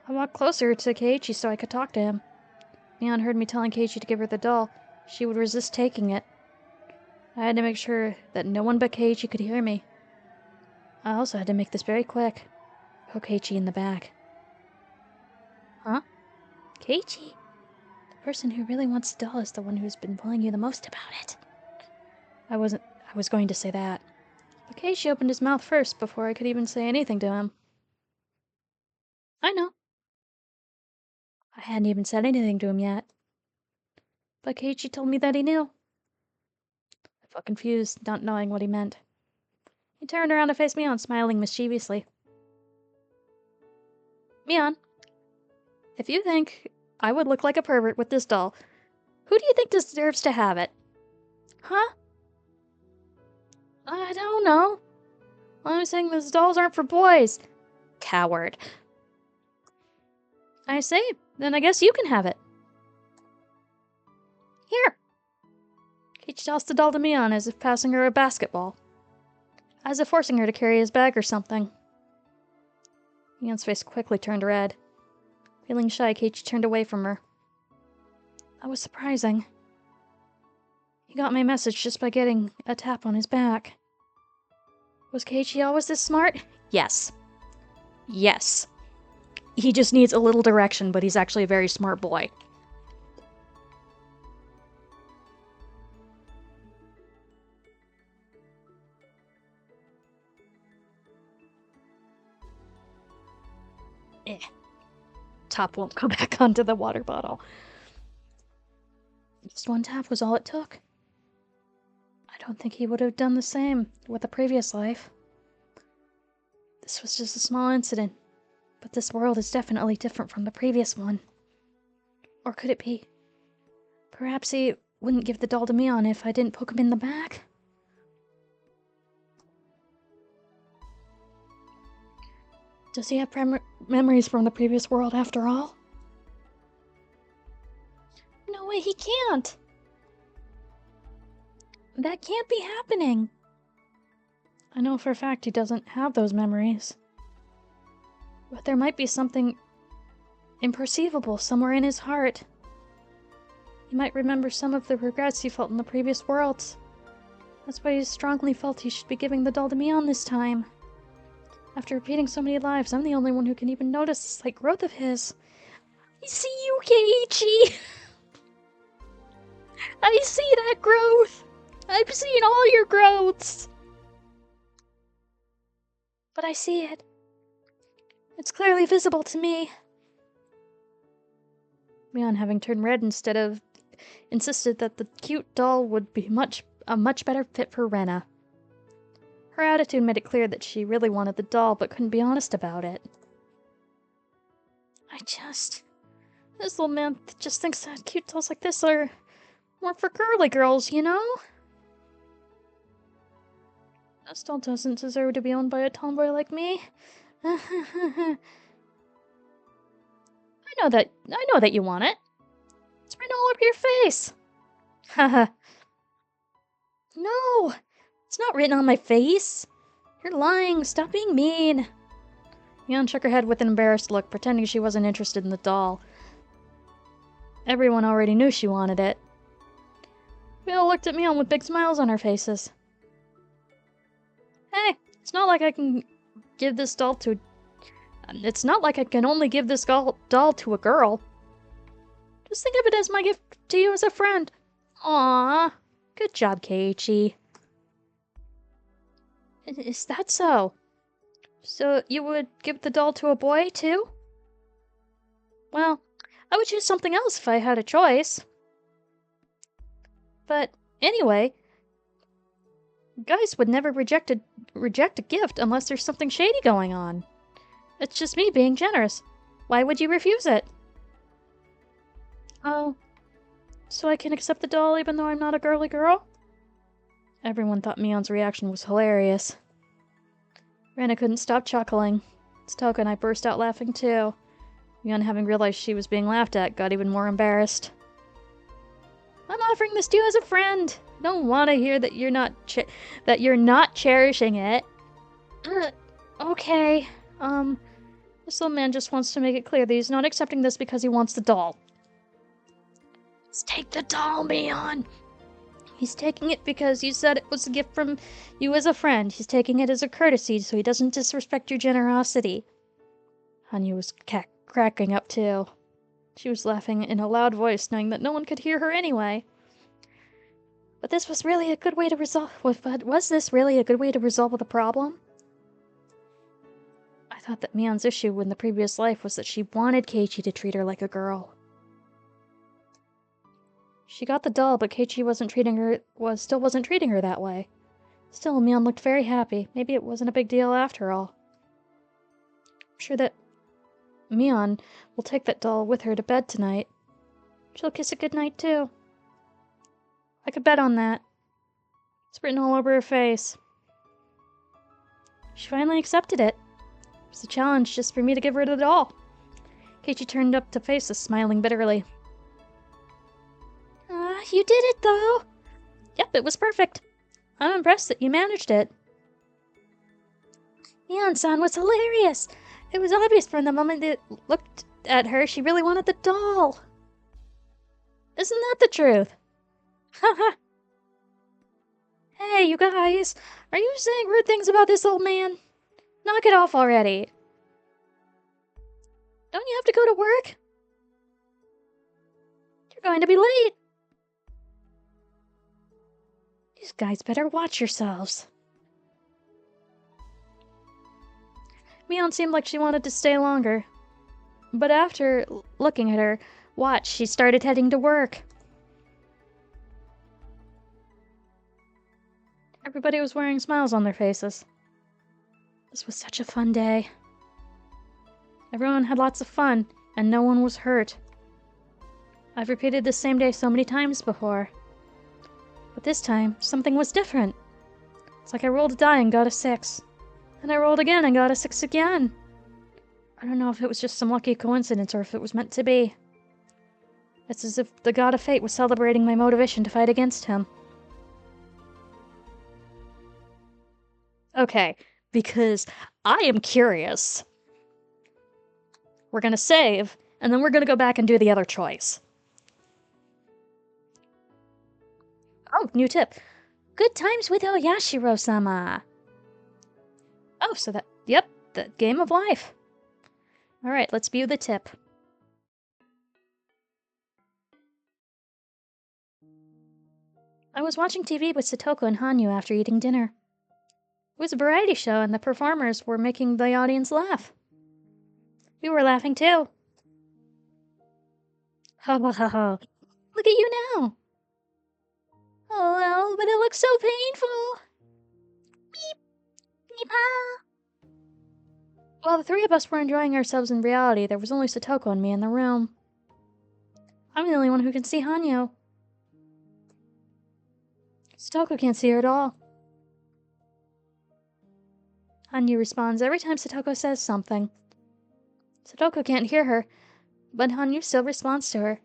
I walked closer to Keiichi so I could talk to him. Mion heard me telling Keiichi to give her the doll. She would resist taking it. I had to make sure that no one but Keiichi could hear me. I also had to make this very quick. Poke Keiichi in the back. Huh? Keiichi? The person who really wants the doll is the one who's been pulling you the most about it. I was going to say that. But Keiichi opened his mouth first before I could even say anything to him. I know. I hadn't even said anything to him yet. But Keiichi told me that he knew. I felt confused, not knowing what he meant. He turned around to face Mion, smiling mischievously. Mion, if you think I would look like a pervert with this doll, who do you think deserves to have it? Huh? I don't know. I'm saying those dolls aren't for boys. Coward. I see. Then I guess you can have it. Here. Keiichi tossed the doll to Mion as if passing her a basketball. As if forcing her to carry his bag or something. Mion's face quickly turned red. Feeling shy, Keiichi turned away from her. That was surprising. He got my message just by getting a tap on his back. Was Keiichi always this smart? Yes. Yes. He just needs a little direction, but he's actually a very smart boy. Top won't go back onto the water bottle. Just one tap was all it took. I don't think he would have done the same with the previous life. This was just a small incident, but this world is definitely different from the previous one. Or could it be? Perhaps he wouldn't give the doll to Mion if I didn't poke him in the back? Does he have memories from the previous world after all? No way, he can't! That can't be happening! I know for a fact he doesn't have those memories. But there might be something imperceivable somewhere in his heart. He might remember some of the regrets he felt in the previous worlds. That's why he strongly felt he should be giving the doll to Mion this time. After repeating so many lives, I'm the only one who can even notice the slight growth of his. I see you, Keiichi! I see that growth! I've seen all your growths! But I see it. It's clearly visible to me. Mion, having turned red instead of insisted that the cute doll would be a much better fit for Rena. Her attitude made it clear that she really wanted the doll, but couldn't be honest about it. This little man just thinks that cute dolls like this are more for girly girls, you know? This doll doesn't deserve to be owned by a tomboy like me. I know that you want it. It's written all over your face. Haha. No! It's not written on my face. You're lying. Stop being mean. Mion shook her head with an embarrassed look, pretending she wasn't interested in the doll. Everyone already knew she wanted it. We all looked at Mion with big smiles on our faces. not like I can give this doll to... It's not like I can only give this doll to a girl. Just think of it as my gift to you as a friend. Aww. Good job, Keiichi. Is that so? So you would give the doll to a boy, too? Well, I would choose something else if I had a choice. But anyway, guys would never reject a gift unless there's something shady going on. It's just me being generous. Why would you refuse it? Oh, so I can accept the doll even though I'm not a girly girl? Everyone thought Mion's reaction was hilarious. Rena couldn't stop chuckling. Satoko and I burst out laughing too. Mion, having realized she was being laughed at, got even more embarrassed. I'm offering this to you as a friend. I don't want to hear that you're not cherishing it. Okay. This little man just wants to make it clear that he's not accepting this because he wants the doll. Let's take the doll, Mion. He's taking it because you said it was a gift from you as a friend. He's taking it as a courtesy so he doesn't disrespect your generosity. Hanyu was cracking up too. She was laughing in a loud voice, knowing that no one could hear her anyway. But this was really a good way to resolve... Was this really a good way to resolve the problem? I thought that Mion's issue in the previous life was that she wanted Keiichi to treat her like a girl. She got the doll, but Keiichi still wasn't treating her that way. Still, Mion looked very happy. Maybe it wasn't a big deal after all. I'm sure that Mion will take that doll with her to bed tonight. She'll kiss it goodnight, too. I could bet on that. It's written all over her face. She finally accepted it. It was a challenge just for me to give her the doll. Keiichi turned up to face us, smiling bitterly. You did it, though! Yep, it was perfect. I'm impressed that you managed it. Mion-san was hilarious! It was obvious from the moment that looked at her she really wanted the doll. Isn't that the truth? Haha. Hey, you guys! Are you saying rude things about this old man? Knock it off already. Don't you have to go to work? You're going to be late. You guys better watch yourselves. Mion seemed like she wanted to stay longer. But after looking at her watch, she started heading to work. Everybody was wearing smiles on their faces. This was such a fun day. Everyone had lots of fun, and no one was hurt. I've repeated this same day so many times before. But this time, something was different. It's like I rolled a die and got a 6. And I rolled again and got a 6 again. I don't know if it was just some lucky coincidence or if it was meant to be. It's as if the god of fate was celebrating my motivation to fight against him. Okay, because I am curious. We're gonna save, and then we're gonna go back and do the other choice. Oh, new tip. Good times with Oyashiro-sama. Oh, so yep, the game of life. Alright, let's view the tip. I was watching TV with Satoko and Hanyu after eating dinner. It was a variety show and the performers were making the audience laugh. We were laughing too. Ho ho ho ho. Look at you now. Oh well, but it looks so painful. Beep. Beep ha. While the three of us were enjoying ourselves in reality, there was only Satoko and me in the room. I'm the only one who can see Hanyu. Satoko can't see her at all. Hanyu responds every time Satoko says something. Satoko can't hear her, but Hanyu still responds to her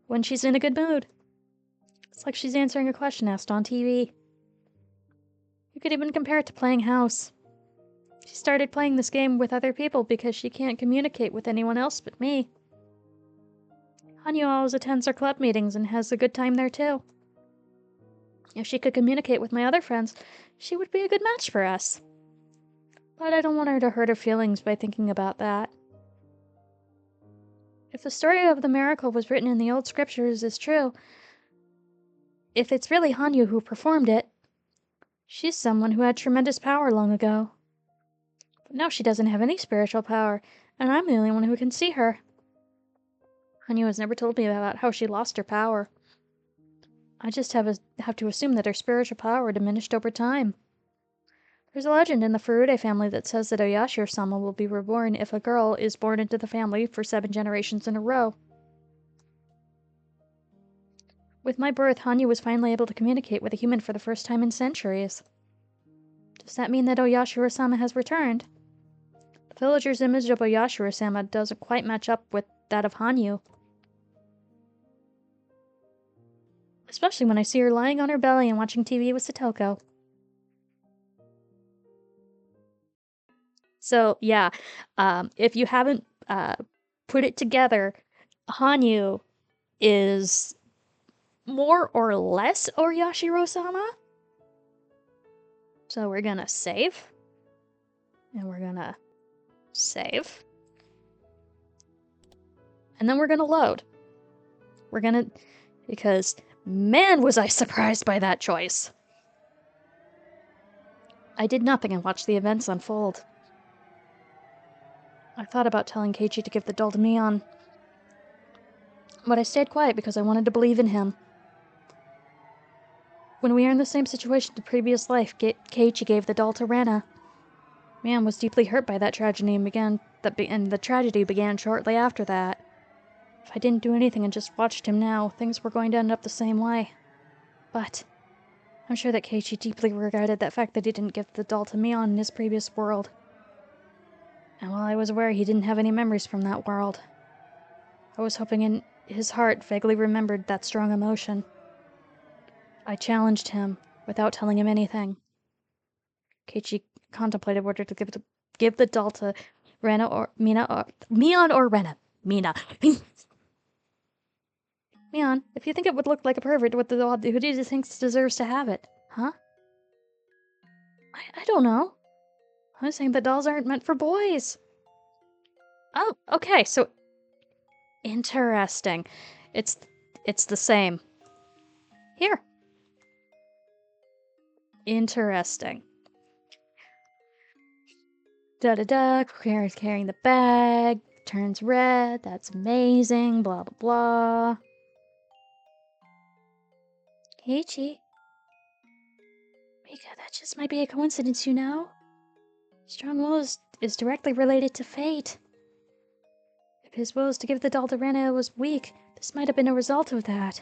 when she's in a good mood. It's like she's answering a question asked on TV. You could even compare it to playing house. She started playing this game with other people because she can't communicate with anyone else but me. Hanyu always attends our club meetings and has a good time there too. If she could communicate with my other friends, she would be a good match for us. But I don't want her to hurt her feelings by thinking about that. If the story of the miracle was written in the old scriptures is true, if it's really Hanyu who performed it, she's someone who had tremendous power long ago. But now she doesn't have any spiritual power, and I'm the only one who can see her. Hanyu has never told me about how she lost her power. I just have to assume that her spiritual power diminished over time. There's a legend in the Furude family that says that Oyashiro-sama will be reborn if a girl is born into the family for 7 generations in a row. With my birth, Hanyu was finally able to communicate with a human for the first time in centuries. Does that mean that Oyashiro-sama has returned? The villager's image of Oyashiro-sama doesn't quite match up with that of Hanyu. Especially when I see her lying on her belly and watching TV with Satoko. So, yeah, if you haven't put it together, Hanyu is more or less Oyashiro-sama. So we're gonna save. And we're gonna save. And then we're gonna load. Because, man, was I surprised by that choice. I did nothing and watched the events unfold. I thought about telling Keiichi to give the doll to Mion, but I stayed quiet because I wanted to believe in him. When we were in the same situation in the previous life, Keiichi gave the doll to Rena. Mion was deeply hurt by that tragedy and the tragedy began shortly after that. If I didn't do anything and just watched him now, things were going to end up the same way. But I'm sure that Keiichi deeply regretted the fact that he didn't give the doll to Mion in his previous world. And while I was aware he didn't have any memories from that world, I was hoping in his heart vaguely remembered that strong emotion. I challenged him without telling him anything. Keiichi contemplated whether to give the doll to Rena or Mion or Rena. Mina. Mion, if you think it would look like a pervert with the doll, who do you think deserves to have it? Huh? I don't know. I'm saying that dolls aren't meant for boys. Oh, okay, so interesting. It's the same. Here. Interesting. Da-da-da, carrying the bag, turns red, that's amazing, blah blah blah. Keiichi. Mika, that just might be a coincidence, you know? Strong will is directly related to fate. If his will is to give the doll to Rena was weak, this might have been a result of that.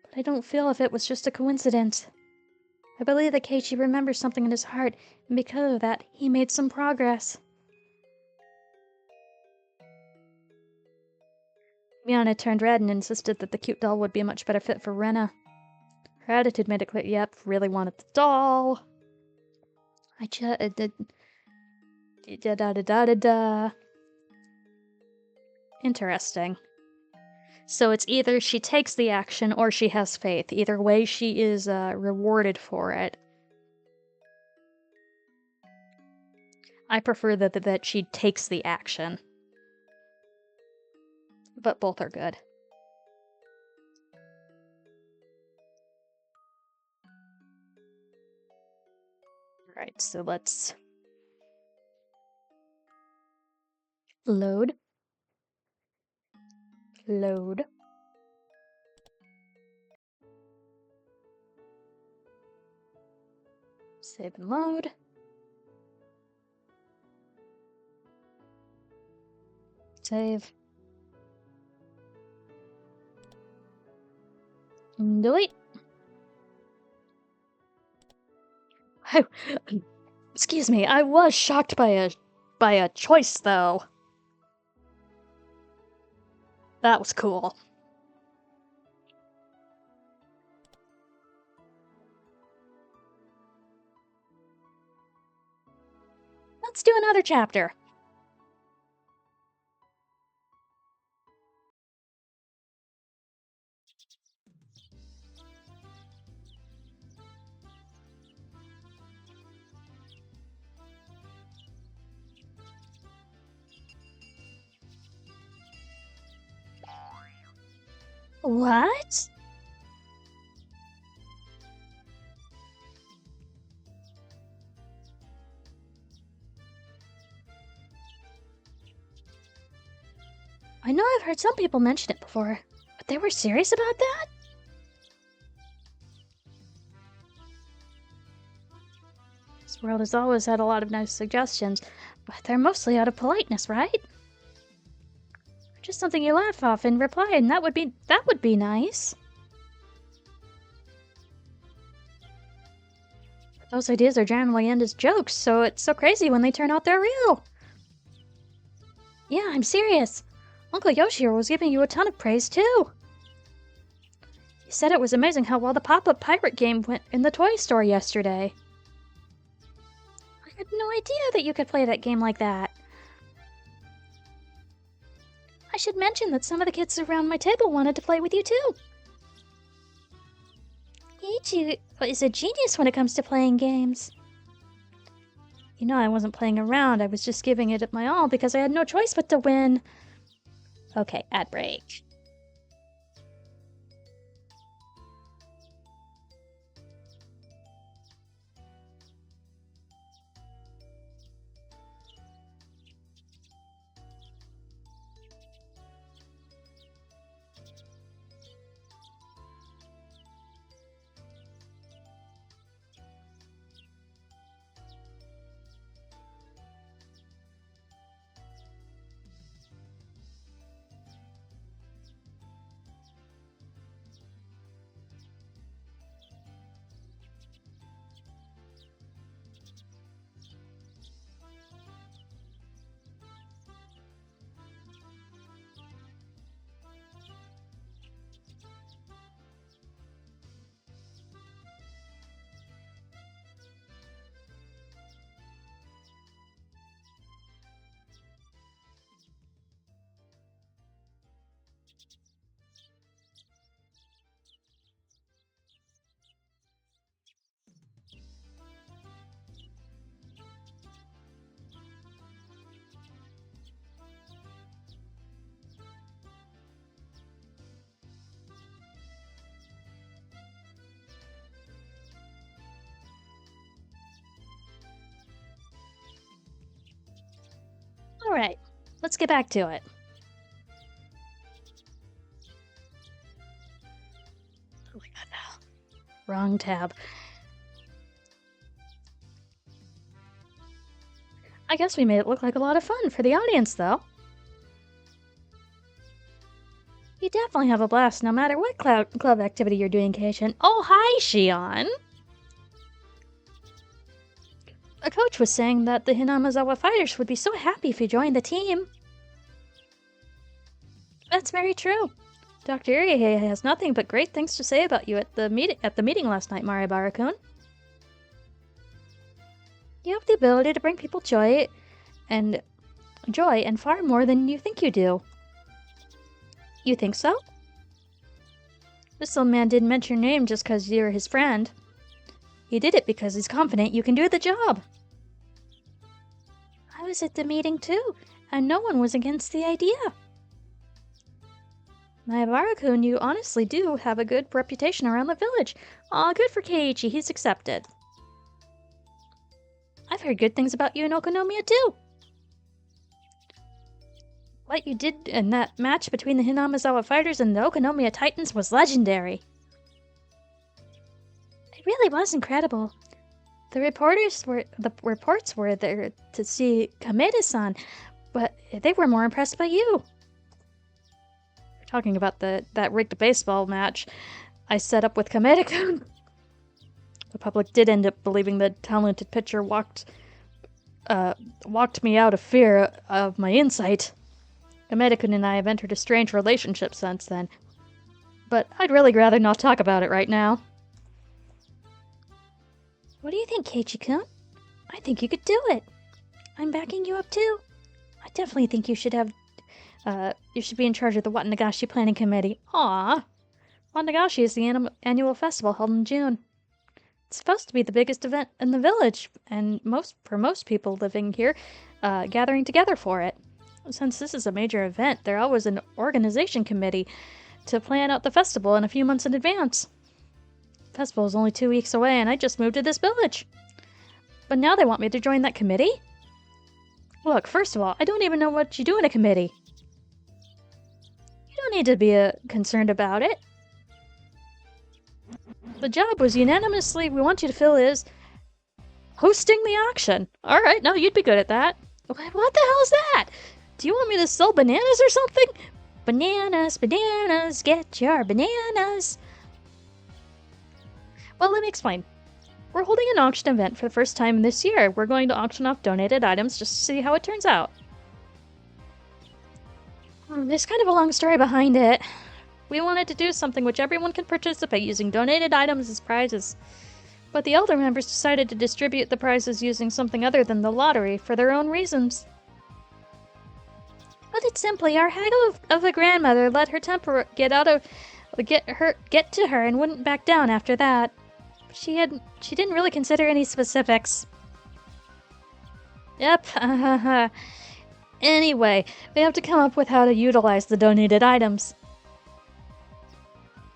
But I don't feel if it was just a coincidence. I believe that Keiichi remembers something in his heart, and because of that, he made some progress. Mion had turned red and insisted that the cute doll would be a much better fit for Rena. Her attitude made it clear, yep, really wanted the doll. I just did. Da-da-da-da-da-da. Interesting. So it's either she takes the action or she has faith. Either way, she is rewarded for it. I prefer that she takes the action. But both are good. Alright, so let's load. Load. Save and load. Save. Delete. Excuse me, I was shocked by a choice though. That was cool. Let's do another chapter. What? I know I've heard some people mention it before, but they were serious about that? This world has always had a lot of nice suggestions, but they're mostly out of politeness, right? Just something you laugh off and reply, and that would be nice. Those ideas are generally end as jokes, so it's so crazy when they turn out they're real. Yeah, I'm serious. Uncle Yoshiro was giving you a ton of praise, too. He said it was amazing how well the pop-up pirate game went in the toy store yesterday. I had no idea that you could play that game like that. I should mention that some of the kids around my table wanted to play with you, too. Ichi is a genius when it comes to playing games. You know, I wasn't playing around, I was just giving it my all because I had no choice but to win. Okay, ad break. Alright, let's get back to it. Oh my god, no. Wrong tab. I guess we made it look like a lot of fun for the audience, though. You definitely have a blast no matter what club activity you're doing, Keishin. Oh, hi, Shion! A coach was saying that the Hinamazawa fighters would be so happy if you joined the team. That's very true. Dr. Irie has nothing but great things to say about you at the meeting last night, Maribara-kun. You have the ability to bring people joy and far more than you think you do. You think so? This little man didn't mention your name just because you're his friend. He did it because he's confident you can do the job. I was at the meeting too, and no one was against the idea. Maribara-kun, you honestly do have a good reputation around the village. Aw, good for Keiichi, he's accepted. I've heard good things about you in Okonomiya too. What you did in that match between the Hinamazawa fighters and the Okonomiya Titans was legendary. It really was incredible. The reports were there to see Kameda-san, but they were more impressed by you. We're talking about that rigged baseball match I set up with Kameda-kun. The public did end up believing the talented pitcher walked me out of fear of my insight. Kameda-kun and I have entered a strange relationship since then, but I'd really rather not talk about it right now. What do you think, Keiichi-kun? I think you could do it. I'm backing you up too. I definitely think you should be in charge of the Watanagashi Planning Committee. Aww. Watanagashi is the annual festival held in June. It's supposed to be the biggest event in the village, and for most people living here, gathering together for it. Since this is a major event, there's always an organization committee to plan out the festival in a few months in advance. The festival is only 2 weeks away, and I just moved to this village. But now they want me to join that committee? Look, first of all, I don't even know what you do in a committee. You don't need to be concerned about it. The job was unanimously we want you to fill is hosting the auction. Alright, no, you'd be good at that. What the hell is that? Do you want me to sell bananas or something? Bananas, bananas, get your bananas. Well, let me explain. We're holding an auction event for the first time this year. We're going to auction off donated items just to see how it turns out. There's kind of a long story behind it. We wanted to do something which everyone can participate using donated items as prizes. But the elder members decided to distribute the prizes using something other than the lottery for their own reasons. Put it simply, our hag of a grandmother let her temper get to her and wouldn't back down after that. She didn't really consider any specifics. Yep, Anyway, we have to come up with how to utilize the donated items.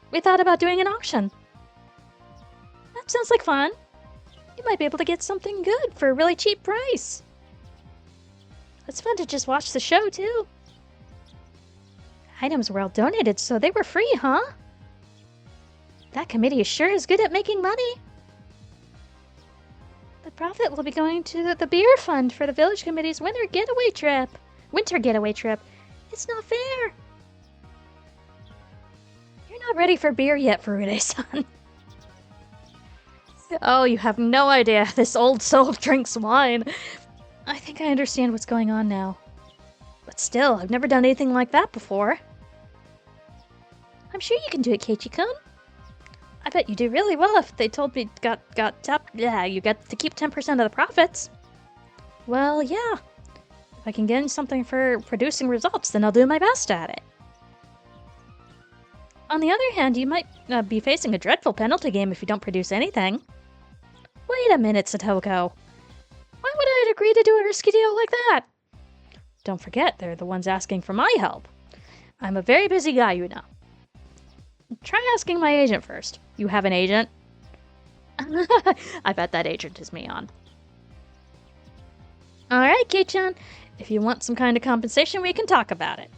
We thought about doing an auction. That sounds like fun. You might be able to get something good for a really cheap price. It's fun to just watch the show, too. Items were all donated, so they were free, huh? That committee sure is good at making money. The profit will be going to the beer fund for the village committee's winter getaway trip. It's not fair. You're not ready for beer yet, Furude-san. Oh, you have no idea. This old soul drinks wine. I think I understand what's going on now. But still, I've never done anything like that before. I'm sure you can do it, Keiichi-kun. I bet you do really well if they told me you got to keep 10% of the profits. Well, yeah. If I can get something for producing results, then I'll do my best at it. On the other hand, you might be facing a dreadful penalty game if you don't produce anything. Wait a minute, Satoko. Why would I agree to do a risky deal like that? Don't forget, they're the ones asking for my help. I'm a very busy guy, you know. Try asking my agent first. You have an agent? I bet that agent is me on. Alright, Kei-chan. If you want some kind of compensation, we can talk about it.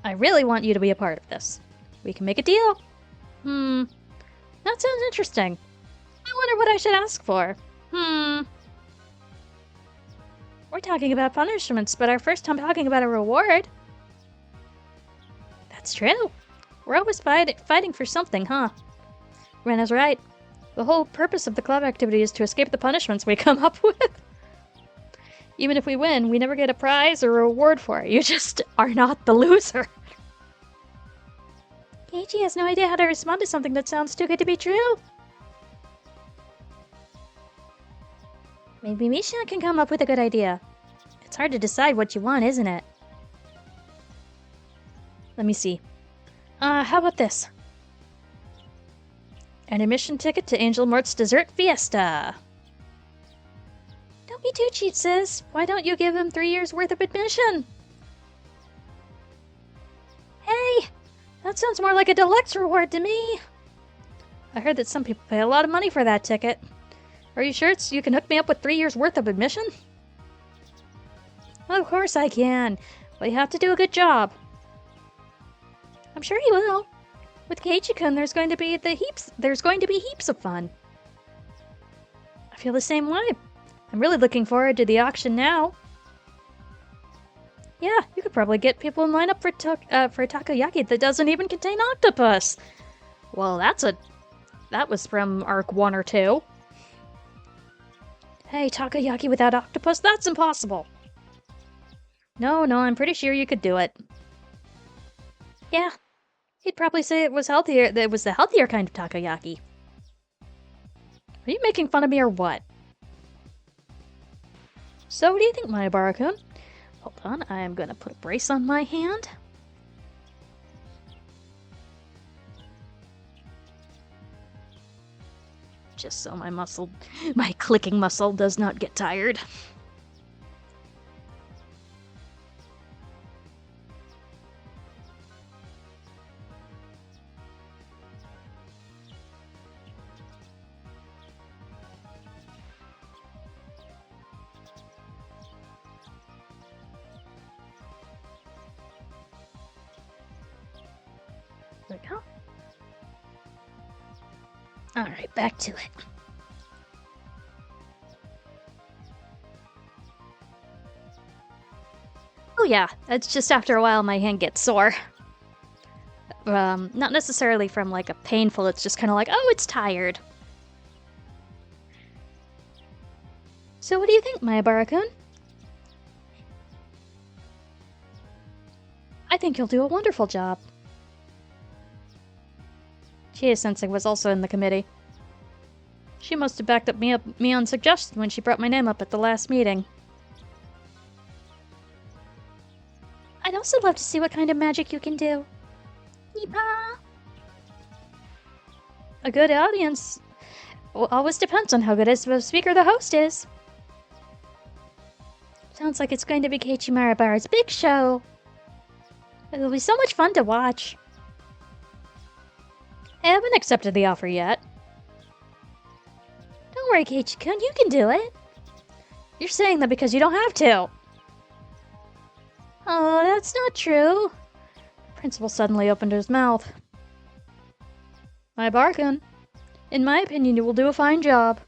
I really want you to be a part of this. We can make a deal. That sounds interesting. I wonder what I should ask for. We're talking about punishments, but our first time talking about a reward. That's true. We're always fighting for something, huh? Rena's right. The whole purpose of the club activity is to escape the punishments we come up with. Even if we win, we never get a prize or a reward for it. You just are not the loser. Keiichi has no idea how to respond to something that sounds too good to be true. Maybe Misha can come up with a good idea. It's hard to decide what you want, isn't it? Let me see. How about this? An admission ticket to Angel Mart's dessert fiesta. Don't be too cheap, sis. Why don't you give him 3 years worth of admission? Hey, that sounds more like a deluxe reward to me. I heard that some people pay a lot of money for that ticket. Are you sure you can hook me up with 3 years worth of admission? Of course I can. But you have to do a good job. I'm sure he will. With Keiichi-kun, there's going to be heaps of fun. I feel the same way. I'm really looking forward to the auction now. Yeah, you could probably get people in line up for takoyaki that doesn't even contain octopus. Well, that was from Arc 1 or 2. Hey, takoyaki without octopus? That's impossible. No, I'm pretty sure you could do it. Yeah, he'd probably say it was healthier. That it was the healthier kind of takoyaki. Are you making fun of me or what? So, what do you think, Mayabara-kun? Hold on, I am gonna put a brace on my hand. Just so my clicking muscle does not get tired. we go. Alright, back to it. Oh yeah, it's just after a while my hand gets sore. Not necessarily from like a painful, it's just kind of like, oh, it's tired. So what do you think, Mayabara-kun? I think you'll do a wonderful job. Chie-sensei was also in the committee. She must have backed up Mion's suggestion when she brought my name up at the last meeting. I'd also love to see what kind of magic you can do. Yeehaw! A good audience always depends on how good of a speaker the host is. Sounds like it's going to be Keiichi Mayabara's big show. It'll be so much fun to watch. I haven't accepted the offer yet. Don't worry, Keiichi-kun, you can do it. You're saying that because you don't have to. Oh, that's not true. The principal suddenly opened his mouth. Mayabara-kun, in my opinion, you will do a fine job.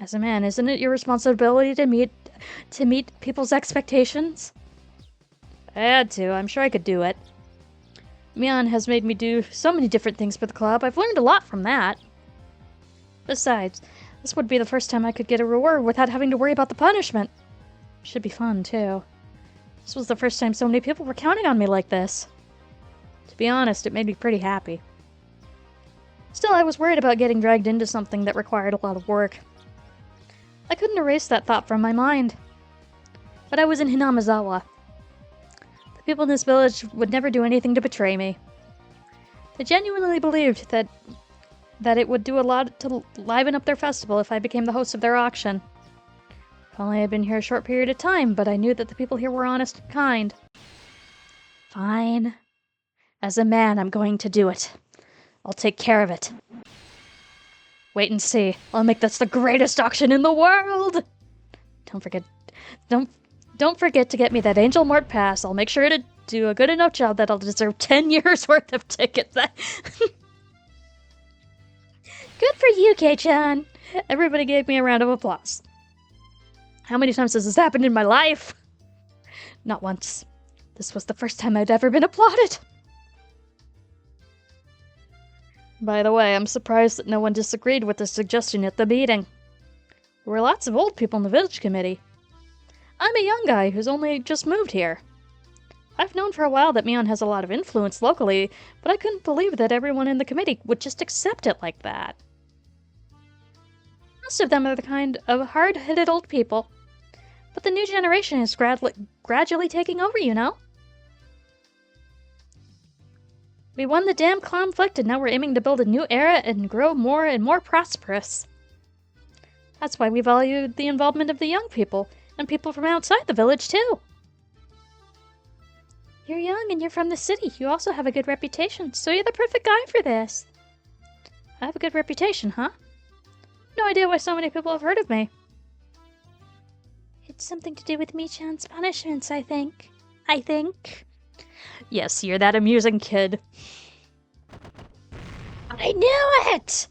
As a man, isn't it your responsibility to meet people's expectations? If I had to, I'm sure I could do it. Mion has made me do so many different things for the club. I've learned a lot from that. Besides, this would be the first time I could get a reward without having to worry about the punishment. Should be fun, too. This was the first time so many people were counting on me like this. To be honest, it made me pretty happy. Still, I was worried about getting dragged into something that required a lot of work. I couldn't erase that thought from my mind. But I was in Hinamizawa. The people in this village would never do anything to betray me. They genuinely believed that it would do a lot to liven up their festival if I became the host of their auction. If only I had been here a short period of time, but I knew that the people here were honest and kind. Fine. As a man, I'm going to do it. I'll take care of it. Wait and see. I'll make this the greatest auction in the world! Don't forget to get me that Angel Mort pass. I'll make sure to do a good enough job that I'll deserve 10 years worth of tickets. Good for you, Kei-chan! Everybody gave me a round of applause. How many times has this happened in my life? Not once. This was the first time I'd ever been applauded. By the way, I'm surprised that no one disagreed with the suggestion at the meeting. There were lots of old people in the village committee. I'm a young guy who's only just moved here. I've known for a while that Mion has a lot of influence locally, but I couldn't believe that everyone in the committee would just accept it like that. Most of them are the kind of hard-headed old people, but the new generation is gradually taking over, you know? We won the damn conflict, and now we're aiming to build a new era and grow more and more prosperous. That's why we value the involvement of the young people, and people from outside the village, too. You're young and you're from the city. You also have a good reputation, so you're the perfect guy for this. I have a good reputation, huh? No idea why so many people have heard of me. It's something to do with Mi-chan's punishments, I think. Yes, you're that amusing kid. I knew it!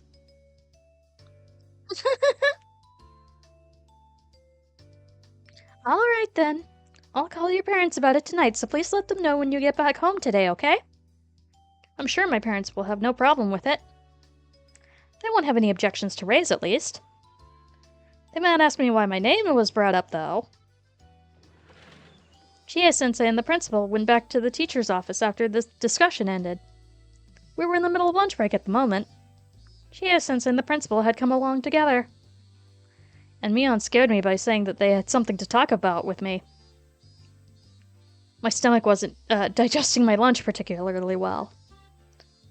Alright then. I'll call your parents about it tonight, so please let them know when you get back home today, okay? I'm sure my parents will have no problem with it. They won't have any objections to raise, at least. They might ask me why my name was brought up, though. Chie-sensei and the principal went back to the teacher's office after the discussion ended. We were in the middle of lunch break at the moment. Chie-sensei and the principal had come along together. And Mion scared me by saying that they had something to talk about with me. My stomach wasn't digesting my lunch particularly well.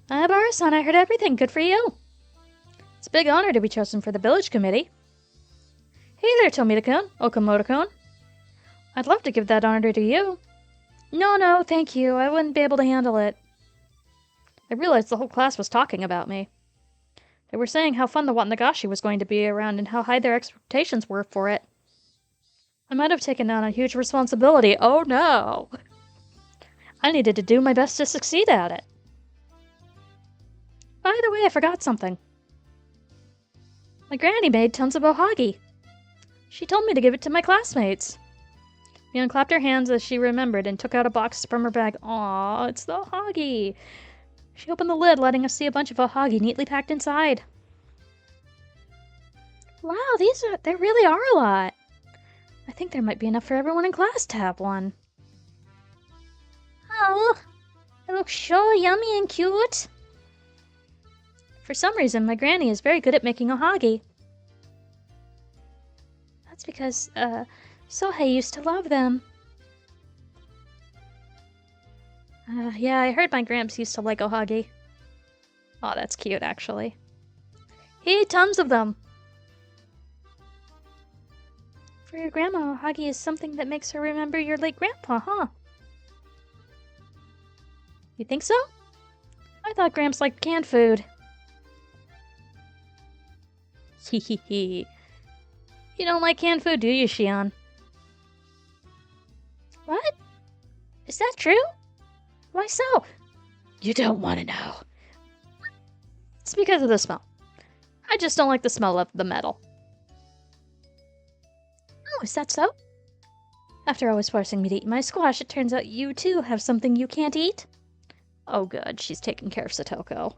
Mayabara-san, I heard everything. Good for you. It's a big honor to be chosen for the village committee. Hey there, Tomita-kun, Okamoto-kun. I'd love to give that honor to you. No, thank you. I wouldn't be able to handle it. I realized the whole class was talking about me. They were saying how fun the Minagoroshi was going to be around and how high their expectations were for it. I might have taken on a huge responsibility. Oh no! I needed to do my best to succeed at it. By the way, I forgot something. My granny made tons of ohagi. She told me to give it to my classmates. Mion clapped her hands as she remembered and took out a box from her bag. Aw, it's the ohagi. She opened the lid, letting us see a bunch of ohagi neatly packed inside. Wow, there really are a lot. I think there might be enough for everyone in class to have one. Oh, it looks so yummy and cute. For some reason, my granny is very good at making ohagi. That's because, Sohei used to love them. Yeah, I heard my gramps used to like ohagi. Oh, that's cute, actually. He ate tons of them. For your grandma, ohagi is something that makes her remember your late grandpa, huh? You think so? I thought Gramps liked canned food. Hehehe. You don't like canned food, do you, Shion? What? Is that true? Why so? You don't want to know. It's because of the smell. I just don't like the smell of the metal. Oh, is that so? After always forcing me to eat my squash, it turns out you too have something you can't eat? Oh good, she's taking care of Satoko.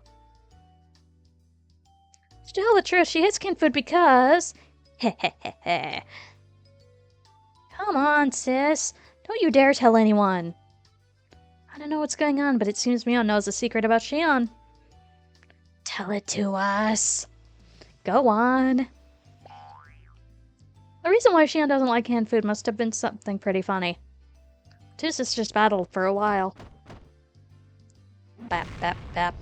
To tell the truth, she hates canned food because... Hehehehe. Come on, sis. Don't you dare tell anyone. I don't know what's going on, but it seems Mion knows a secret about Shion. Tell it to us. Go on. The reason why Shion doesn't like canned food must have been something pretty funny. Two sisters battled for a while. Bap, bap, bap.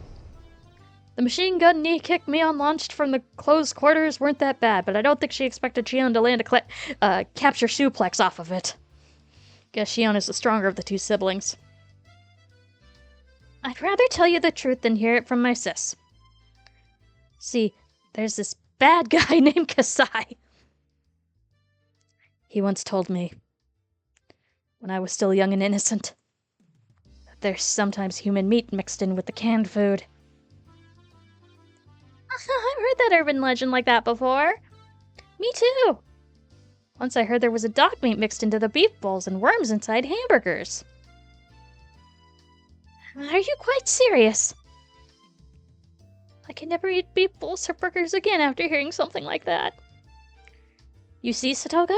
The machine gun knee kick Mion launched from the closed quarters weren't that bad, but I don't think she expected Shion to land a capture suplex off of it. Guess Shion is the stronger of the two siblings. I'd rather tell you the truth than hear it from my sis. See, there's this bad guy named Kasai. He once told me, when I was still young and innocent, that there's sometimes human meat mixed in with the canned food. I've heard that urban legend like that before. Me too. Once I heard there was a dog meat mixed into the beef bowls and worms inside hamburgers. Are you quite serious? I can never eat beef bowls or burgers again after hearing something like that. You see, Satoko?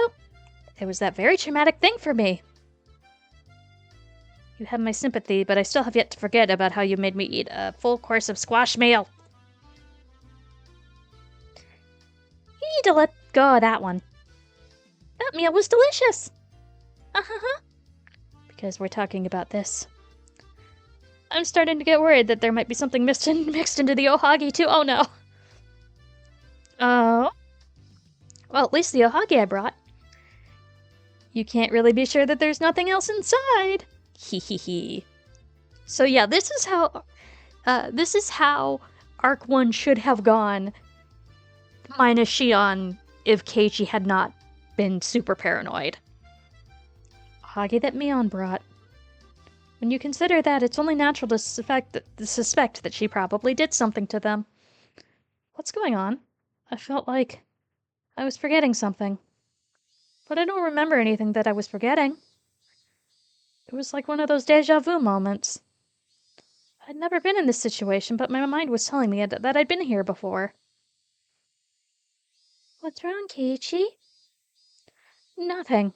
It was that very traumatic thing for me. You have my sympathy, but I still have yet to forget about how you made me eat a full course of squash meal. You need to let go of that one. That meal was delicious. Because we're talking about this. I'm starting to get worried that there might be something mixed into the ohagi too. Oh no. Oh. Well, at least the ohagi I brought. You can't really be sure that there's nothing else inside. Hehehe. So yeah, this is how Arc 1 should have gone. Minus Shion if Keiichi had not been super paranoid. Ohagi that Mion brought. When you consider that, it's only natural to suspect that she probably did something to them. What's going on? I felt like I was forgetting something. But I don't remember anything that I was forgetting. It was like one of those deja vu moments. I'd never been in this situation, but my mind was telling me that I'd been here before. What's wrong, Keiichi? Nothing.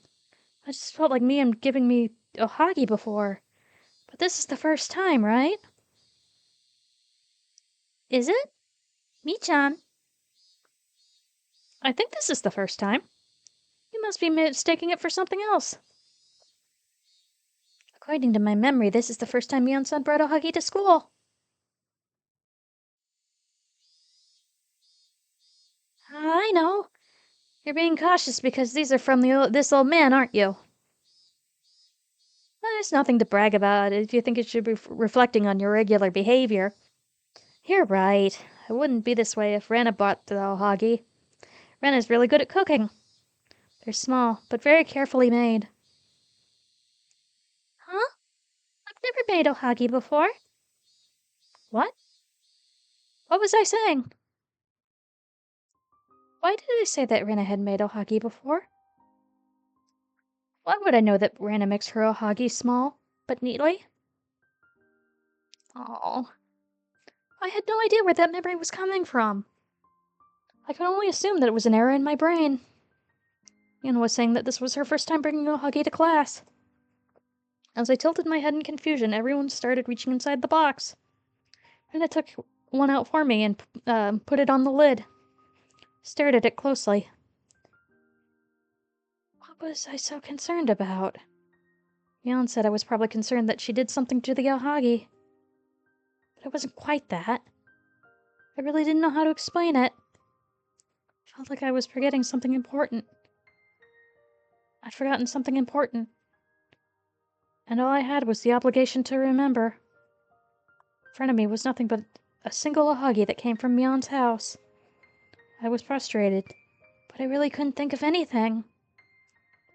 I just felt like Mion giving me ohagi before. But this is the first time, right? Is it? Mi-chan. I think this is the first time. You must be mistaking it for something else. According to my memory, this is the first time Mion-san brought ohagi to school. I know. You're being cautious because these are from this old man, aren't you? There's nothing to brag about if you think it should be reflecting on your regular behavior. You're right. I wouldn't be this way if Rena bought the ohagi. Rena's really good at cooking. They're small, but very carefully made. Huh? I've never made ohagi before. What? What was I saying? Why did I say that Rena had made ohagi before? Why would I know that Rena makes her ohagi small, but neatly? Oh, I had no idea where that memory was coming from. I could only assume that it was an error in my brain. Anna was saying that this was her first time bringing ohagi to class. As I tilted my head in confusion, everyone started reaching inside the box. Rena took one out for me and put it on the lid. Stared at it closely. What was I so concerned about? Jan said I was probably concerned that she did something to the ohagi. But it wasn't quite that. I really didn't know how to explain it. Felt like I was forgetting something important. I'd forgotten something important. And all I had was the obligation to remember. In front of me was nothing but a single ohagi that came from Mion's house. I was frustrated, but I really couldn't think of anything.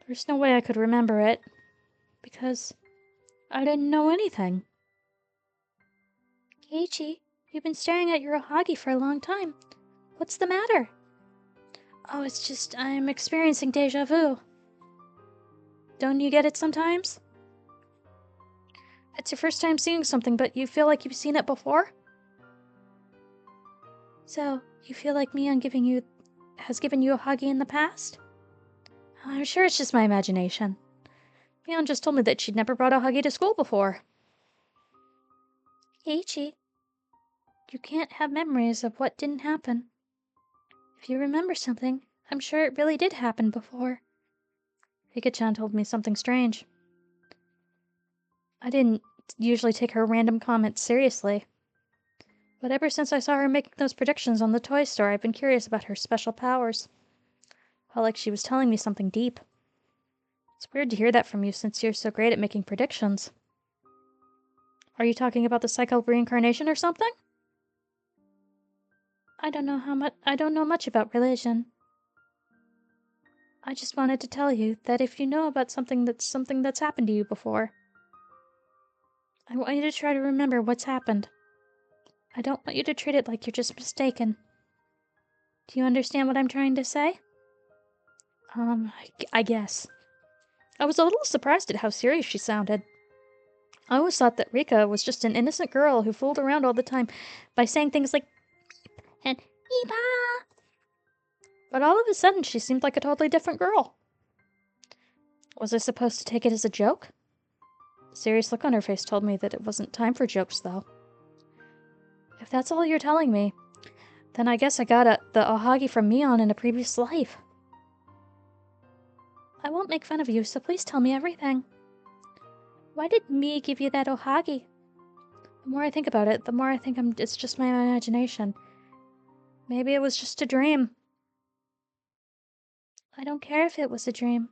There's no way I could remember it, because I didn't know anything. Keiichi, you've been staring at your ohagi for a long time. What's the matter? Oh, it's just I'm experiencing deja vu. Don't you get it sometimes? It's your first time seeing something, but you feel like you've seen it before? So, you feel like Mion has given you ohagi in the past? I'm sure it's just my imagination. Mion just told me that she'd never brought ohagi to school before. Keiichi, you can't have memories of what didn't happen. If you remember something, I'm sure it really did happen before. Rika-chan told me something strange. I didn't usually take her random comments seriously. But ever since I saw her making those predictions on the toy store, I've been curious about her special powers. Felt like she was telling me something deep. It's weird to hear that from you since you're so great at making predictions. Are you talking about the cycle of reincarnation or something? I don't know much about religion. I just wanted to tell you that if you know about something that's happened to you before, I want you to try to remember what's happened. I don't want you to treat it like you're just mistaken. Do you understand what I'm trying to say? I guess. I was a little surprised at how serious she sounded. I always thought that Rika was just an innocent girl who fooled around all the time by saying things like beep and Eepa. But all of a sudden, she seemed like a totally different girl. Was I supposed to take it as a joke? The serious look on her face told me that it wasn't time for jokes, though. If that's all you're telling me, then I guess I got the ohagi from Mion in a previous life. I won't make fun of you, so please tell me everything. Why did Mii give you that ohagi? The more I think about it, the more I think it's just my imagination. Maybe it was just a dream. I don't care if it was a dream.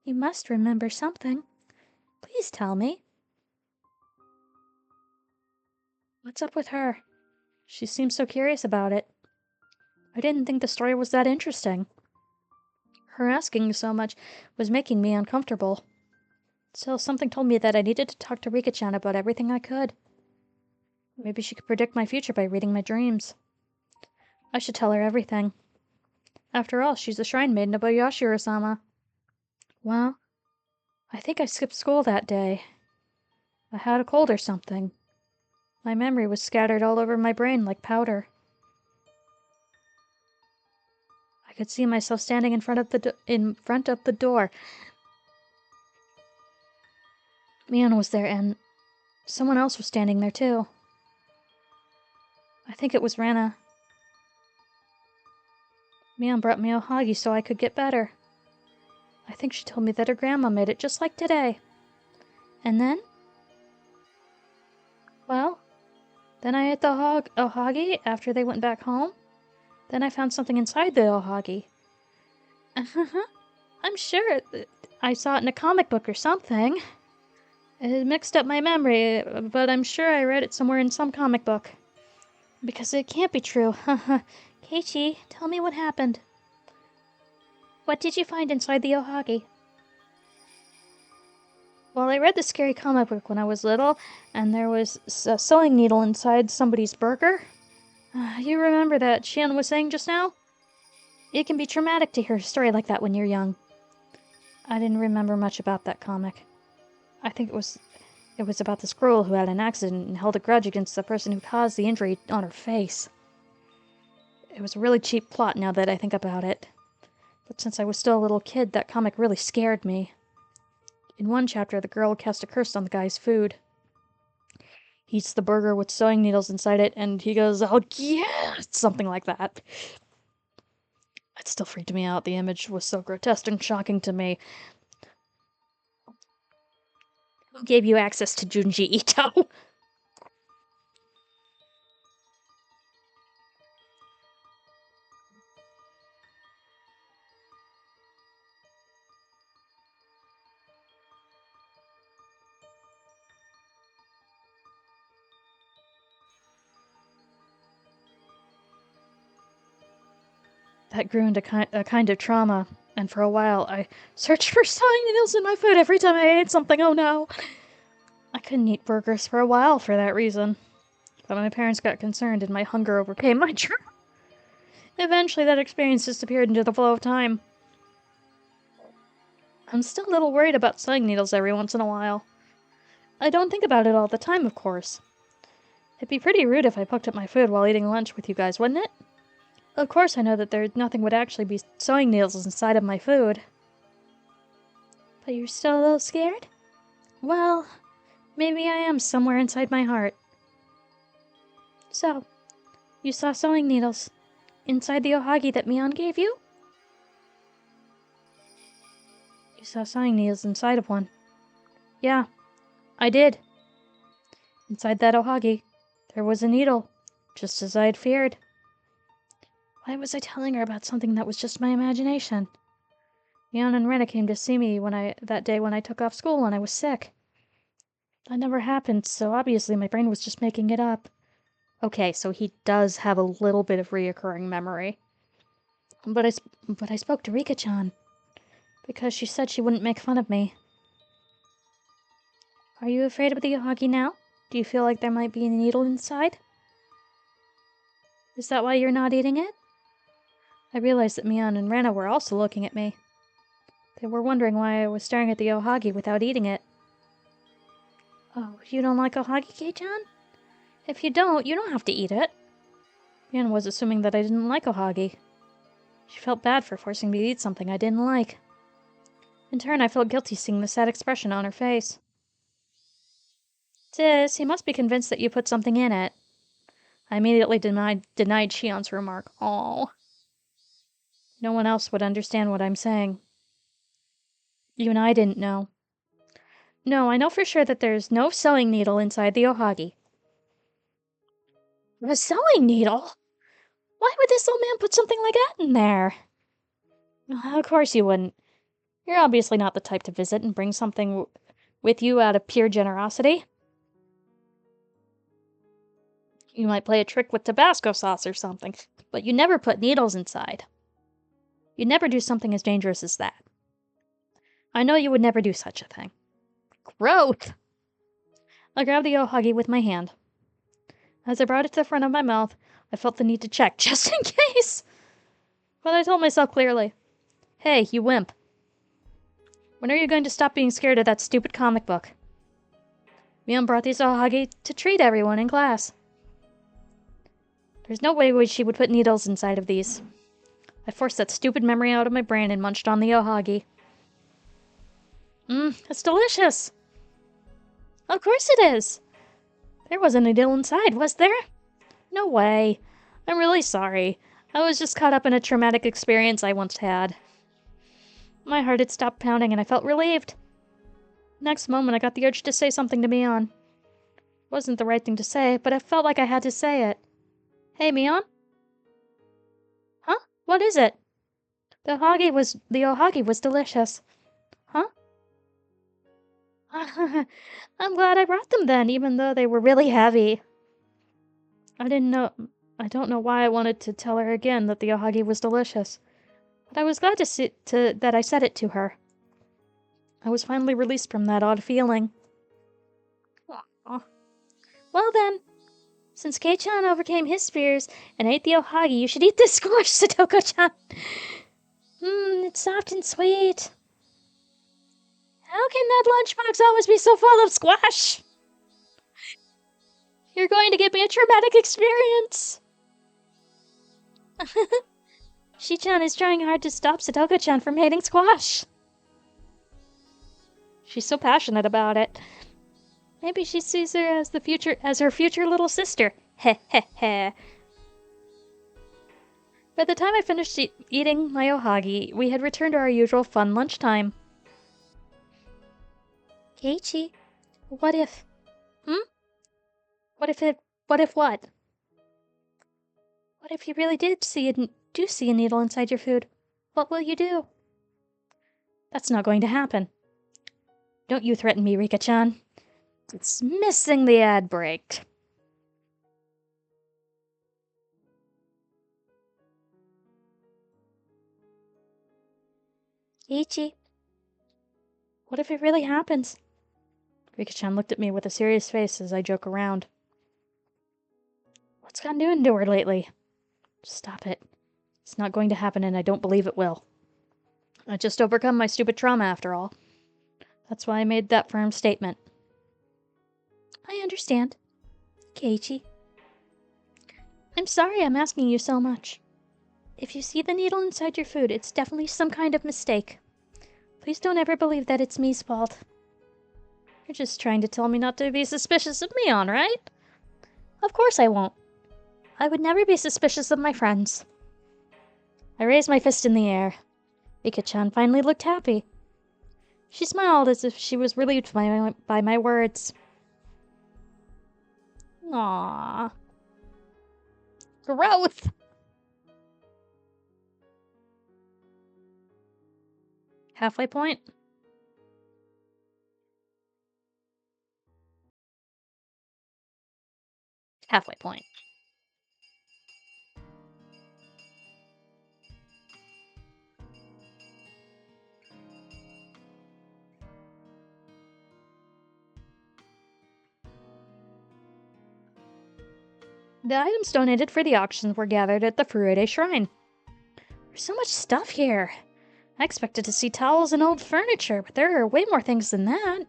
You must remember something. Please tell me. What's up with her? She seems so curious about it. I didn't think the story was that interesting. Her asking so much was making me uncomfortable. Still, something told me that I needed to talk to Rika-chan about everything I could. Maybe she could predict my future by reading my dreams. I should tell her everything. After all, she's the shrine maiden of Oyashiro-sama. Well, I think I skipped school that day. I had a cold or something. My memory was scattered all over my brain like powder. I could see myself standing in front of the door. Mion was there, and someone else was standing there too. I think it was Rena. Mion brought me ohagi so I could get better. I think she told me that her grandma made it just like today. And then? Well, then I ate the ohagi after they went back home. Then I found something inside the ohagi. I'm sure I saw it in a comic book or something. It mixed up my memory, but I'm sure I read it somewhere in some comic book. Because it can't be true. Keiichi, tell me what happened. What did you find inside the ohagi? Well, I read the scary comic book when I was little, and there was a sewing needle inside somebody's burger. You remember that Shion was saying just now? It can be traumatic to hear a story like that when you're young. I didn't remember much about that comic. I think it was about this girl who had an accident and held a grudge against the person who caused the injury on her face. It was a really cheap plot now that I think about it. But since I was still a little kid, that comic really scared me. In one chapter, the girl cast a curse on the guy's food. He eats the burger with sewing needles inside it, and he goes, "Oh yeah!" Something like that. It still freaked me out. The image was so grotesque and shocking to me. Who gave you access to Junji Ito? That grew into a kind of trauma, and for a while I searched for sewing needles in my food every time I ate something. Oh no! I couldn't eat burgers for a while for that reason. But my parents got concerned and my hunger overcame my trauma. Eventually that experience disappeared into the flow of time. I'm still a little worried about sewing needles every once in a while. I don't think about it all the time, of course. It'd be pretty rude if I poked at my food while eating lunch with you guys, wouldn't it? Of course I know that nothing would actually be sewing needles inside of my food. But you're still a little scared? Well, maybe I am somewhere inside my heart. So, you saw sewing needles inside the ohagi that Mion gave you? You saw sewing needles inside of one. Yeah, I did. Inside that ohagi, there was a needle, just as I had feared. Why was I telling her about something that was just my imagination? Mion and Rena came to see me that day when I took off school and I was sick. That never happened, so obviously my brain was just making it up. Okay, so he does have a little bit of reoccurring memory. But I spoke to Rika-chan, because she said she wouldn't make fun of me. Are you afraid of the ohagi now? Do you feel like there might be a needle inside? Is that why you're not eating it? I realized that Mion and Rena were also looking at me. They were wondering why I was staring at the ohagi without eating it. Oh, you don't like ohagi, Kei-chan? If you don't have to eat it. Mion was assuming that I didn't like ohagi. She felt bad for forcing me to eat something I didn't like. In turn, I felt guilty seeing the sad expression on her face. Sis, he must be convinced that you put something in it. I immediately denied Shion's remark. Aww. No one else would understand what I'm saying. Even I didn't know. No, I know for sure that there's no sewing needle inside the ohagi. A sewing needle? Why would this old man put something like that in there? Of course you wouldn't. You're obviously not the type to visit and bring something with you out of pure generosity. You might play a trick with Tabasco sauce or something, but you never put needles inside. You'd never do something as dangerous as that. I know you would never do such a thing. Growth! I grabbed the ohagi with my hand. As I brought it to the front of my mouth, I felt the need to check, just in case. But I told myself clearly, hey, you wimp. When are you going to stop being scared of that stupid comic book? Mion brought these ohagi to treat everyone in class. There's no way she would put needles inside of these. I forced that stupid memory out of my brain and munched on the ohagi. It's delicious. Of course it is. There wasn't a needle inside, was there? No way. I'm really sorry. I was just caught up in a traumatic experience I once had. My heart had stopped pounding and I felt relieved. Next moment, I got the urge to say something to Mion. It wasn't the right thing to say, but I felt like I had to say it. Hey, Mion? Huh? What is it? The ohagi was delicious. Huh? I'm glad I brought them then, even though they were really heavy. I don't know why I wanted to tell her again that the ohagi was delicious. But I was glad that I said it to her. I was finally released from that odd feeling. Aw. Well then, since Kei-chan overcame his fears and ate the ohagi, you should eat this squash, Satoko-chan. It's soft and sweet. How can that lunchbox always be so full of squash? You're going to give me a traumatic experience. Shi-chan is trying hard to stop Satoko-chan from hating squash. She's so passionate about it. Maybe she sees her as her future little sister. Heh heh heh. By the time I finished eating my ohagi, we had returned to our usual fun lunchtime. Keiichi, what if... What if what? What if you really do see a needle inside your food? What will you do? That's not going to happen. Don't you threaten me, Rika-chan. It's missing the ad break. Keiichi, what if it really happens? Rika-chan looked at me with a serious face as I joke around. What's gotten you into her lately? Stop it. It's not going to happen and I don't believe it will. I just overcome my stupid trauma after all. That's why I made that firm statement. I understand. Keiichi. I'm sorry I'm asking you so much. If you see the needle inside your food, it's definitely some kind of mistake. Please don't ever believe that it's me's fault. You're just trying to tell me not to be suspicious of Mion, right? Of course I won't. I would never be suspicious of my friends. I raised my fist in the air. Rika-chan finally looked happy. She smiled as if she was relieved by my words. Aww. Growth! Halfway point? Halfway point. The items donated for the auctions were gathered at the Furude Shrine. There's so much stuff here. I expected to see towels and old furniture, but there are way more things than that.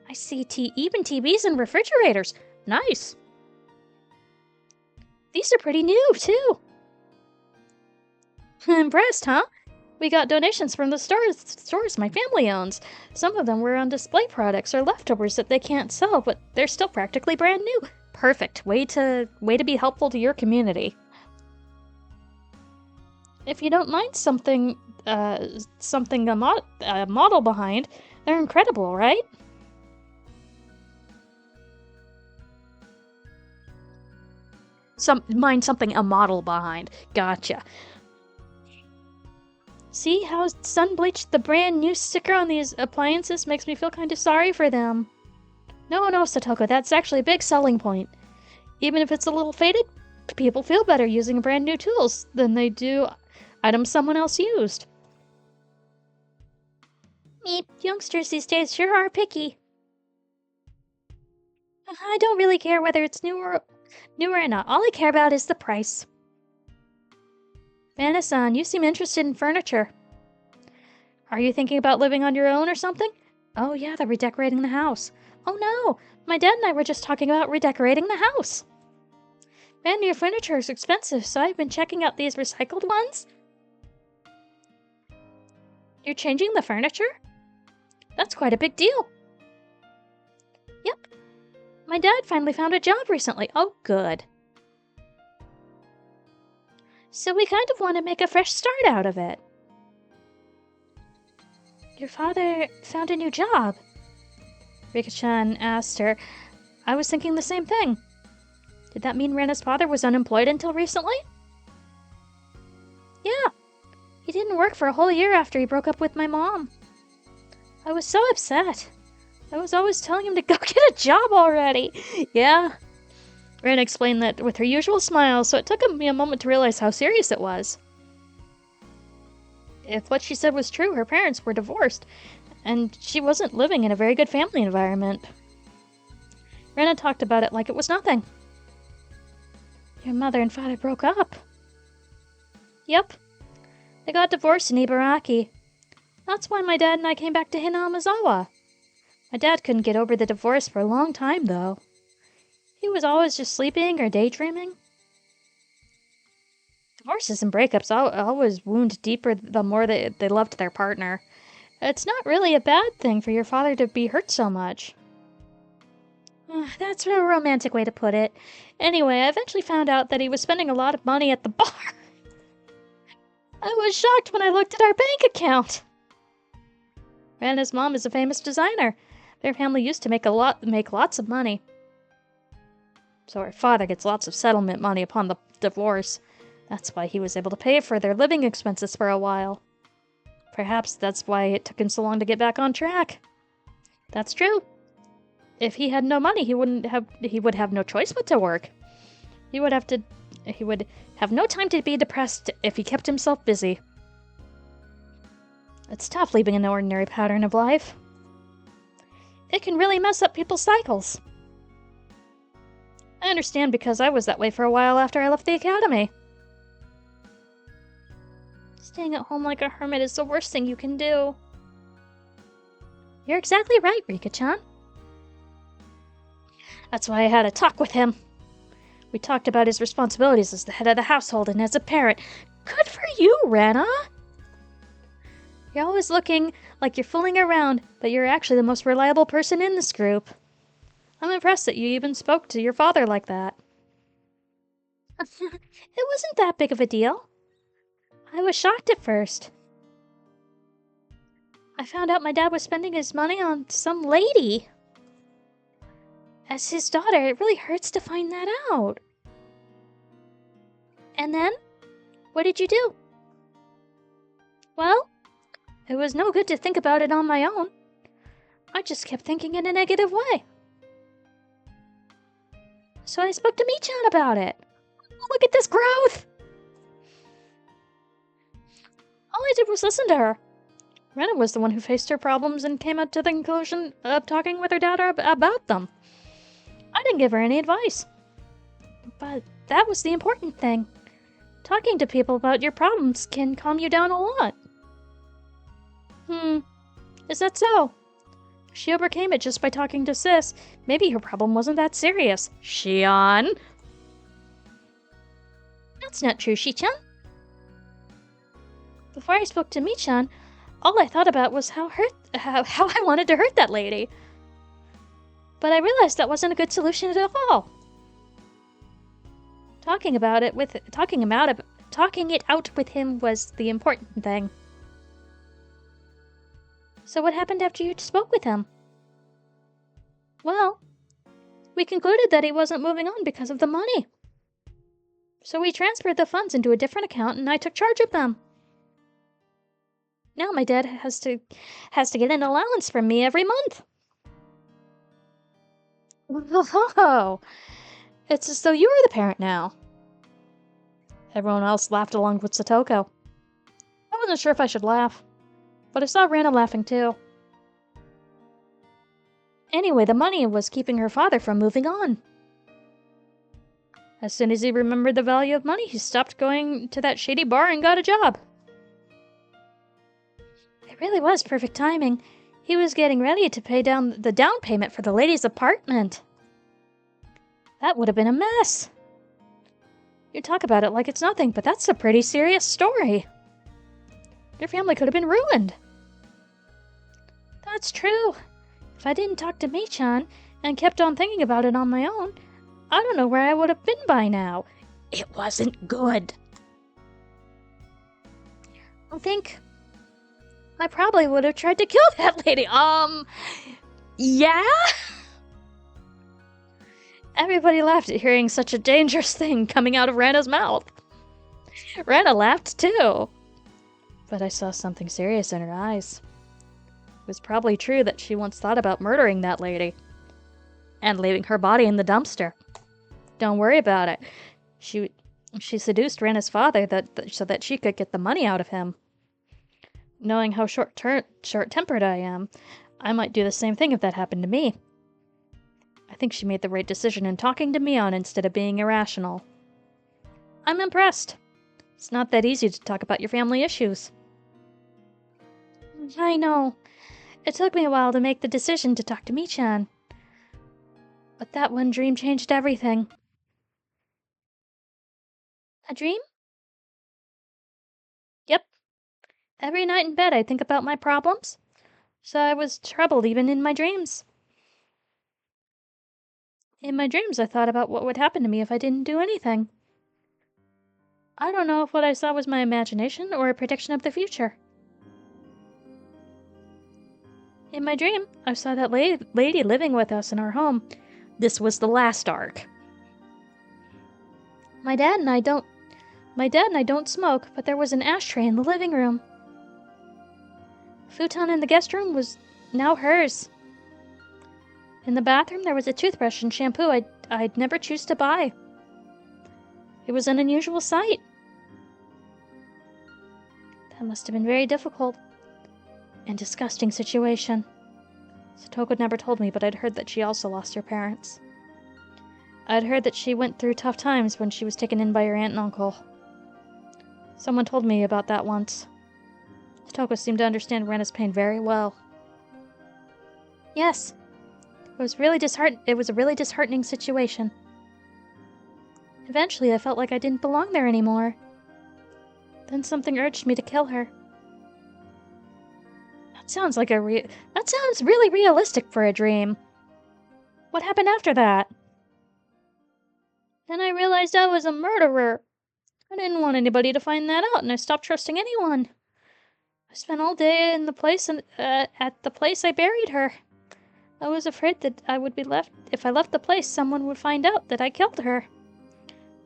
I see even TVs and refrigerators. Nice. These are pretty new, too. Impressed, huh? We got donations from the stores my family owns. Some of them were on display products or leftovers that they can't sell, but they're still practically brand new. Perfect. Way to be helpful to your community. If you don't mind something a model behind, they're incredible, right? Mind something a model behind. Gotcha. See how Sun bleached the brand new sticker on these appliances? Makes me feel kind of sorry for them. No, Satoko, that's actually a big selling point. Even if it's a little faded, people feel better using brand new tools than they do items someone else used. Meep, youngsters these days sure are picky. I don't really care whether it's new or not. All I care about is the price. Mana-san, you seem interested in furniture. Are you thinking about living on your own or something? Oh yeah, they're redecorating the house. Oh no, my dad and I were just talking about redecorating the house. Man, new furniture is expensive, so I've been checking out these recycled ones. You're changing the furniture? That's quite a big deal. Yep. My dad finally found a job recently. Oh, good. So we kind of want to make a fresh start out of it. Your father found a new job? Rika-chan asked her. I was thinking the same thing. Did that mean Rena's father was unemployed until recently? Yeah. He didn't work for a whole year after he broke up with my mom. I was so upset. I was always telling him to go get a job already. Yeah. Rena explained that with her usual smile, so it took me a moment to realize how serious it was. if what she said was true, her parents were divorced, and she wasn't living in a very good family environment. Rena talked about it like it was nothing. Your mother and father broke up. Yep. They got divorced in Ibaraki. That's why my dad and I came back to Hinamizawa. My dad couldn't get over the divorce for a long time, though. He was always just sleeping or daydreaming. Divorces and breakups always wound deeper the more they loved their partner. It's not really a bad thing for your father to be hurt so much. That's a romantic way to put it. Anyway, I eventually found out that he was spending a lot of money at the bar. I was shocked when I looked at our bank account. Rena's mom is a famous designer. Their family used to make lots of money. So her father gets lots of settlement money upon the divorce. That's why he was able to pay for their living expenses for a while. Perhaps that's why it took him so long to get back on track. That's true. If he had no money, he would have no choice but to work. He would have no time to be depressed if he kept himself busy. It's tough leaving an ordinary pattern of life. It can really mess up people's cycles. I understand because I was that way for a while after I left the academy. Staying at home like a hermit is the worst thing you can do. You're exactly right, Rika-chan. That's why I had a talk with him. We talked about his responsibilities as the head of the household and as a parent. Good for you, Rena! You're always looking like you're fooling around, but you're actually the most reliable person in this group. I'm impressed that you even spoke to your father like that. It wasn't that big of a deal. I was shocked at first. I found out my dad was spending his money on some lady. As his daughter, it really hurts to find that out. And then? What did you do? Well, it was no good to think about it on my own. I just kept thinking in a negative way. So I spoke to Michan about it. Oh, look at this growth! All I did was listen to her. Rena was the one who faced her problems and came up to the conclusion of talking with her dad about them. I didn't give her any advice. But that was the important thing. Talking to people about your problems can calm you down a lot. Is that so? She overcame it just by talking to Sis. Maybe her problem wasn't that serious. Shion! That's not true, Shi-chan. Before I spoke to Michan, all I thought about was how I wanted to hurt that lady. But I realized that wasn't a good solution at all. Talking it out with him was the important thing. So what happened after you spoke with him? Well, we concluded that he wasn't moving on because of the money. So we transferred the funds into a different account and I took charge of them. Now my dad has to get an allowance from me every month. Oh, it's as though you were the parent now. Everyone else laughed along with Satoko. I wasn't sure if I should laugh, but I saw Rena laughing too. Anyway, the money was keeping her father from moving on. As soon as he remembered the value of money, he stopped going to that shady bar and got a job. It really was perfect timing. He was getting ready to pay down the down payment for the lady's apartment. That would have been a mess. You talk about it like it's nothing, but that's a pretty serious story. Your family could have been ruined. That's true. If I didn't talk to Michan and kept on thinking about it on my own, I don't know where I would have been by now. It wasn't good. I think I probably would have tried to kill that lady. Yeah? Everybody laughed at hearing such a dangerous thing coming out of Rena's mouth. Rena laughed too. But I saw something serious in her eyes. It was probably true that she once thought about murdering that lady. And leaving her body in the dumpster. Don't worry about it. She seduced Rena's father so that she could get the money out of him. Knowing how short-tempered I am, I might do the same thing if that happened to me. I think she made the right decision in talking to Mion instead of being irrational. I'm impressed. It's not that easy to talk about your family issues. I know. It took me a while to make the decision to talk to Michan. But that one dream changed everything. A dream? Yep. Every night in bed I think about my problems. So I was troubled even in my dreams. In my dreams I thought about what would happen to me if I didn't do anything. I don't know if what I saw was my imagination or a prediction of the future. In my dream, I saw that lady living with us in our home. This was the last arc. My dad and I don't smoke, but there was an ashtray in the living room. Futon in the guest room was now hers. In the bathroom, there was a toothbrush and shampoo I'd never choose to buy. It was an unusual sight. That must have been very difficult and disgusting situation. Satoko never told me, but I'd heard that she also lost her parents. I'd heard that she went through tough times when she was taken in by her aunt and uncle. Someone told me about that once. Satoko seemed to understand Rena's pain very well. Yes. It was a really disheartening situation. Eventually, I felt like I didn't belong there anymore. Then something urged me to kill her. That sounds really realistic for a dream. What happened after that? Then I realized I was a murderer. I didn't want anybody to find that out, and I stopped trusting anyone. I spent all day in the place at the place I buried her. I was afraid that if I left the place, someone would find out that I killed her.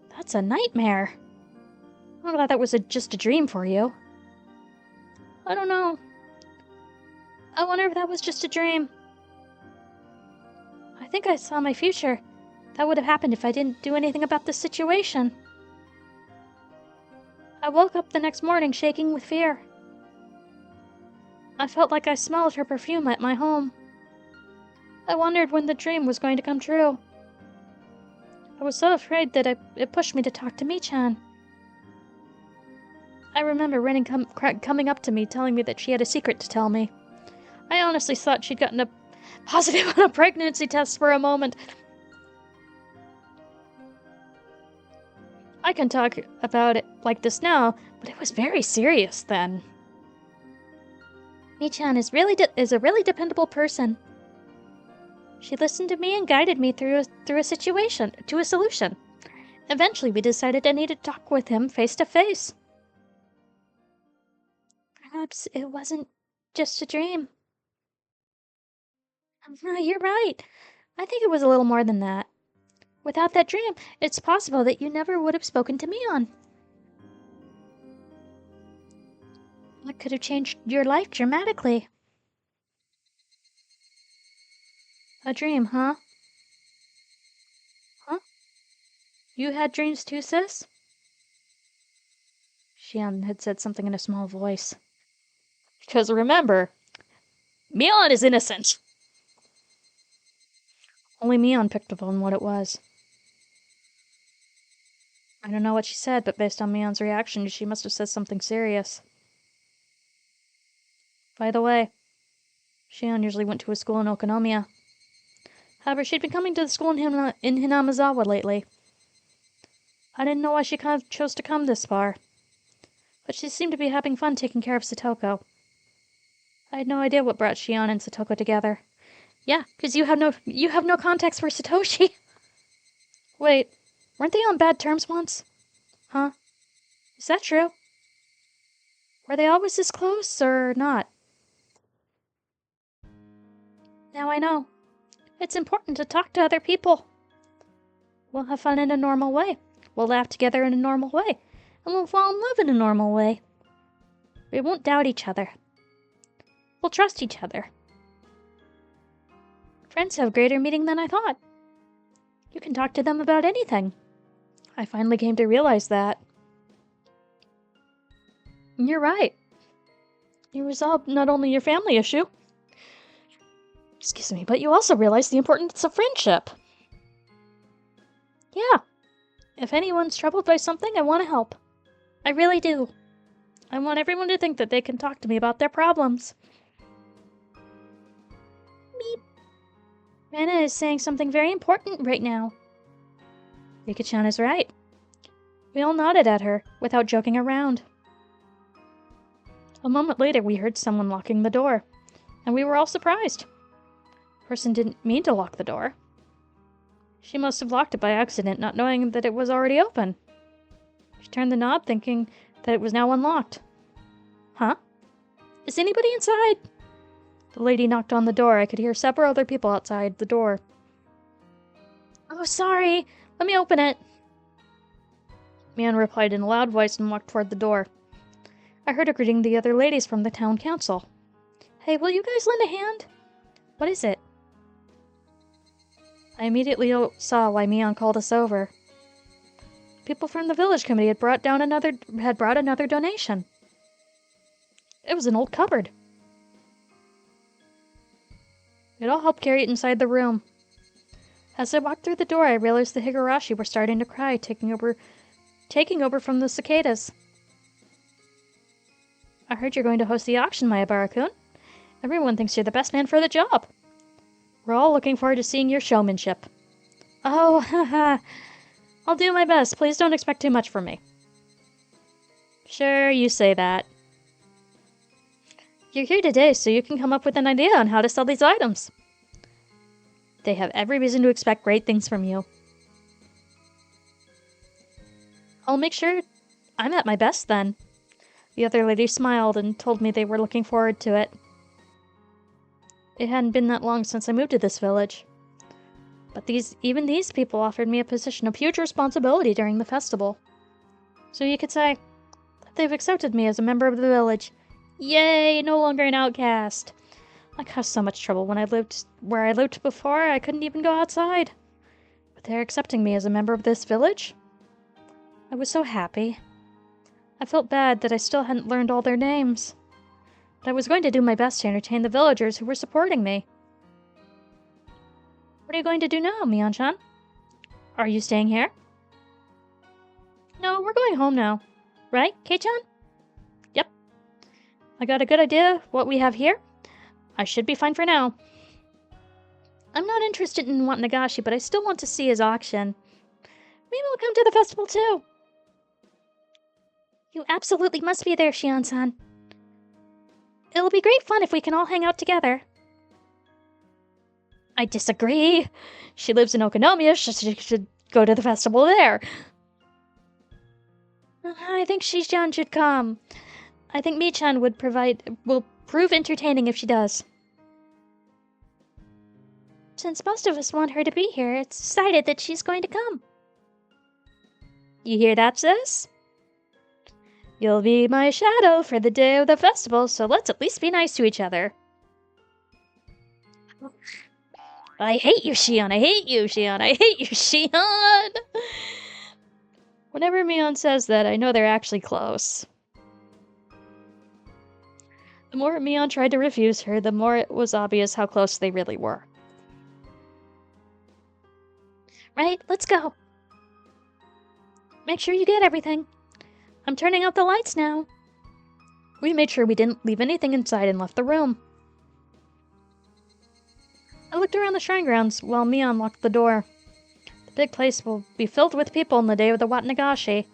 That's a nightmare. I'm glad that was just a dream for you. I don't know. I wonder if that was just a dream. I think I saw my future. That would have happened if I didn't do anything about this situation. I woke up the next morning shaking with fear. I felt like I smelled her perfume at my home. I wondered when the dream was going to come true. I was so afraid that it pushed me to talk to Michan. I remember Ren coming up to me telling me that she had a secret to tell me. I honestly thought she'd gotten a positive on a pregnancy test for a moment. I can talk about it like this now, but it was very serious then. Michan is a really dependable person. She listened to me and guided me through a situation to a solution. Eventually, we decided I needed to talk with him face to face. Perhaps it wasn't just a dream. You're right. I think it was a little more than that. Without that dream, it's possible that you never would have spoken to Mion. That could have changed your life dramatically. A dream, huh? Huh? You had dreams too, sis? Shion had said something in a small voice. Because remember, Mion is innocent. Only Mion picked up on what it was. I don't know what she said, but based on Mion's reaction, she must have said something serious. By the way, Shion usually went to a school in Okonomiya. However, she'd been coming to the school in Hinamizawa lately. I didn't know why she kind of chose to come this far, but she seemed to be having fun taking care of Satoko. I had no idea what brought Shion and Satoko together. Yeah, because you have no context for Satoshi. Wait, weren't they on bad terms once? Huh? Is that true? Were they always this close, or not? Now I know. It's important to talk to other people. We'll have fun in a normal way. We'll laugh together in a normal way. And we'll fall in love in a normal way. We won't doubt each other. We'll trust each other. Friends have greater meaning than I thought. You can talk to them about anything. I finally came to realize that. You're right. You resolved not only your family issue, excuse me, but you also realized the importance of friendship. Yeah. If anyone's troubled by something, I want to help. I really do. I want everyone to think that they can talk to me about their problems. Meep. Rena is saying something very important right now. Rika-chan is right. We all nodded at her, without joking around. A moment later, we heard someone locking the door, and we were all surprised. The person didn't mean to lock the door. She must have locked it by accident, not knowing that it was already open. She turned the knob, thinking that it was now unlocked. Huh? Is anybody inside? The lady knocked on the door. I could hear several other people outside the door. Oh, sorry. Let me open it. Mion replied in a loud voice and walked toward the door. I heard her greeting the other ladies from the town council. Hey, will you guys lend a hand? What is it? I immediately saw why Mion called us over. People from the village committee had brought another donation. It was an old cupboard. We'd all helped carry it inside the room. As I walked through the door, I realized the Higurashi were starting to cry, taking over from the cicadas. I heard you're going to host the auction, Mayabara-kun. Everyone thinks you're the best man for the job. We're all looking forward to seeing your showmanship. Oh, haha. I'll do my best. Please don't expect too much from me. Sure, you say that. You're here today, so you can come up with an idea on how to sell these items. They have every reason to expect great things from you. I'll make sure I'm at my best then. The other lady smiled and told me they were looking forward to it. It hadn't been that long since I moved to this village. But even these people offered me a position of huge responsibility during the festival. So you could say that they've accepted me as a member of the village. Yay, no longer an outcast. I caused so much trouble when I lived where I lived before, I couldn't even go outside. But they're accepting me as a member of this village? I was so happy. I felt bad that I still hadn't learned all their names. But I was going to do my best to entertain the villagers who were supporting me. What are you going to do now, Mion-chan? Are you staying here? No, we're going home now. Right, Kei-chan? Yep. I got a good idea what we have here. I should be fine for now. I'm not interested in Minagoroshi, but I still want to see his auction. Maybe we'll come to the festival too. You absolutely must be there, Shion-san. It'll be great fun if we can all hang out together. I disagree. She lives in Okonomiya, she should go to the festival there. I think Shion should come. I think Mi-chan will prove entertaining if she does. Since most of us want her to be here, it's decided that she's going to come. You hear that, sis? You'll be my shadow for the day of the festival, so let's at least be nice to each other. I hate you, Shion. I hate you, Shion. I hate you, Shion. Whenever Mion says that, I know they're actually close. The more Mion tried to refuse her, the more it was obvious how close they really were. Right, let's go. Make sure you get everything. I'm turning out the lights now. We made sure we didn't leave anything inside and left the room. I looked around the shrine grounds while Mion locked the door. The big place will be filled with people on the day of the Watnagashi.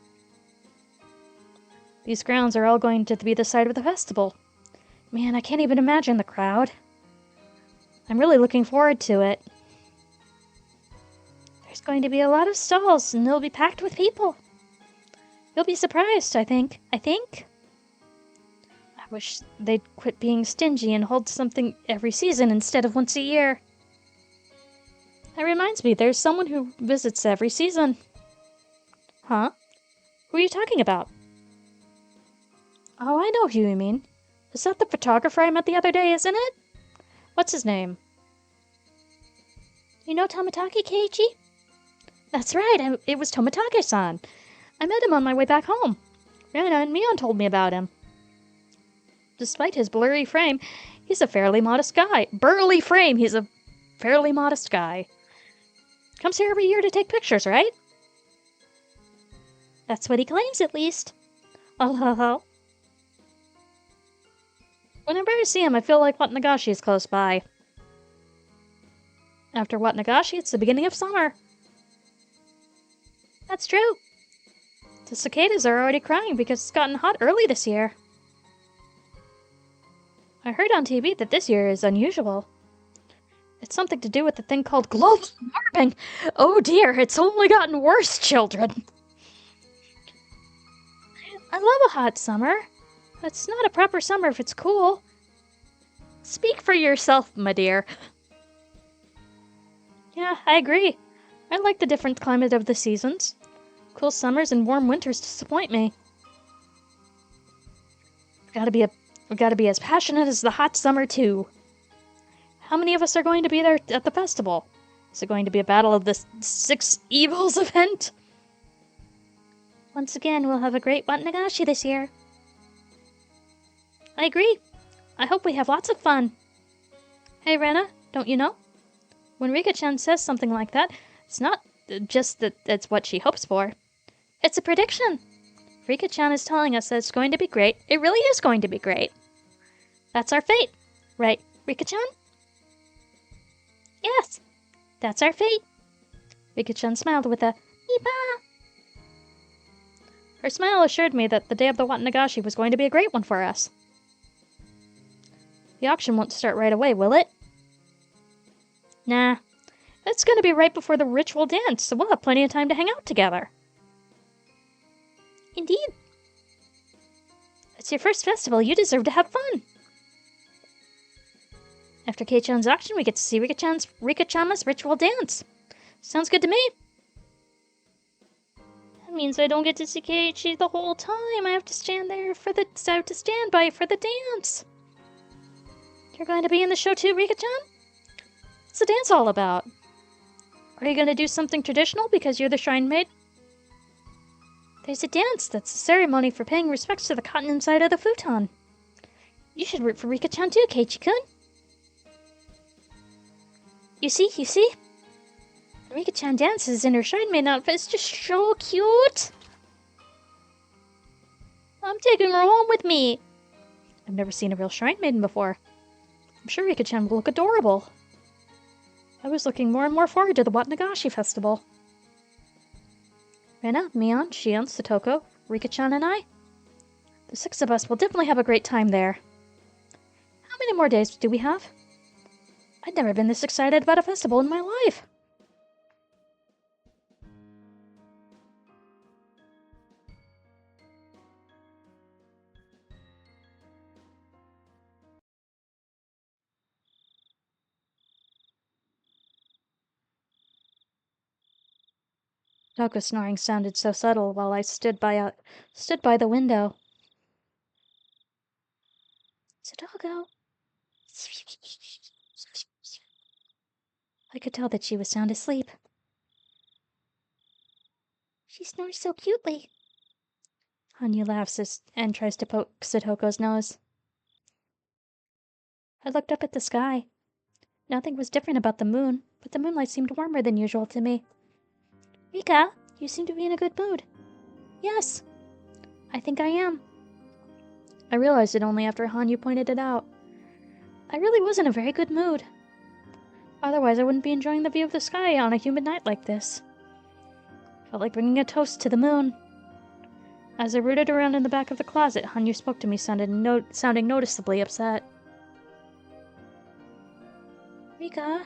These grounds are all going to be the site of the festival. Man, I can't even imagine the crowd. I'm really looking forward to it. There's going to be a lot of stalls, and they'll be packed with people. You'll be surprised, I think. I wish they'd quit being stingy and hold something every season instead of once a year. That reminds me, there's someone who visits every season. Huh? Who are you talking about? Oh, I know who you mean. Is that the photographer I met the other day, isn't it? What's his name? You know Tomitake Keiichi? That's right, it was Tomitake-san. I met him on my way back home. Rena and Mion told me about him. Despite his blurry frame, he's a fairly modest guy. Burly frame, he's a fairly modest guy. Comes here every year to take pictures, right? That's what he claims, at least. Oh. Whenever I see him, I feel like Watnagashi is close by. After Watnagashi, it's the beginning of summer. That's true. The cicadas are already crying because it's gotten hot early this year. I heard on TV that this year is unusual. It's something to do with the thing called global warming. Oh dear, it's only gotten worse, children. I love a hot summer. It's not a proper summer if it's cool. Speak for yourself, my dear. Yeah, I agree. I like the different climate of the seasons. Cool summers and warm winters disappoint me. We've gotta be as passionate as the hot summer, too. How many of us are going to be there at the festival? Is it going to be a Battle of the Six Evils event? Once again, we'll have a great Watnagashi this year. I agree. I hope we have lots of fun. Hey, Rena, don't you know? When Rika-chan says something like that, it's not just that it's what she hopes for. It's a prediction. Rika-chan is telling us that it's going to be great. It really is going to be great. That's our fate. Right, Rika-chan? Yes, that's our fate. Rika-chan smiled with a "Iba." Her smile assured me that the day of the Watnagashi was going to be a great one for us. The auction won't start right away, will it? Nah. It's going to be right before the ritual dance, so we'll have plenty of time to hang out together. Indeed. It's your first festival. You deserve to have fun. After Kei-chan's auction, we get to see Rika-chama's ritual dance. Sounds good to me. That means I don't get to see Keiichi the whole time. I have to stand by for the dance. You're going to be in the show too, Rika-chan? What's the dance all about? Are you going to do something traditional because you're the shrine maid? There's a dance that's a ceremony for paying respects to the cotton inside of the futon. You should root for Rika-chan too, Keiichi-kun. You see? Rika-chan dances in her shrine maid outfit. It's just so cute. I'm taking her home with me. I've never seen a real shrine maiden before. I'm sure Rika-chan will look adorable. I was looking more and more forward to the Watnagashi festival. Rena, Mion, Shion, Satoko, Rika-chan, and I. The 6 of us will definitely have a great time there. How many more days do we have? I've never been this excited about a festival in my life. Toko's snoring sounded so subtle while I stood by the window. Satoko. I could tell that she was sound asleep. She snores so cutely. Hanyu laughs and tries to poke Satoko's nose. I looked up at the sky. Nothing was different about the moon, but the moonlight seemed warmer than usual to me. Rika, you seem to be in a good mood. Yes, I think I am. I realized it only after Hanyu pointed it out. I really was in a very good mood. Otherwise, I wouldn't be enjoying the view of the sky on a humid night like this. Felt like bringing a toast to the moon. As I rooted around in the back of the closet, Hanyu spoke to me, sounding noticeably upset. Rika,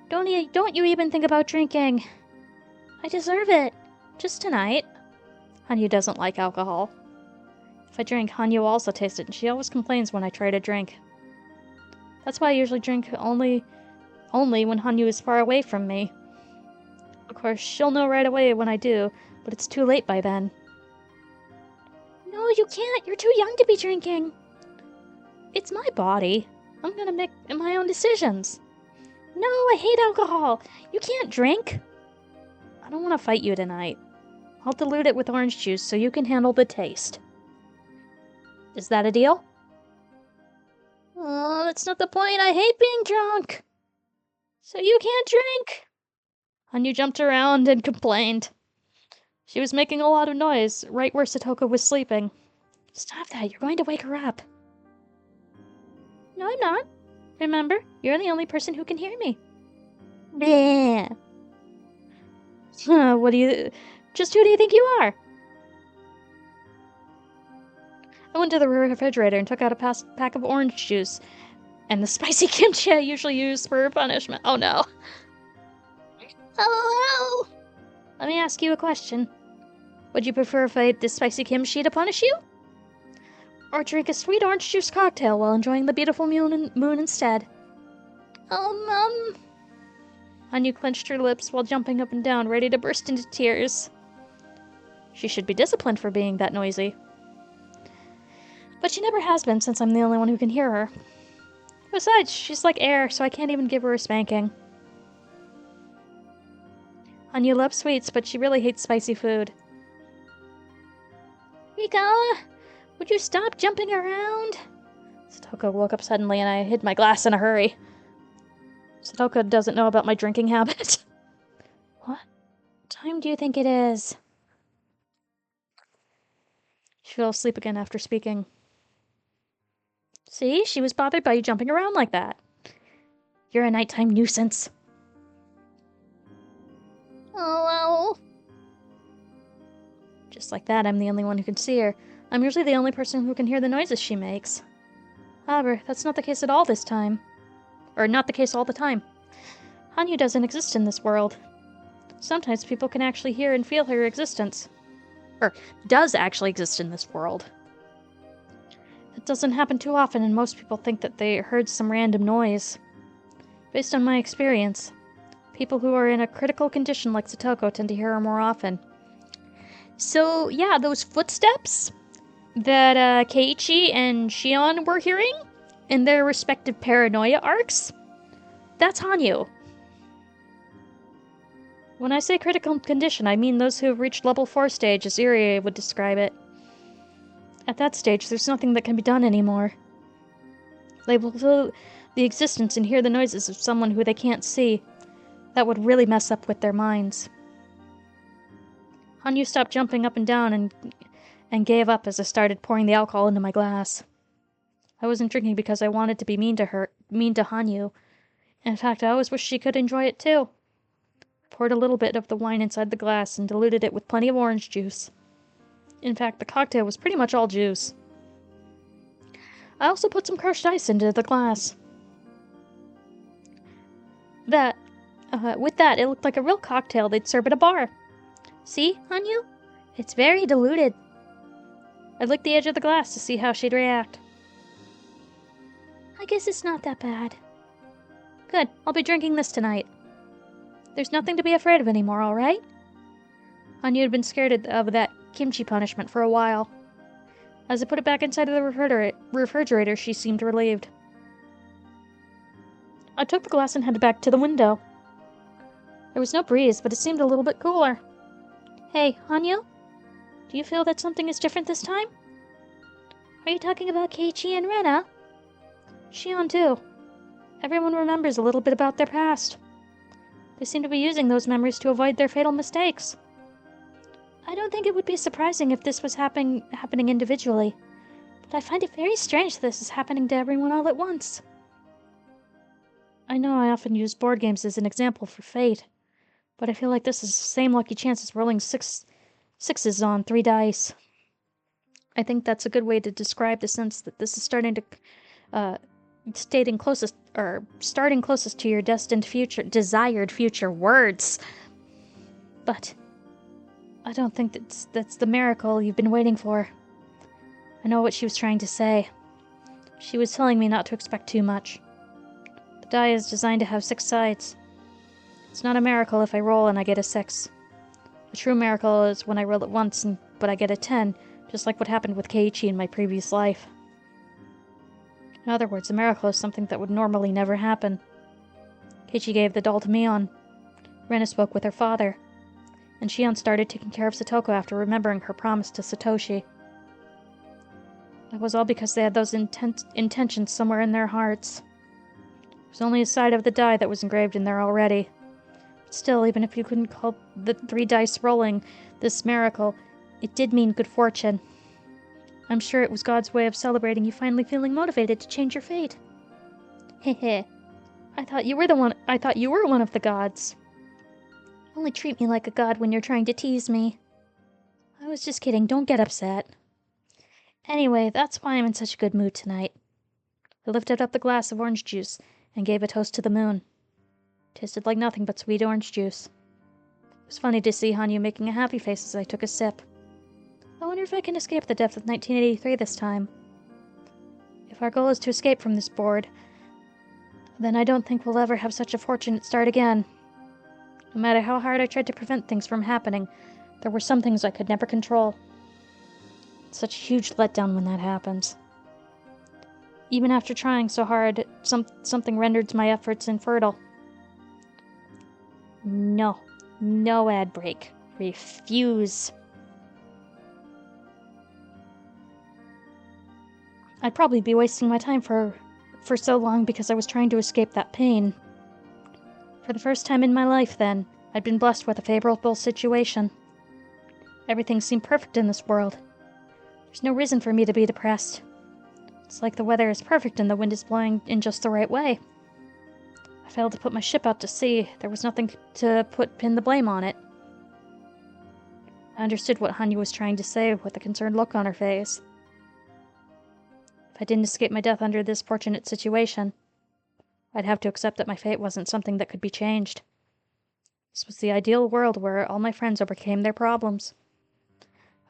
don't you even think about drinking. I deserve it. Just tonight. Hanyu doesn't like alcohol. If I drink, Hanyu also tastes it, and she always complains when I try to drink. That's why I usually drink only when Hanyu is far away from me. Of course, she'll know right away when I do, but it's too late by then. No, you can't. You're too young to be drinking. It's my body. I'm gonna make my own decisions. No, I hate alcohol. You can't drink. I don't want to fight you tonight. I'll dilute it with orange juice so you can handle the taste. Is that a deal? Oh, that's not the point. I hate being drunk. So you can't drink. Hanyu jumped around and complained. She was making a lot of noise, right where Satoko was sleeping. Stop that, you're going to wake her up. No, I'm not. Remember, you're the only person who can hear me. Bleh. Just who do you think you are? I went to the refrigerator and took out a pack of orange juice and the spicy kimchi I usually use for punishment. Oh no. Hello? Let me ask you a question. Would you prefer if I ate this spicy kimchi to punish you? Or drink a sweet orange juice cocktail while enjoying the beautiful moon instead? Hanyu clenched her lips while jumping up and down, ready to burst into tears. She should be disciplined for being that noisy. But she never has been, since I'm the only one who can hear her. Besides, she's like air, so I can't even give her a spanking. Hanyu loves sweets, but she really hates spicy food. Rika, would you stop jumping around? Satoko woke up suddenly and I hid my glass in a hurry. Satoko doesn't know about my drinking habit. What time do you think it is? She fell asleep again after speaking. See, she was bothered by you jumping around like that. You're a nighttime nuisance. Oh, well. Just like that, I'm the only one who can see her. I'm usually the only person who can hear the noises she makes. However, that's not the case at all this time. Or not the case all the time. Hanyu doesn't exist in this world. Sometimes people can actually hear and feel her existence. Or does actually exist in this world. It doesn't happen too often, and most people think that they heard some random noise. Based on my experience, people who are in a critical condition like Satoko tend to hear her more often. So, yeah, those footsteps that Keiichi and Shion were hearing in their respective paranoia arcs, that's Hanyu. When I say critical condition, I mean those who have reached level 4 stage, as Irie would describe it. At that stage, there's nothing that can be done anymore. They will feel the existence and hear the noises of someone who they can't see. That would really mess up with their minds. Hanyu stopped jumping up and down and gave up as I started pouring the alcohol into my glass. I wasn't drinking because I wanted to be mean to Hanyu. In fact, I always wished she could enjoy it too. Poured a little bit of the wine inside the glass and diluted it with plenty of orange juice. In fact, the cocktail was pretty much all juice. I also put some crushed ice into the glass. With that, it looked like a real cocktail they'd serve at a bar. See, Hanyu? It's very diluted. I licked the edge of the glass to see how she'd react. I guess it's not that bad. Good, I'll be drinking this tonight. There's nothing to be afraid of anymore, alright? Hanyu had been scared of that kimchi punishment for a while. As I put it back inside of the refrigerator, she seemed relieved. I took the glass and headed back to the window. There was no breeze, but it seemed a little bit cooler. Hey, Hanyu? Do you feel that something is different this time? Are you talking about Keiichi and Rena? Shion too. Everyone remembers a little bit about their past. They seem to be using those memories to avoid their fatal mistakes. I don't think it would be surprising if this was happening individually, but I find it very strange that this is happening to everyone all at once. I know I often use board games as an example for fate, but I feel like this is the same lucky chance as rolling sixes on 3 dice. I think that's a good way to describe the sense that this is starting closest to your desired future words. But I don't think that's the miracle you've been waiting for. I know what she was trying to say. She was telling me not to expect too much. The die is designed to have 6 sides. It's not a miracle if I roll and I get a 6. The true miracle is when I roll it once but I get a 10, just like what happened with Keiichi in my previous life. In other words, a miracle is something that would normally never happen. Keiichi gave the doll to Mion. Rena spoke with her father. And Shion started taking care of Satoko after remembering her promise to Satoshi. That was all because they had those intentions somewhere in their hearts. It was only a side of the die that was engraved in there already. But still, even if you couldn't call the 3 dice rolling this miracle, it did mean good fortune. I'm sure it was God's way of celebrating you finally feeling motivated to change your fate. Heh. I thought you were one of the gods. Only treat me like a god when you're trying to tease me. I was just kidding, don't get upset. Anyway, that's why I'm in such a good mood tonight. I lifted up the glass of orange juice and gave a toast to the moon. Tasted like nothing but sweet orange juice. It was funny to see Hanyu making a happy face as I took a sip. I wonder if I can escape the depth of 1983 this time. If our goal is to escape from this board, then I don't think we'll ever have such a fortunate start again. No matter how hard I tried to prevent things from happening, there were some things I could never control. It's such a huge letdown when that happens. Even after trying so hard, something rendered my efforts infertile. No ad break. Refuse. I'd probably be wasting my time for so long because I was trying to escape that pain. For the first time in my life, then, I'd been blessed with a favorable situation. Everything seemed perfect in this world. There's no reason for me to be depressed. It's like the weather is perfect and the wind is blowing in just the right way. I failed to put my ship out to sea. There was nothing to pin the blame on it. I understood what Hanyu was trying to say with a concerned look on her face. If I didn't escape my death under this fortunate situation, I'd have to accept that my fate wasn't something that could be changed. This was the ideal world where all my friends overcame their problems.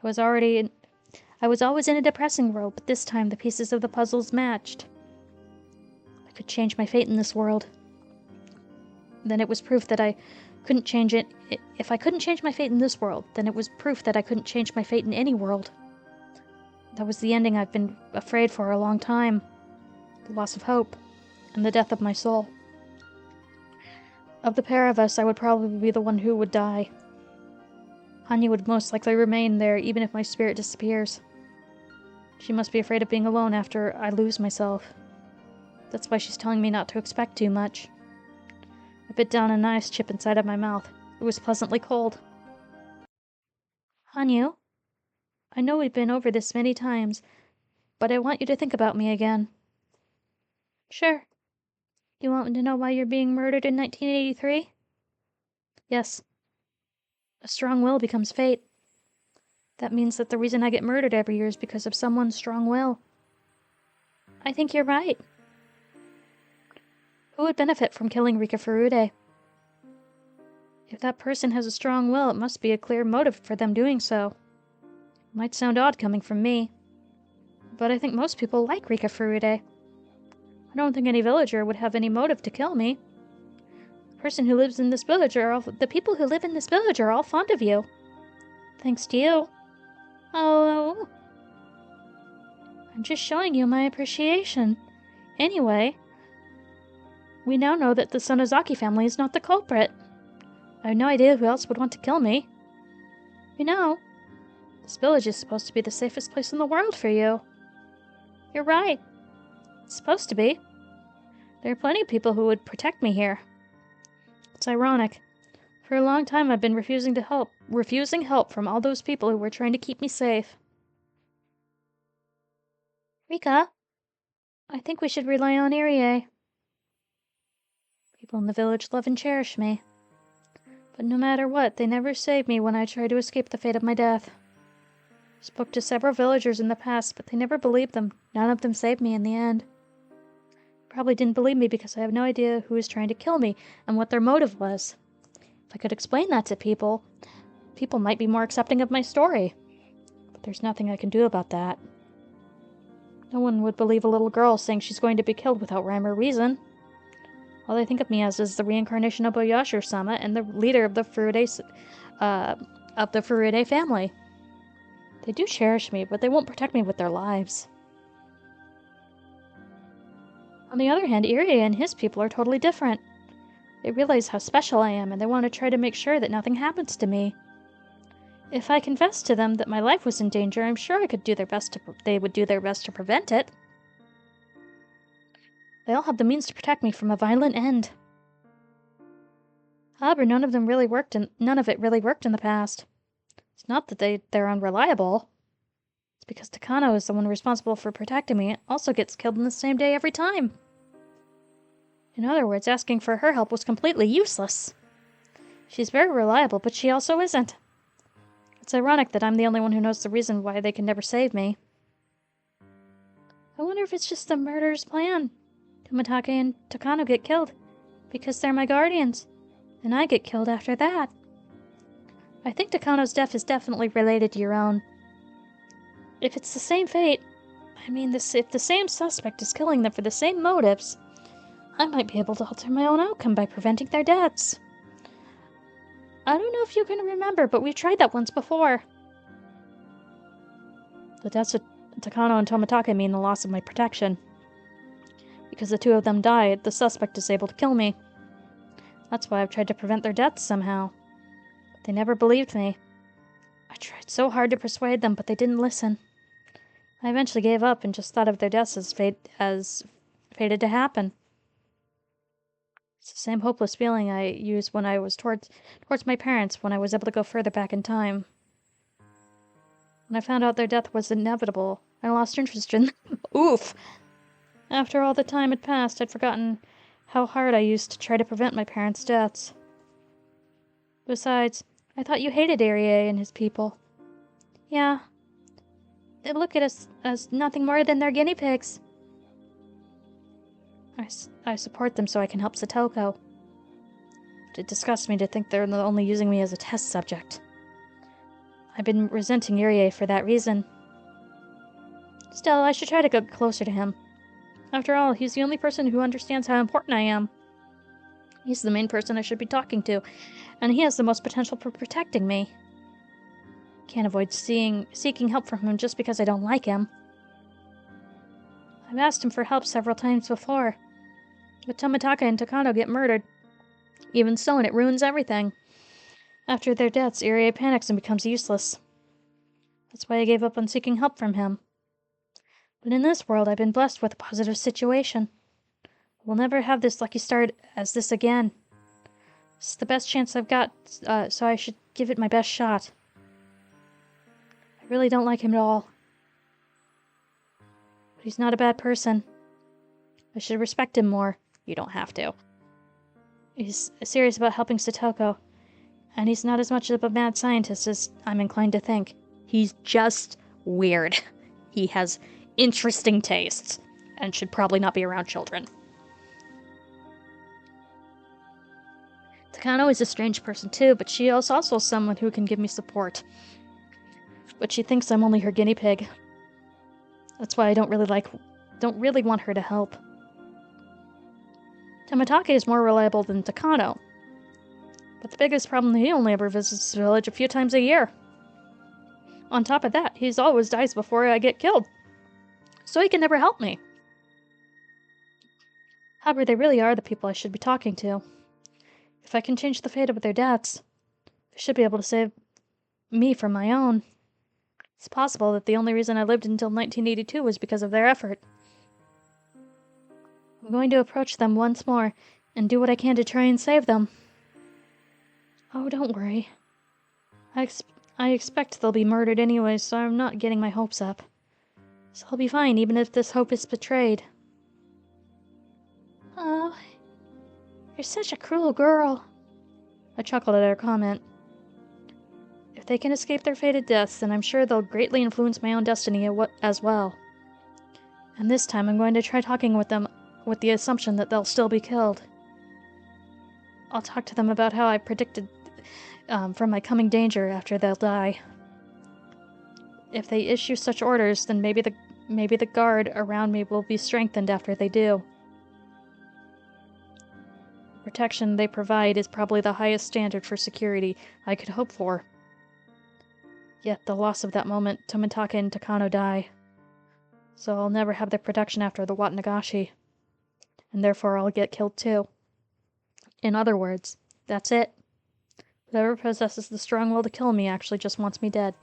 I was always in a depressing world, but this time the pieces of the puzzles matched. I could change my fate in this world. Then it was proof that I couldn't change it. If I couldn't change my fate in this world, then it was proof that I couldn't change my fate in any world. That was the ending I've been afraid for a long time. The loss of hope, and the death of my soul. Of the pair of us, I would probably be the one who would die. Hanyu would most likely remain there even if my spirit disappears. She must be afraid of being alone after I lose myself. That's why she's telling me not to expect too much. I bit down an ice chip inside of my mouth. It was pleasantly cold. Hanyu, I know we've been over this many times, but I want you to think about me again. Sure. You want to know why you're being murdered in 1983? Yes. A strong will becomes fate. That means that the reason I get murdered every year is because of someone's strong will. I think you're right. Who would benefit from killing Rika Furude? If that person has a strong will, it must be a clear motive for them doing so. It might sound odd coming from me, but I think most people like Rika Furude. I don't think any villager would have any motive to kill me. The people who live in this village are all fond of you. Thanks to you. Oh, I'm just showing you my appreciation. Anyway, we now know that the Sonozaki family is not the culprit. I have no idea who else would want to kill me. You know, this village is supposed to be the safest place in the world for you. You're right. It's supposed to be. There are plenty of people who would protect me here. It's ironic. For a long time I've been refusing help from all those people who were trying to keep me safe. Rika, I think we should rely on Irie. People in the village love and cherish me. But no matter what, they never saved me when I tried to escape the fate of my death. I spoke to several villagers in the past, but they never believed them. None of them saved me in the end. Probably didn't believe me because I have no idea who was trying to kill me and what their motive was. If I could explain that to people, people might be more accepting of my story. But there's nothing I can do about that. No one would believe a little girl saying she's going to be killed without rhyme or reason. All they think of me as is the reincarnation of Oyashiro-sama and the leader of the Furude family. They do cherish me, but they won't protect me with their lives. On the other hand, Irie and his people are totally different. They realize how special I am, and they want to try to make sure that nothing happens to me. If I confessed to them that my life was in danger, I'm sure they would do their best to prevent it. They all have the means to protect me from a violent end. However, none of it really worked in the past. It's not that they're unreliable. It's because Takano is the one responsible for protecting me and also gets killed on the same day every time. In other words, asking for her help was completely useless. She's very reliable, but she also isn't. It's ironic that I'm the only one who knows the reason why they can never save me. I wonder if it's just the murderer's plan. Tomitake and Takano get killed because they're my guardians, and I get killed after that. I think Takano's death is definitely related to your own. If it's the same fate, if the same suspect is killing them for the same motives, I might be able to alter my own outcome by preventing their deaths. I don't know if you can remember, but we've tried that once before. The deaths of Takano and Tomitake mean the loss of my protection. Because the two of them died, the suspect is able to kill me. That's why I've tried to prevent their deaths somehow. But they never believed me. I tried so hard to persuade them, but they didn't listen. I eventually gave up and just thought of their deaths as fated to happen. It's the same hopeless feeling I used when I was towards my parents when I was able to go further back in time. When I found out their death was inevitable, I lost interest in them. Oof! After all the time had passed, I'd forgotten how hard I used to try to prevent my parents' deaths. Besides, I thought you hated Arie and his people. Yeah. They look at us as nothing more than their guinea pigs. I support them so I can help Satoko. But it disgusts me to think they're only using me as a test subject. I've been resenting Arie for that reason. Still, I should try to get closer to him. After all, he's the only person who understands how important I am. He's the main person I should be talking to, and he has the most potential for protecting me. Can't avoid seeking help from him just because I don't like him. I've asked him for help several times before, but Tomitake and Takano get murdered. Even so, and it ruins everything. After their deaths, Arie panics and becomes useless. That's why I gave up on seeking help from him. But in this world, I've been blessed with a positive situation. We'll never have this lucky start as this again. It's the best chance I've got, so I should give it my best shot. I really don't like him at all. But he's not a bad person. I should respect him more. You don't have to. He's serious about helping Satoko, and he's not as much of a mad scientist as I'm inclined to think. He's just weird. He has interesting tastes, and should probably not be around children. Takano is a strange person too, but she is also someone who can give me support. But she thinks I'm only her guinea pig. That's why I don't really want her to help. Tomitake is more reliable than Takano, but the biggest problem he only ever visits the village a few times a year. On top of that, he always dies before I get killed, so he can never help me. However, they really are the people I should be talking to. If I can change the fate of their deaths, they should be able to save me from my own. It's possible that the only reason I lived until 1982 was because of their effort. I'm going to approach them once more and do what I can to try and save them. Oh, don't worry. I expect they'll be murdered anyway, so I'm not getting my hopes up. So I'll be fine, even if this hope is betrayed. Oh, you're such a cruel girl. I chuckled at her comment. If they can escape their fated deaths, then I'm sure they'll greatly influence my own destiny as well. And this time I'm going to try talking with them with the assumption that they'll still be killed. I'll talk to them about how I predicted from my coming danger after they'll die. If they issue such orders, then maybe the guard around me will be strengthened after they do. The protection they provide is probably the highest standard for security I could hope for. Yet the loss of that moment, Tomitake and Takano die. So I'll never have their protection after the Watanagashi. And therefore I'll get killed too. In other words, that's it. Whatever possesses the strong will to kill me actually just wants me dead.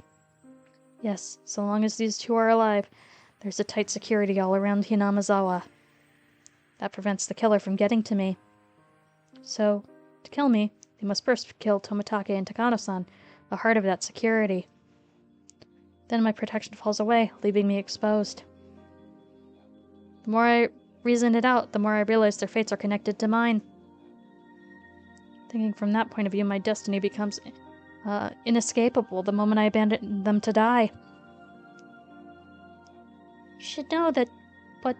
Yes, so long as these two are alive, there's a tight security all around Hinamizawa. That prevents the killer from getting to me. So, to kill me, they must first kill Tomitake and Takano-san, the heart of that security. Then my protection falls away, leaving me exposed. The more I reason it out, the more I realize their fates are connected to mine. Thinking from that point of view, my destiny becomes inescapable the moment I abandon them to die. You should know that, but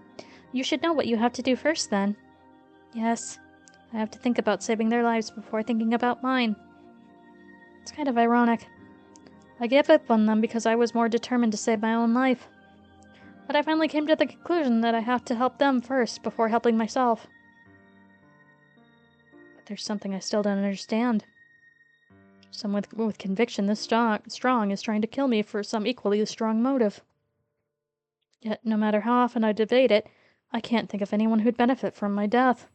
you should know what you have to do first then. Yes, I have to think about saving their lives before thinking about mine. It's kind of ironic. I gave up on them because I was more determined to save my own life. But I finally came to the conclusion that I have to help them first before helping myself. But there's something I still don't understand. Someone with conviction this strong is trying to kill me for some equally strong motive. Yet, no matter how often I debate it, I can't think of anyone who'd benefit from my death.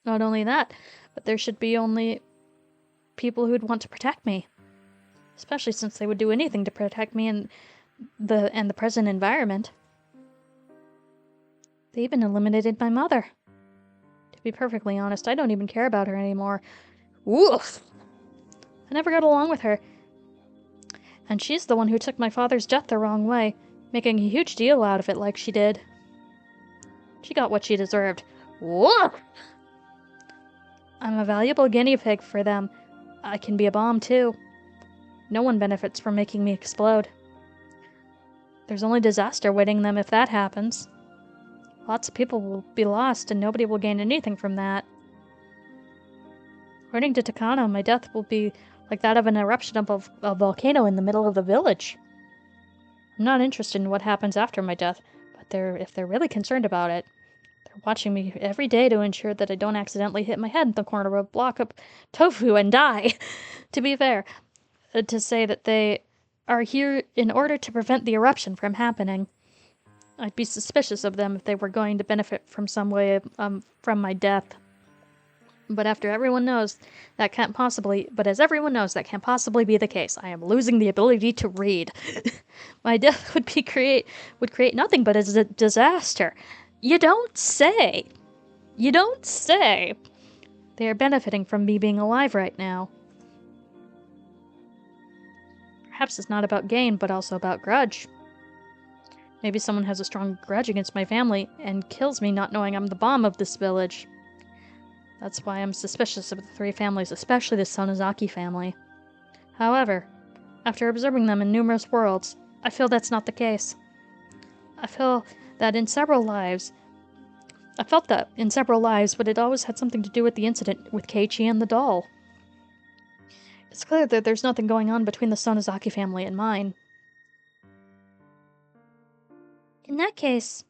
Not only that, but there should be only people who'd want to protect me. Especially since they would do anything to protect me and the present environment. They even eliminated my mother. To be perfectly honest, I don't even care about her anymore. Woof! I never got along with her. And she's the one who took my father's death the wrong way, making a huge deal out of it like she did. She got what she deserved. Woof! I'm a valuable guinea pig for them. I can be a bomb, too. No one benefits from making me explode. There's only disaster waiting them if that happens. Lots of people will be lost, and nobody will gain anything from that. According to Takano, my death will be like that of an eruption of a volcano in the middle of the village. I'm not interested in what happens after my death, but if they're really concerned about it, they're watching me every day to ensure that I don't accidentally hit my head in the corner of a block of tofu and die. To be fair, to say that they are here in order to prevent the eruption from happening. I'd be suspicious of them if they were going to benefit from some way from my death. But as everyone knows, that can't possibly be the case. I am losing the ability to read. My death would create nothing but a disaster. You don't say. You don't say. They are benefiting from me being alive right now. Perhaps it's not about gain, but also about grudge. Maybe someone has a strong grudge against my family and kills me not knowing I'm the bomb of this village. That's why I'm suspicious of the three families, especially the Sonozaki family. However, after observing them in numerous worlds, I feel that's not the case. I felt that in several lives, but it always had something to do with the incident with Keiichi and the doll. It's clear that there's nothing going on between the Sonozaki family and mine. In that case,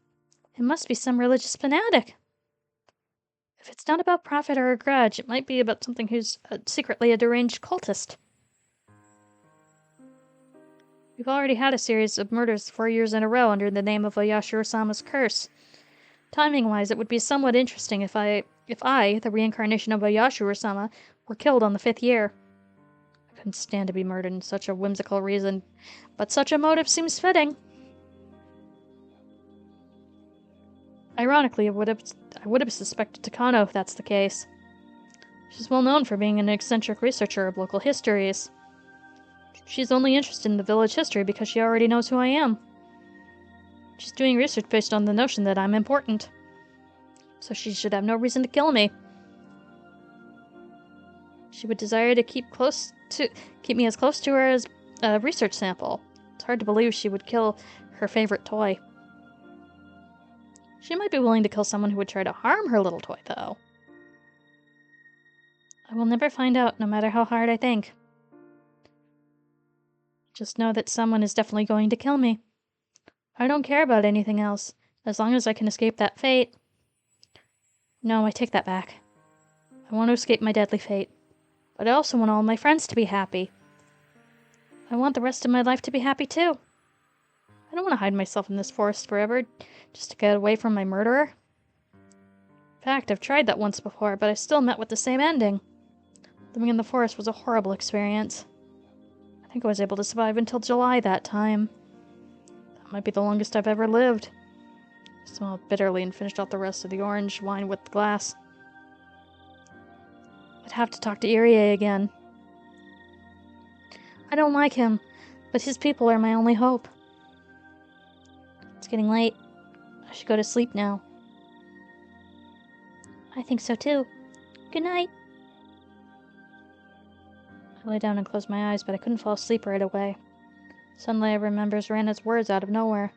it must be some religious fanatic. If it's not about profit or a grudge, it might be about something who's secretly a deranged cultist. We've already had a series of murders 4 years in a row under the name of Oyashiro-sama's curse. Timing-wise, it would be somewhat interesting if I, the reincarnation of Oyashiro-sama, were killed on the 5th year. I couldn't stand to be murdered in such a whimsical reason, but such a motive seems fitting. Ironically, I would have suspected Takano if that's the case. She's well known for being an eccentric researcher of local histories. She's only interested in the village history because she already knows who I am. She's doing research based on the notion that I'm important. So she should have no reason to kill me. She would desire to keep me as close to her as a research sample. It's hard to believe she would kill her favorite toy. She might be willing to kill someone who would try to harm her little toy, though. I will never find out, no matter how hard I think. Just know that someone is definitely going to kill me. I don't care about anything else, as long as I can escape that fate. No, I take that back. I want to escape my deadly fate, but I also want all my friends to be happy. I want the rest of my life to be happy, too. I don't want to hide myself in this forest forever, just to get away from my murderer. In fact, I've tried that once before, but I still met with the same ending. Living in the forest was a horrible experience. I think I was able to survive until July that time. That might be the longest I've ever lived. I smiled bitterly and finished off the rest of the orange wine with the glass. I'd have to talk to Irie again. I don't like him, but his people are my only hope. It's getting late. I should go to sleep now. I think so too. Good night. I lay down and closed my eyes, but I couldn't fall asleep right away. Suddenly I remembered Rana's words out of nowhere.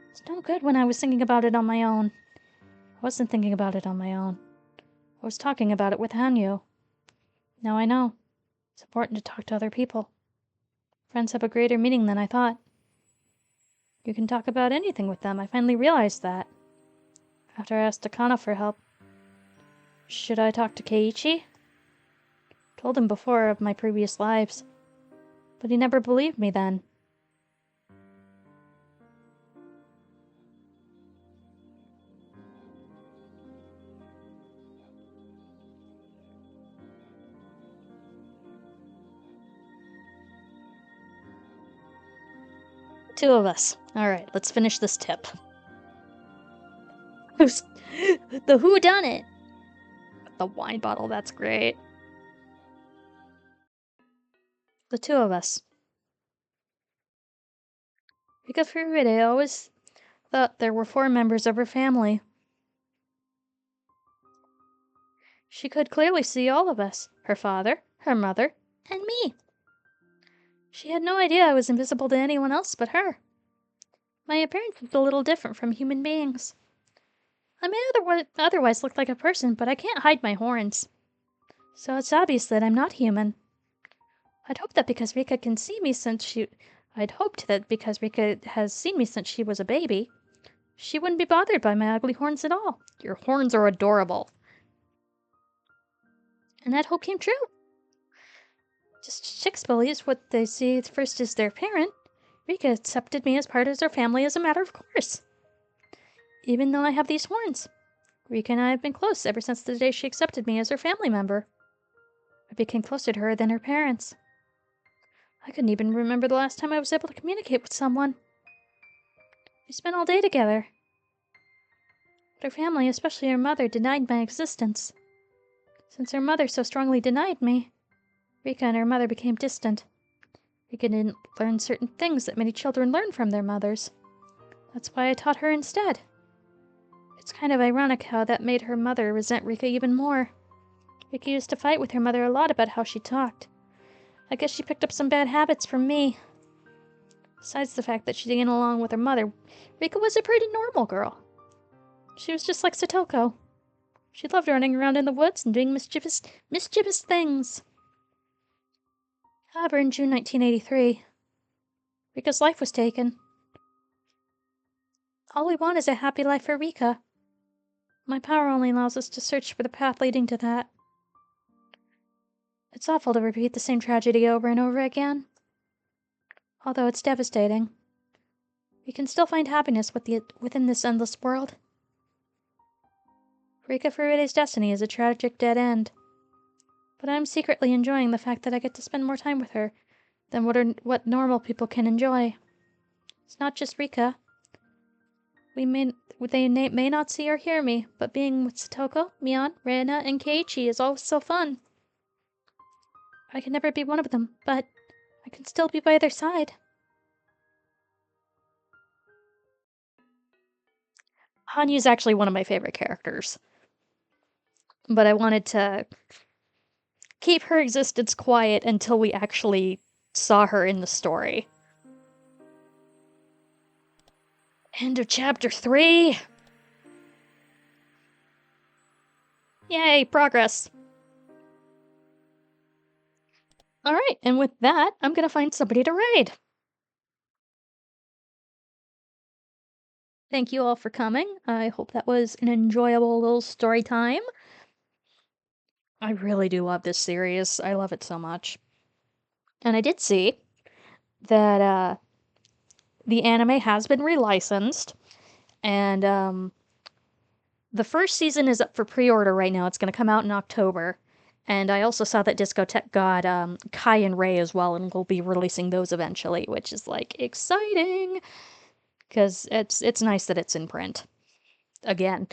It's no good when I was thinking about it on my own. I wasn't thinking about it on my own. I was talking about it with Hanyu. Now I know. It's important to talk to other people. Friends have a greater meaning than I thought. You can talk about anything with them. I finally realized that. After I asked Takano for help. Should I talk to Keiichi? Told him before of my previous lives. But he never believed me then. Two of us. Alright, let's finish this tip. The whodunit? The wine bottle, that's great. The two of us. Rika Furide always thought there were 4 members of her family. She could clearly see all of us. Her father, her mother, and me. She had no idea I was invisible to anyone else but her. My appearance is a little different from human beings. I may otherwise look like a person, but I can't hide my horns. So it's obvious that I'm not human. I'd hoped that because Rika has seen me since she was a baby, she wouldn't be bothered by my ugly horns at all. Your horns are adorable. And that hope came true. Just chicks bullies what they see first as their parent. Rika accepted me as part of their family as a matter of course. Even though I have these horns. Rika and I have been close ever since the day she accepted me as her family member. I became closer to her than her parents. I couldn't even remember the last time I was able to communicate with someone. We spent all day together. But her family, especially her mother, denied my existence. Since her mother so strongly denied me, Rika and her mother became distant. Rika didn't learn certain things that many children learn from their mothers. That's why I taught her instead. It's kind of ironic how that made her mother resent Rika even more. Rika used to fight with her mother a lot about how she talked. I guess she picked up some bad habits from me. Besides the fact that she didn't get along with her mother, Rika was a pretty normal girl. She was just like Satoko. She loved running around in the woods and doing mischievous things. However, in June 1983, Rika's life was taken. All we want is a happy life for Rika. My power only allows us to search for the path leading to that. It's awful to repeat the same tragedy over and over again. Although it's devastating, we can still find happiness within this endless world. Rika Furude's destiny is a tragic dead end. But I'm secretly enjoying the fact that I get to spend more time with her than what normal people can enjoy. It's not just Rika. They may not see or hear me, but being with Satoko, Mion, Reina, and Keiichi is always so fun. I can never be one of them, but I can still be by their side. Hanyu's actually one of my favorite characters. But I wanted to keep her existence quiet until we actually saw her in the story. End of chapter 3! Yay, progress! Alright, and with that, I'm gonna find somebody to raid. Thank you all for coming. I hope that was an enjoyable little story time. I really do love this series. I love it so much. And I did see that the anime has been relicensed, and the first season is up for pre-order right now. It's going to come out in October, And I also saw that Discotech got Kai and Ray as well, and will be releasing those eventually, which is like exciting because it's nice that it's in print again.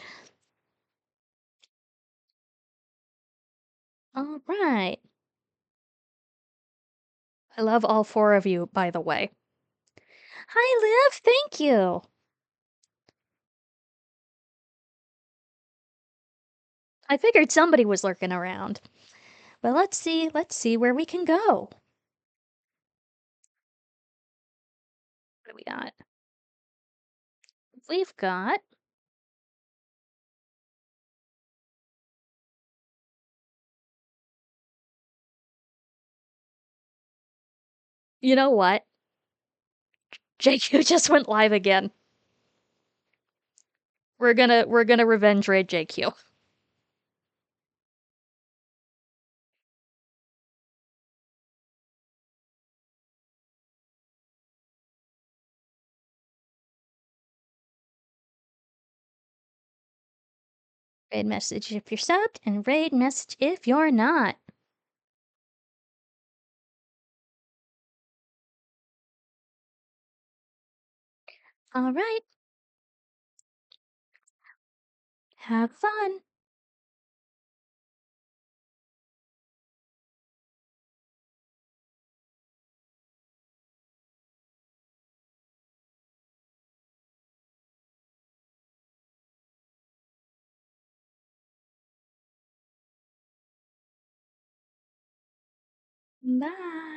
All right. I love all four of you, by the way. Hi, Liv. Thank you. I figured somebody was lurking around. But let's see where we can go. What do we got? We've got. You know what? JQ just went live again. We're gonna revenge raid JQ. Raid message if you're subbed, and raid message if you're not. All right. Have fun. Bye.